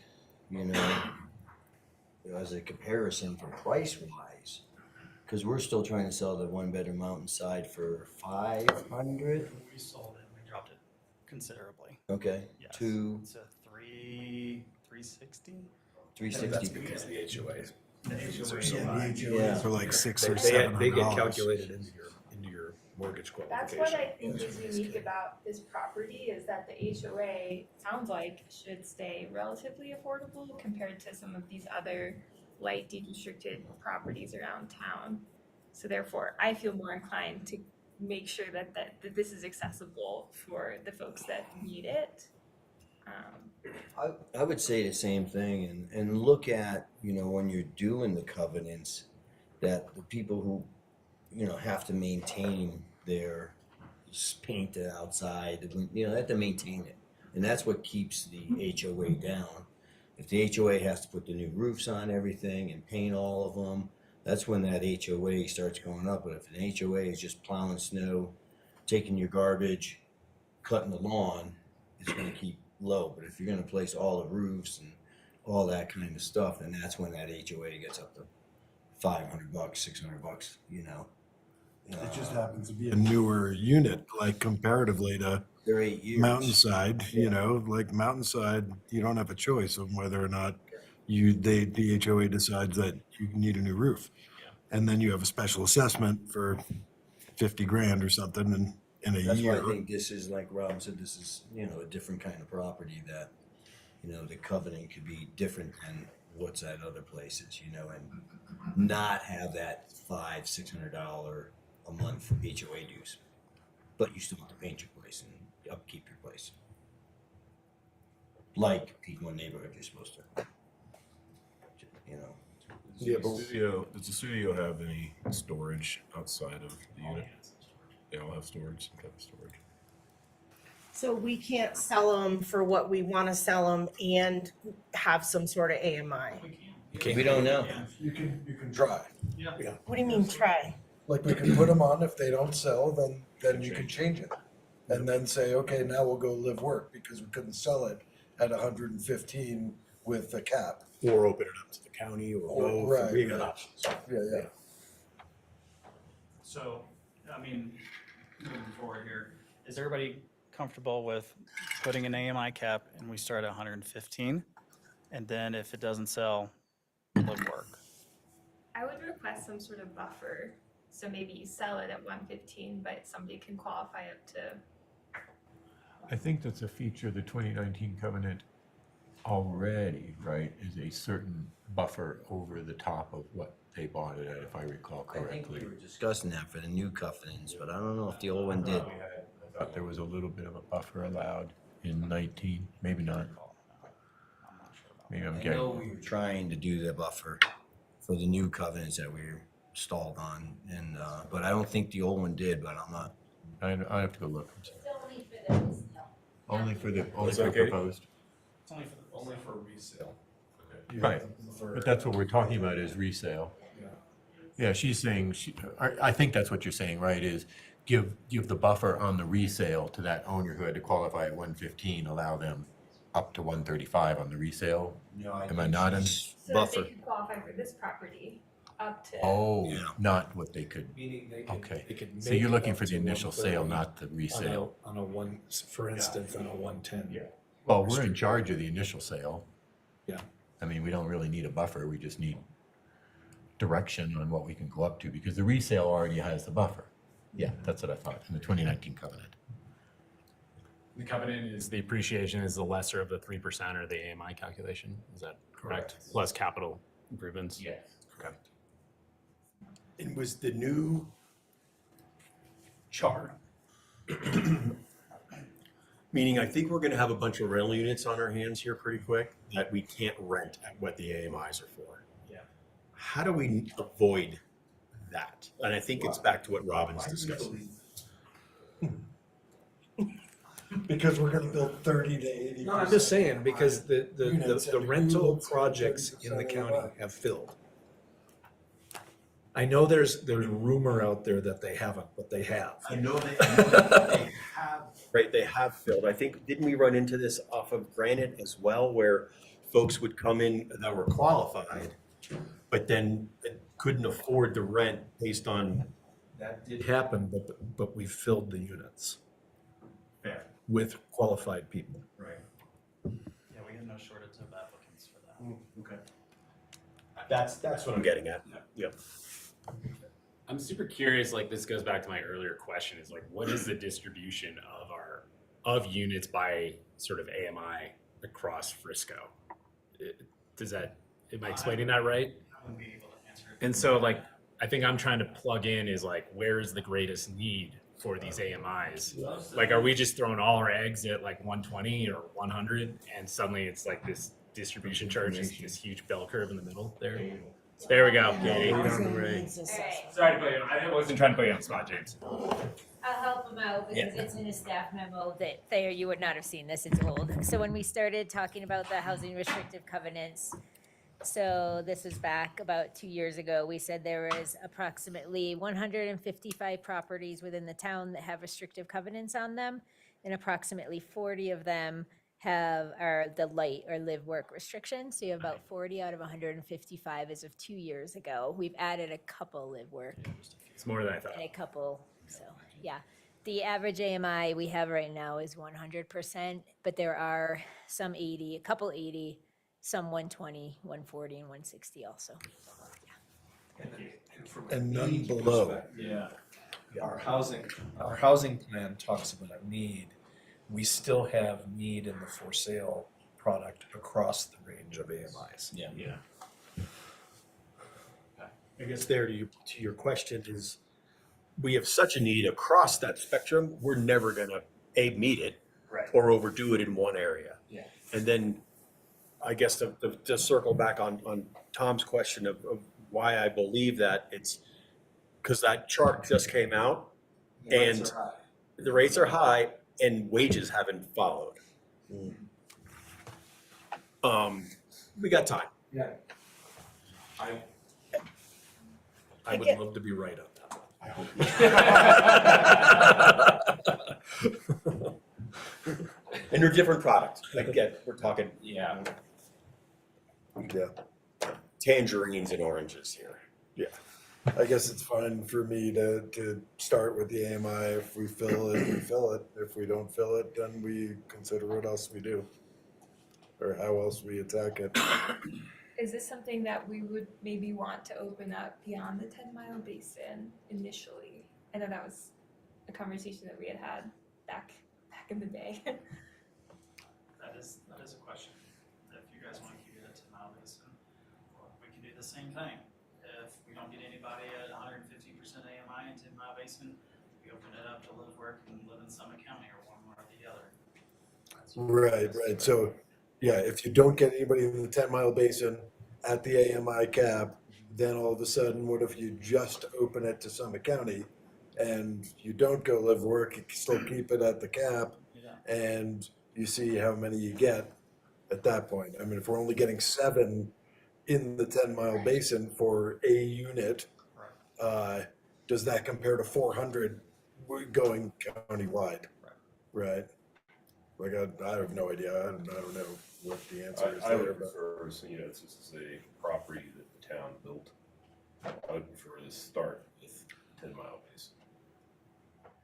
as a comparison for price wise. Because we're still trying to sell the 1 bedroom Mountainside for 500. We sold it, we dropped it considerably. Okay, Yes. to It's a 360. 360. That's because the HOA. The fees are HOA, so yeah. high. Yeah. For like $600 or They get $700. calculated into your mortgage That's qualification. what I think is unique about this property, is that the HOA, sounds like, should stay relatively affordable compared to some of these other light deed restricted properties around town. So therefore, I feel more inclined to make sure that this is accessible for the folks that need it. I would say the same thing and look at, when you're doing the covenants, that the people who, have to maintain their paint the outside, they have to maintain it. And that's what keeps the HOA down. If the HOA has to put the new roofs on everything and paint all of them, that's when that HOA starts going up. But if an HOA is just plowing snow, taking your garbage, cutting the lawn, it's gonna keep low. But if you're gonna place all the roofs and all that kind of stuff, then that's when that HOA gets up to $500, $600, It just happens to be a newer unit, like comparatively to They're 8 years. Mountainside, like Mountainside, you don't have a choice of whether or not the HOA decides that you need a new roof. And then you have a special assessment for 50 grand or something in a That's why year. I think this is, like Rob said, this is, a different kind of property that, the covenant could be different than what's at other places, and not have that $500-600 a month HOA dues. But you still have to paint your place and upkeep your place. Like P1 neighborhood you're supposed to. Does the studio have any storage outside of the unit? They all have storage, some kind of storage. So we can't sell them for what we want to sell them and have some sort of AMI. We don't know. You can try. Yeah. What do you mean try? Like we can put them on, if they don't sell, then you can change it. And then say, okay, now we'll go live work because we couldn't sell it at 115 with a cap. Or open it up to the county or both. Right, We got right. options. Yeah. So, I mean, moving forward here, is everybody comfortable with putting an AMI cap and we start at 115? And then if it doesn't sell, live work? I would request some sort of buffer, so maybe you sell it at 115, but somebody can qualify up to. I think that's a feature of the 2019 covenant already, right, is a certain buffer over the top of what they bought it at, if I recall I think correctly. we were discussing that for the new covenants, but I don't know if the old one did. I thought there was a little bit of a buffer allowed in 19, maybe not. Maybe I'm I getting. know we were trying to do the buffer for the new covenants that we were stalled on, and, but I don't think the old one did, but I'm not. I have to go look. It's only for the resale. Only for the, only What's for that, Katie? proposed. It's only for resale. Right, but that's what we're talking about is resale. Yeah, she's saying, I think that's what you're saying, right, is give the buffer on the resale to that owner who had to qualify at 115, allow them up to 135 on the resale. No, Am I not in? So that Buffer. they could qualify for this property up to. Oh, Yeah. not what they could, Meaning they could, okay. they could So make you're it looking up for the to initial sale, 130 not the resale. On a one, for instance, on a 110. Yeah. Well, we're in charge of the initial sale. Yeah. I mean, we don't really need a buffer, we just need direction on what we can go up to, because the resale already has the buffer. Yeah, that's what I thought, in the 2019 covenant. The covenant is the appreciation is the lesser of the 3% or the AMI calculation. Is that correct? Plus capital improvements? Yes. Okay. And was the new chart, meaning I think we're gonna have a bunch of rental units on our hands here pretty quick that we can't rent at what the AMIs are for. Yeah. How do we avoid that? And I think it's back to what Robin's discussing. Because we're gonna build 30 to 80. No, I'm just saying, because the Units the and rental units, projects in the 30% county of have filled. I know there's rumor out there that they haven't, but they have. I know they have, right, they have filled. I think, didn't we run into this off of Granite as well, where folks would come in that were qualified, but then couldn't afford the rent based on. That did happen, but we filled the units with qualified people. Right. Yeah, we have no shortage of applicants for that. Okay. That's what I'm getting at. Yep. I'm super curious, like this goes back to my earlier question, is like what is the distribution of units by sort of AMI across Frisco? Am I explaining that right? I wouldn't be able to answer it. And so like I think I'm trying to plug in is like where is the greatest need for these AMIs? Like are we just throwing all our eggs at like 120 or 100 and suddenly it's like this distribution chart, just this huge bell curve in the middle there? There we go, Katie. Sorry to put you on, I wasn't trying to put you on the spot, James. I'll help them out because it's in a staff memo that Thayer, you would not have seen this, it's old. So when we started talking about the housing restrictive covenants, so this was back about 2 years ago, we said there was approximately 155 properties within the town that have restrictive covenants on them, and approximately 40 of them are the light or live work restrictions. So you have about 40 out of 155 as of 2 years ago. We've added a couple live work It's more than I thought. and a couple, so, yeah. The average AMI we have right now is 100%, but there are some 80, a couple 80, some 120, 140, and 160 also. And none below. Yeah. Our housing plan talks about need. We still have need in the for sale product across the range of AMIs. Yeah. Yeah. I guess there to your question is, we have such a need across that spectrum, we're never gonna meet it. Right. Or overdo it in one area. Yeah. And then, I guess to circle back on Tom's question of why I believe that, it's because that chart just came out and the rates are high and wages haven't followed. We got time. Yeah. I would love to be right on that. I hope. And they're different products. Again, we're talking, Yeah. tangerines and oranges here. I guess it's fine for me to start with the AMI. If we fill it, we fill it. If we don't fill it, then we consider what else we do. Or how else we attack it. Is this something that we would maybe want to open up beyond the 10-mile basin initially? I know that was a conversation that we had back in the day. That is a question. If you guys want to keep it at 10 Mile Basin, we can do the same thing. If we don't get anybody at 150% AMI in 10 Mile Basin, we open it up to live, work, and live in Summit County or one or the other. Right. So, yeah, if you don't get anybody in the 10-mile basin at the AMI cap, then all of a sudden, what if you just open it to Summit County and you don't go live, work, you can still keep it at the cap, and you see how many you get at that point. I mean, if we're only getting 7 in the 10-mile basin for a unit, does that compare to 400 going countywide? Right. Like, I have no idea. I don't know what the answer is I there. would But prefer, you know, this is a property that the town built. I would prefer to start with 10 Mile Basin.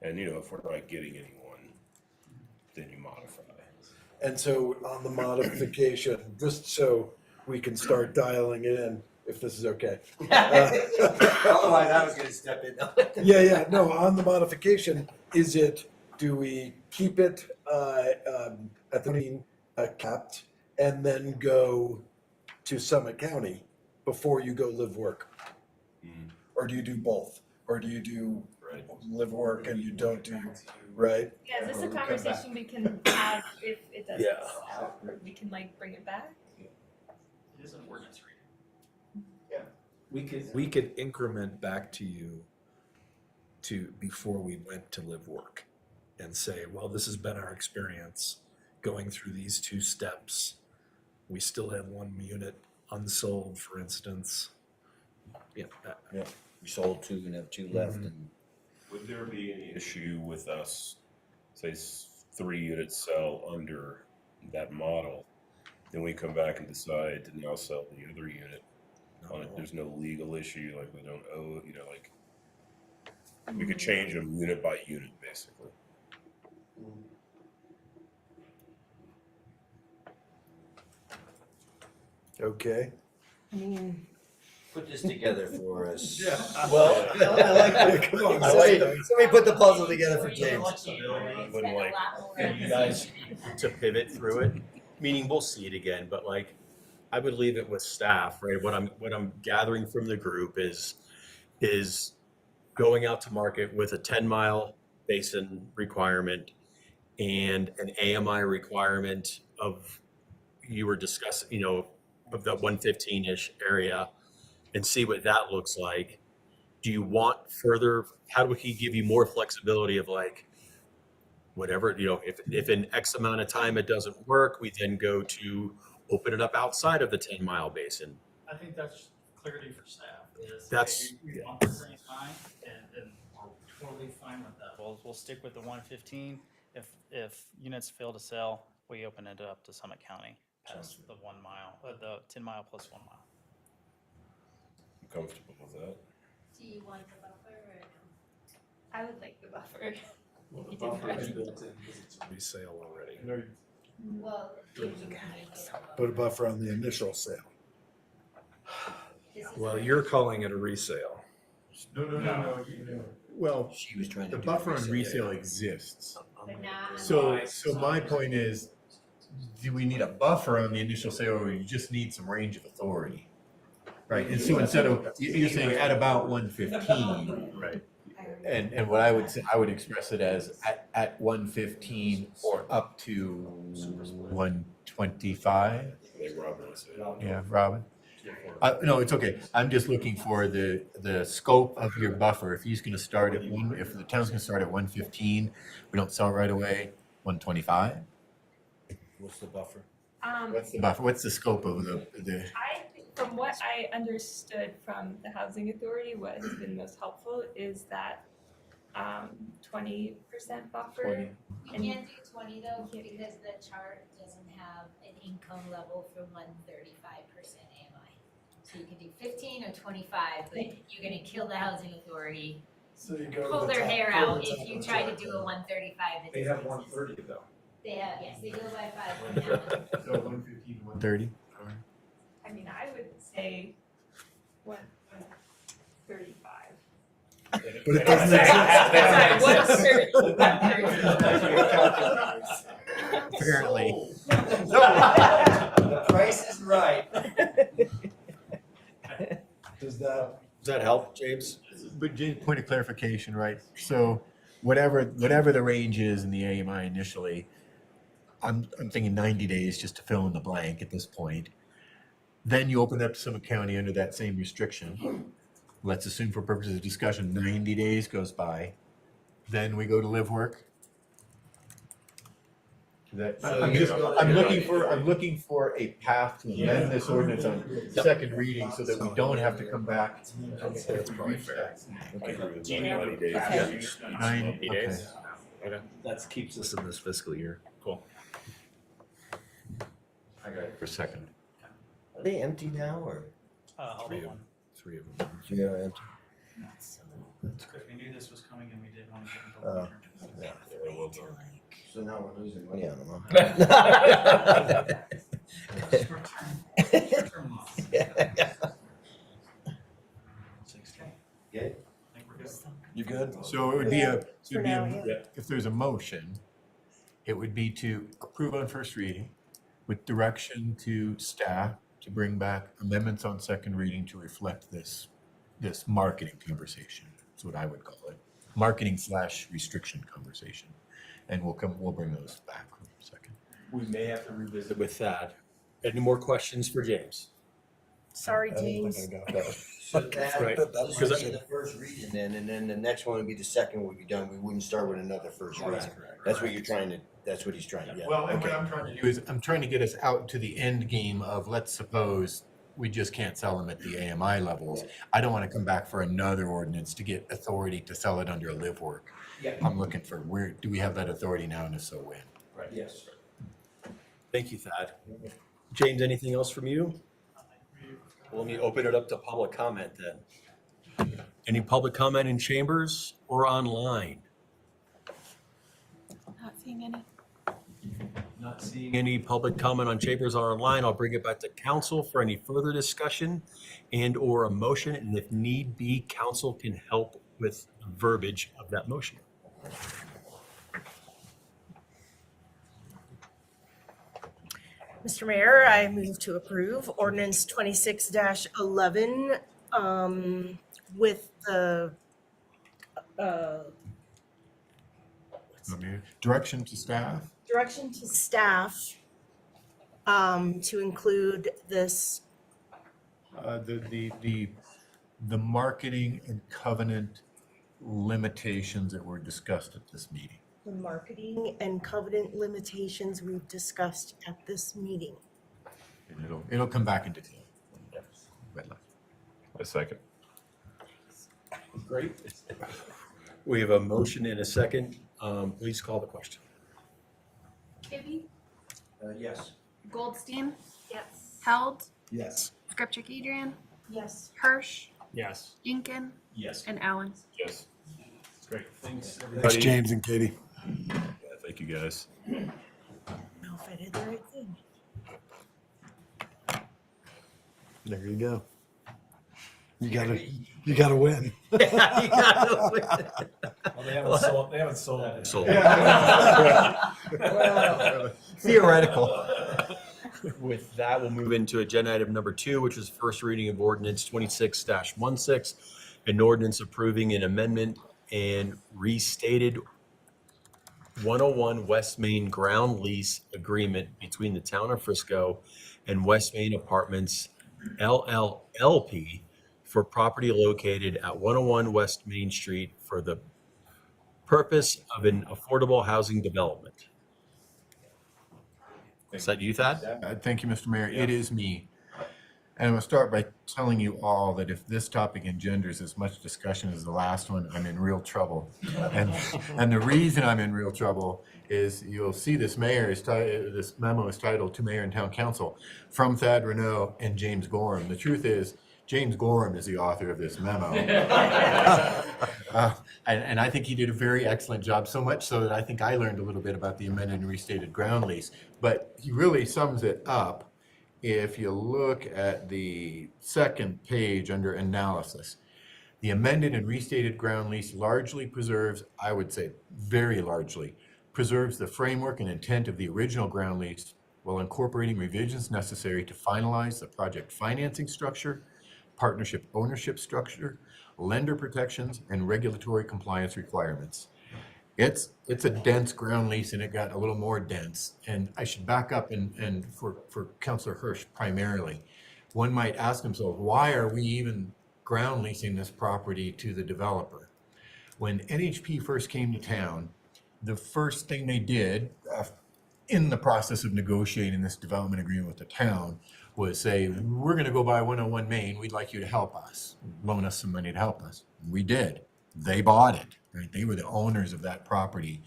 And, you know, if we're not getting anyone, then you modify. And so on the modification, just so we can start dialing it in, if this is okay. Otherwise, I was gonna step in. Yeah, no, on the modification, do we keep it at the mean capped and then go to Summit County before you go live work? Or do you do both? Or do you do live work and you don't do, right? Yeah, is this a conversation we can have if it doesn't? We can like bring it back? It is an ordinance reading. We could increment back to you before we went to live work and say, well, this has been our experience going through these 2 steps. We still have 1 unit unsold, for instance. We sold 2 and have 2 left. And Would there be any issue with us, say 3 units sell under that model, then we come back and decide to now sell the other unit? There's no legal issue, like we don't owe, you know, like we could change them unit by unit, basically. Okay. I mean, put this together for us. Yeah. Well, I like that. Come on, Somebody put the puzzle together for James. Wouldn't like For you guys to pivot through it, meaning we'll see it again, but like, I would leave it with staff, right? What I'm gathering from the group is going out to market with a 10-mile basin requirement and an AMI requirement of, you were discussing, you know, of the 115-ish area, and see what that looks like. Do you want further, how do we give you more flexibility of like, whatever, you know, if in X amount of time it doesn't work, we then go to open it up outside of the 10-mile basin. I think that's clarity for staff. That's- We want the same time, and we're totally fine with that. We'll stick with the 115. If units fail to sell, we open it up to Summit County past the 1 mile, the 10 mile plus 1 mile. You comfortable with that? Do you want the buffer or no? I would like the buffer. Well, the You did buffer right. is built in because it's a resale already. Well, Put a buffer on the initial sale. Well, you're calling it a resale. No. Well, She was trying to the do buffer on resale. resale exists. but not. So my point is, do we need a buffer on the initial sale, or you just need some range of authority? Right, and so instead of, you're saying at about 115. Right. And what I would say, I would express it as at 115 or up to 125. Like Robin was saying. Yeah, Robin? No, it's okay. I'm just looking for the scope of your buffer. If he's gonna start at if the town's gonna start at 115, we don't sell right away, 125? What's the buffer? What's the buffer? What's the scope of the? I From what I understood from the housing authority, what has been most helpful is that 20% buffer. We can't do 20 though, because the chart doesn't have an income level for 135% AMI. So you can do 15 or 25, but you're gonna kill the housing authority, So you go to pull the their top, hair go to out the top if you of the try to chart. do a 135 that They doesn't have exist. 130 though. They have, yes, they go by 5 on that one. So 115 to 130? I mean, I would say 135. But it doesn't exist. Sorry, 130. Apparently. The price is right. Does that help, James? But James, point of clarification, right? So whatever the range is in the AMI initially, I'm thinking 90 days just to fill in the blank at this point. Then you open up to Summit County under that same restriction. Let's assume for purposes of discussion, 90 days goes by. Then we go to live work. I'm looking for a path to amend this ordinance on second reading so that we don't have to come back. Nine, okay. Okay. That keeps us in this fiscal year. Cool. I got it for a second. Are they empty now or? All but one. Three of them. Three are empty? We knew this was coming and we did want to get into Oh, the yeah. So now we're losing money on them, huh? Short-term loss. Good? You good? So it would be For now, if there's a motion, it would be to approve on first reading with direction to staff to bring back amendments on second reading to reflect this marketing conversation. That's what I would call it. Marketing/restriction conversation. And we'll bring those back in a second. We may have to revisit with that. Any more questions for James? Sorry, I don't think James. I got that. So that, Right. this Because would be the first reading then, and then the next one would be the second would be done. We wouldn't start with another first reading. That's what you're trying to, that's what he's trying to, yeah. Well, and what Okay. I'm trying to do is, I'm trying to get us out to the end game of, let's suppose we just can't sell them at the AMI levels. I don't want to come back for another ordinance to get authority to sell it under a live work. Yeah. I'm looking for, where, do we have that authority now, and if so, when? Right, yes. Thank you, Thad. James, anything else from you? Well, let me open it up to public comment then. Any public comment in chambers or online? Not seeing any. Not seeing any public comment on chambers or online. I'll bring it back to council for any further discussion and or a motion. And if need be, council can help with verbiage of that motion. Mr. Mayor, I move to approve ordinance 26-11 with the Direction to staff? direction to staff to include this, The marketing and covenant limitations that were discussed at this meeting. the marketing and covenant limitations we've discussed at this meeting. And it'll come back into detail. Red light. A second. Great. We have a motion and a second. Please call the question. Kibbe, Yes. Goldstein, Yes. Held, Yes. Scripture Adrian, Yes. Hirsch, Yes. Inkin, Yes. and Allen. Yes. Great. Thanks, Thanks, everybody. James and Katie. Yeah, thank you, guys. I don't know if I did the right thing. There you go. You gotta win. You gotta win. Well, they haven't sold it. Sold. Well, Theoretical. With that, we'll move into agenda item number 2, which is first reading of ordinance 26-16, an ordinance approving an amendment and restated 101 West Main ground lease agreement between the town of Frisco and West Main Apartments LLLP for property located at 101 West Main Street for the purpose of an affordable housing development. Is that you, Thad? Thank you, Mr. Mayor. It is me. And I'm gonna start by telling you all that if this topic engenders as much discussion as the last one, I'm in real trouble. And the reason I'm in real trouble is you'll see this this memo is titled "To Mayor and Town Council" from Thad Renault and James Gorham. The truth is, James Gorham is the author of this memo. And I think he did a very excellent job, so much so that I think I learned a little bit about the amended and restated ground lease. But he really sums it up if you look at the second page under analysis. The amended and restated ground lease largely preserves, I would say very largely, preserves the framework and intent of the original ground lease while incorporating revisions necessary to finalize the project financing structure, partnership ownership structure, lender protections, and regulatory compliance requirements. It's a dense ground lease, and it got a little more dense. And I should back up and for Councilor Hirsch primarily, one might ask himself, why are we even ground leasing this property to the developer? When NHP first came to town, the first thing they did in the process of negotiating this development agreement with the town was say, we're going to go buy 101 Main. We'd like you to help us, loan us some money to help us. We did. They bought it, right? They were the owners of that property,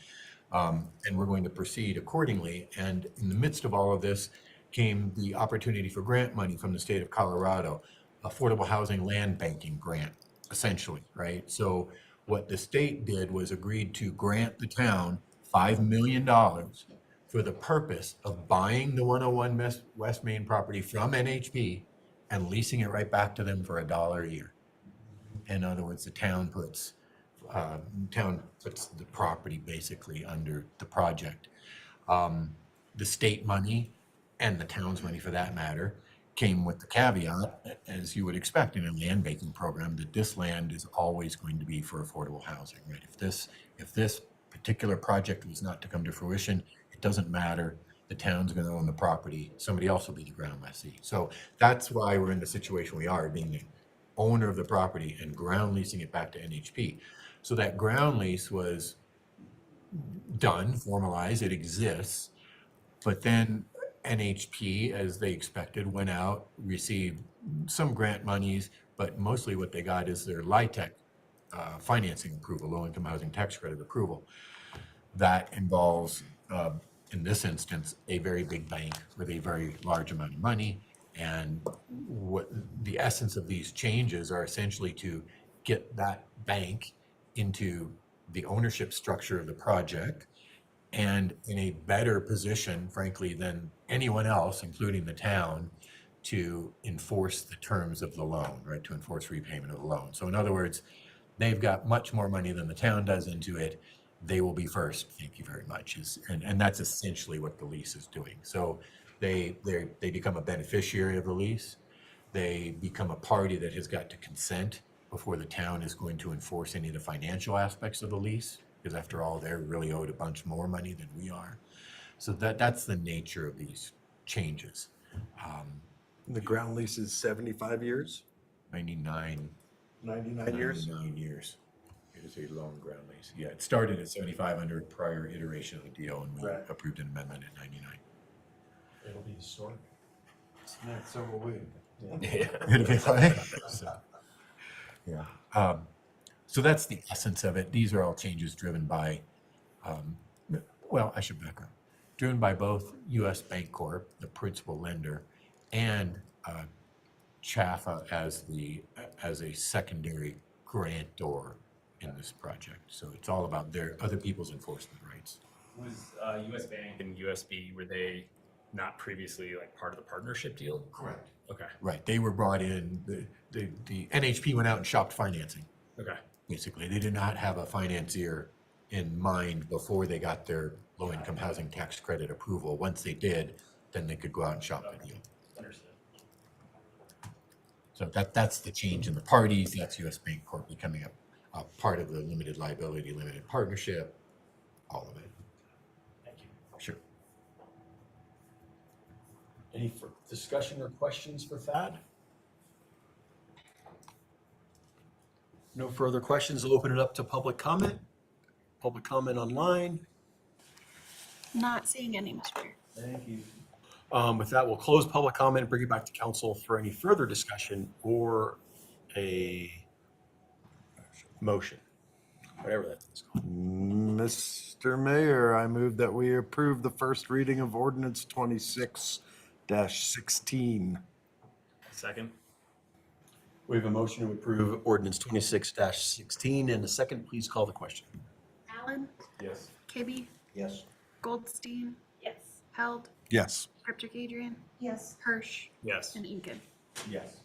and we're going to proceed accordingly. And in the midst of all of this came the opportunity for grant money from the state of Colorado, affordable housing land banking grant, essentially, right? So what the state did was agreed to grant the town $5 million for the purpose of buying the 101 West Main property from NHP and leasing it right back to them for $1 a year. In other words, the town puts the property basically under the project. The state money and the town's money, for that matter, came with the caveat, as you would expect in a land banking program, that this land is always going to be for affordable housing, right? If this particular project was not to come to fruition, it doesn't matter. The town's going to own the property. Somebody else will be the ground lessee. So that's why we're in the situation we are, being the owner of the property and ground leasing it back to NHP. So that ground lease was done, formalized, it exists, but then NHP, as they expected, went out, received some grant monies, but mostly what they got is their LIHTC financing approval, low-income housing tax credit approval. That involves, in this instance, a very big bank with a very large amount of money. And what the essence of these changes are essentially to get that bank into the ownership structure of the project and in a better position, frankly, than anyone else, including the town, to enforce the terms of the loan, right? To enforce repayment of the loan. So in other words, they've got much more money than the town does into it. They will be first. Thank you very much. And that's essentially what the lease is doing. So they become a beneficiary of the lease. They become a party that has got to consent before the town is going to enforce any of the financial aspects of the lease, because after all, they're really owed a bunch more money than we are. So that's the nature of these changes. The ground lease is 75 years? 99 years? 99 years. It is a long ground lease. Yeah, it started at 75 under a prior iteration of the deal, and we approved an amendment at 99. It'll be historic. So will we. Yeah. It'll be fine. Yeah. So that's the essence of it. These are all changes driven by, well, I should back up. Driven by both U.S. Bancorp, the principal lender, and CHAFA as a secondary grantor in this project. So it's all about their other people's enforcement rights. Was US Bank and USB, were they not previously like part of the partnership deal? Correct. Okay. Right. They were brought in. The NHP went out and shopped financing. Okay. Basically, they did not have a financier in mind before they got their low-income housing tax credit approval. Once they did, then they could go out and shop the deal. Understood. So that's the change in the parties. That's US Bancorp becoming a part of the limited liability, limited partnership, all of it. Thank you. Sure. Any discussion or questions for Thad? No further questions. I'll open it up to public comment. Public comment online. Not seeing any, Mr. Mayor. Thank you. With that, we'll close public comment, bring it back to council for any further discussion or a motion, whatever that is called. Mr. Mayor, I move that we approve the first reading of ordinance 26-16. Second. We have a motion to approve ordinance 26-16 and a second. Please call the question. Allen, Yes. Kibbe, Yes. Goldstein, Yes. Held, Yes. Skipjack Adrian, Yes. Hirsch, Yes. and Inkin. Yes.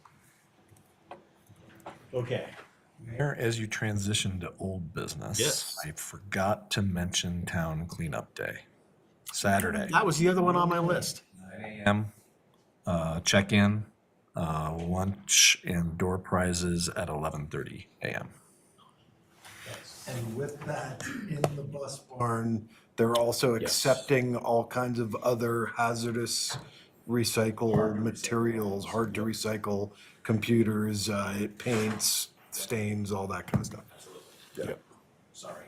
Okay. Mayor, as you transition to old business, Yes. I forgot to mention Town Cleanup Day, Saturday. That was the other one on my list. 9 a.m. Check-in, lunch, and door prizes at 11:30 a.m. And with that, in the bus barn, they're also accepting all kinds of other hazardous recycled materials, hard to recycle, computers, paints, stains, all that kind of stuff. Yeah. Sorry.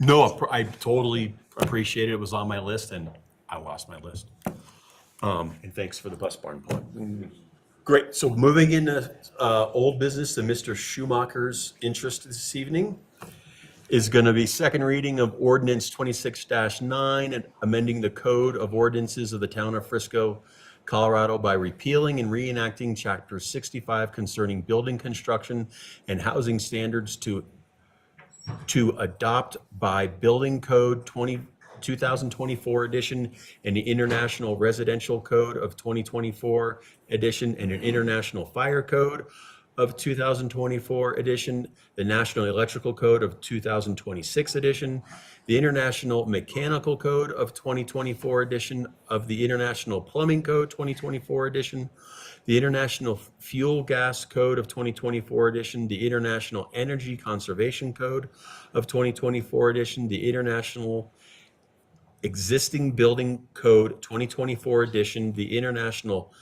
No, I totally appreciate it. It was on my list and I lost my list. And thanks for the bus barn plug. Great. So moving into old business, the Mr. Schumacher's interest this evening is going to be second reading of ordinance 26-9 and amending the code of ordinances of the town of Frisco, Colorado by repealing and reenacting chapter 65 concerning building construction and housing standards to adopt by building code 2024 edition and the International Residential Code of 2024 edition and an International Fire Code of 2024 edition, the National Electrical Code of 2026 edition, the International Mechanical Code of 2024 edition of the International Plumbing Code 2024 edition, the International Fuel Gas Code of 2024 edition, the International Energy Conservation Code of 2024 edition, the International Existing Building Code 2024 edition, the International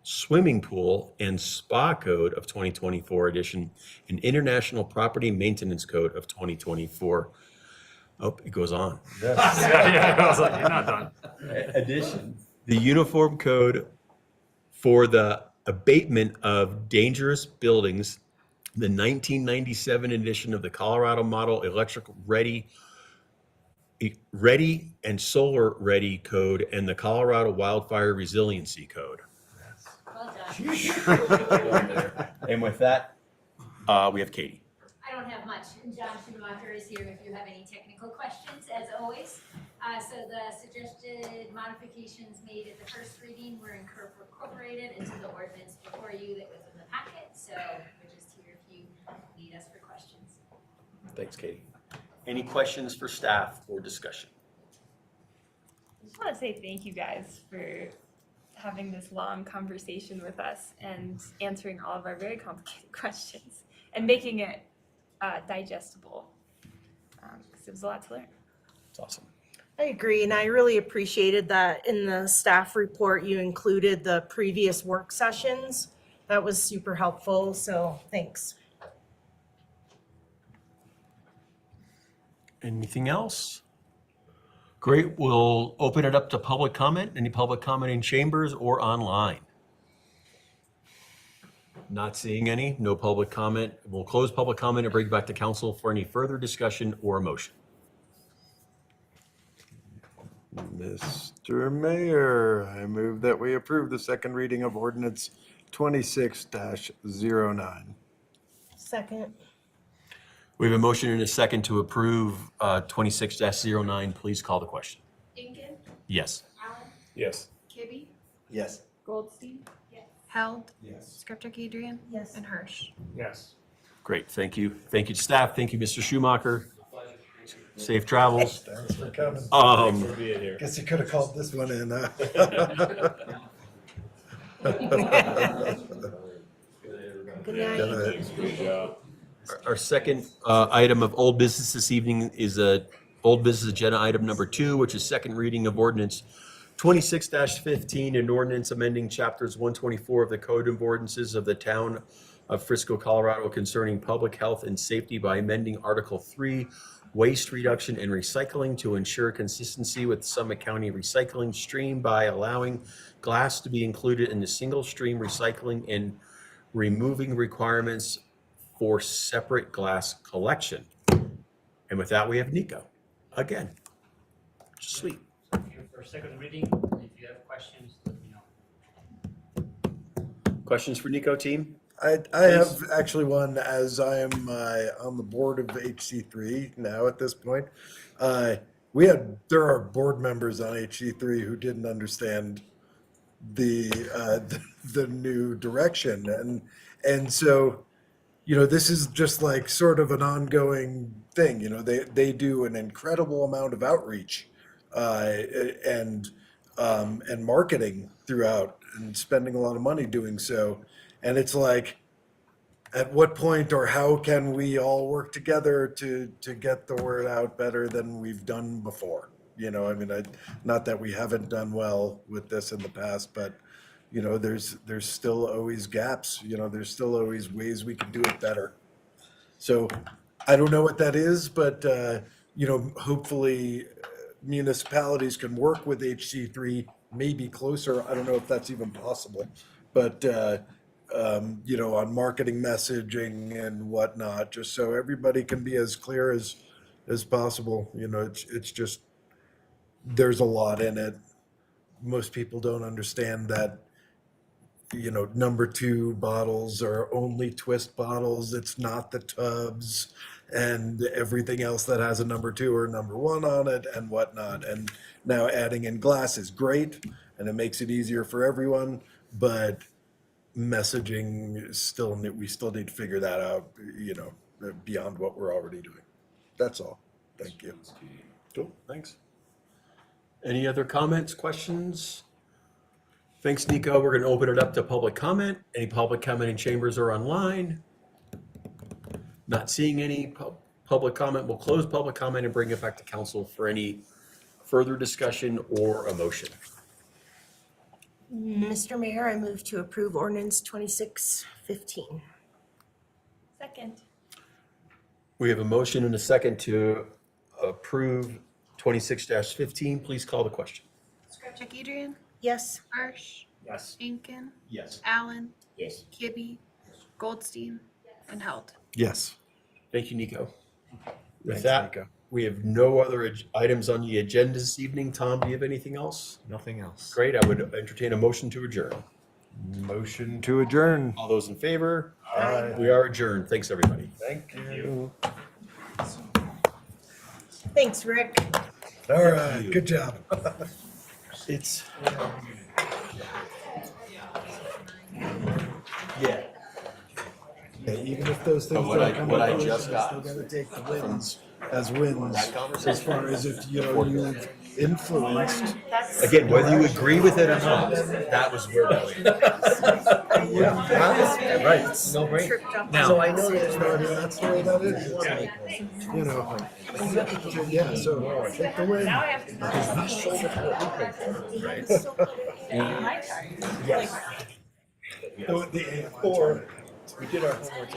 Swimming Pool and Spa Code of 2024 edition, and International Property Maintenance Code of 2024. Oh, it goes on. Yeah, I was like, you're not done. Edition. The Uniform Code for the Abatement of Dangerous Buildings, the 1997 edition of the Colorado Model Electric Ready and Solar Ready Code, and the Colorado Wildfire Resiliency Code. Well done. And with that, we have Katie. I don't have much. John Schumacher is here if you have any technical questions, as always. So the suggested modifications made at the first reading were incorporated into the ordinance before you that was in the packet. So we're just here if you need us for questions. Thanks, Katie. Any questions for staff or discussion? I just want to say thank you guys for having this long conversation with us and answering all of our very complicated questions and making it digestible, because it was a lot to learn. It's awesome. I agree, and I really appreciated that in the staff report you included the previous work sessions. That was super helpful, so thanks. Anything else? Great, we'll open it up to public comment. Any public comment in chambers or online? Not seeing any, no public comment. We'll close public comment and bring it back to council for any further discussion or motion. Mr. Mayor, I move that we approve the second reading of ordinance 26-09. Second. We have a motion and a second to approve 26-09. Please call the question. Inkin, Yes. Allen, Yes. Kibbe, Yes. Goldstein, Yes. Held, Yes. Skipjack Adrian, Yes. and Hirsch. Yes. Great, thank you. Thank you to staff. Thank you, Mr. Schumacher. Safe travels. Thanks for coming. For being here. Guess you could have called this one in, huh? Good night. Thanks, good job. Our second item of old business this evening is old business agenda item number 2, which is second reading of ordinance 26-15, an ordinance amending chapters 124 of the Code of Ordinances of the Town of Frisco, Colorado concerning public health and safety by amending Article 3, waste reduction and recycling to ensure consistency with Summit County recycling stream by allowing glass to be included in the single stream recycling and removing requirements for separate glass collection. And with that, we have Nico again. Sweet. For second reading, if you have questions, let me know. Questions for Nico, team? I have actually one, as I am on the board of HC3 now at this point. There are board members on HC3 who didn't understand the new direction, and so, you know, this is just like sort of an ongoing thing. You know, they do an incredible amount of outreach and marketing throughout, and spending a lot of money doing so. And it's like, at what point or how can we all work together to get the word out better than we've done before? You know, I mean, not that we haven't done well with this in the past, but, you know, there's still always gaps. You know, there's still always ways we can do it better. So I don't know what that is, but, you know, hopefully municipalities can work with HC3, maybe closer. I don't know if that's even possible, but, you know, on marketing messaging and whatnot, just so everybody can be as clear as possible. You know, it's just, there's a lot in it. Most people don't understand that, you know, number 2 bottles are only twist bottles. It's not the tubs and everything else that has a number 2 or number 1 on it and whatnot. And now adding in glass is great, and it makes it easier for everyone, but messaging is still, we still need to figure that out, you know, beyond what we're already doing. That's all. Thank you. Cool, thanks. Any other comments, questions? Thanks, Nico. We're going to open it up to public comment. Any public comment in chambers or online? Not seeing any public comment. We'll close public comment and bring it back to council for any further discussion or a motion. Mr. Mayor, I move to approve ordinance 2615. Second. We have a motion and a second to approve 26-15. Please call the question. Skravchuk Adrian, Yes. Harsh, Yes. Inkin, Yes. Allen, Yes. Kibbe, Goldstein, and Held. Yes. Thank you, Nico. With Thanks, that, Nico. we have no other items on the agenda this evening. Tom, do you have anything else? Nothing else. Great. I would entertain a motion to adjourn. Motion to adjourn. All those in favor? Aye. We are adjourned. Thanks, everybody. Thank you. Thanks, Rick. All right, good job. It's. Yeah. Yeah, even if those things But don't come what I to fruition, just got still gotta take the wins as wins. that conversation. As far as if, you know, you've influenced. Again, whether you agree with it or not, that was where that Yeah. Right. No brainer. So I know that's not, that's the way that is. You know, yeah, so take the win. Because we sold it for what we paid for, right? Yes. The A4. We did our homework.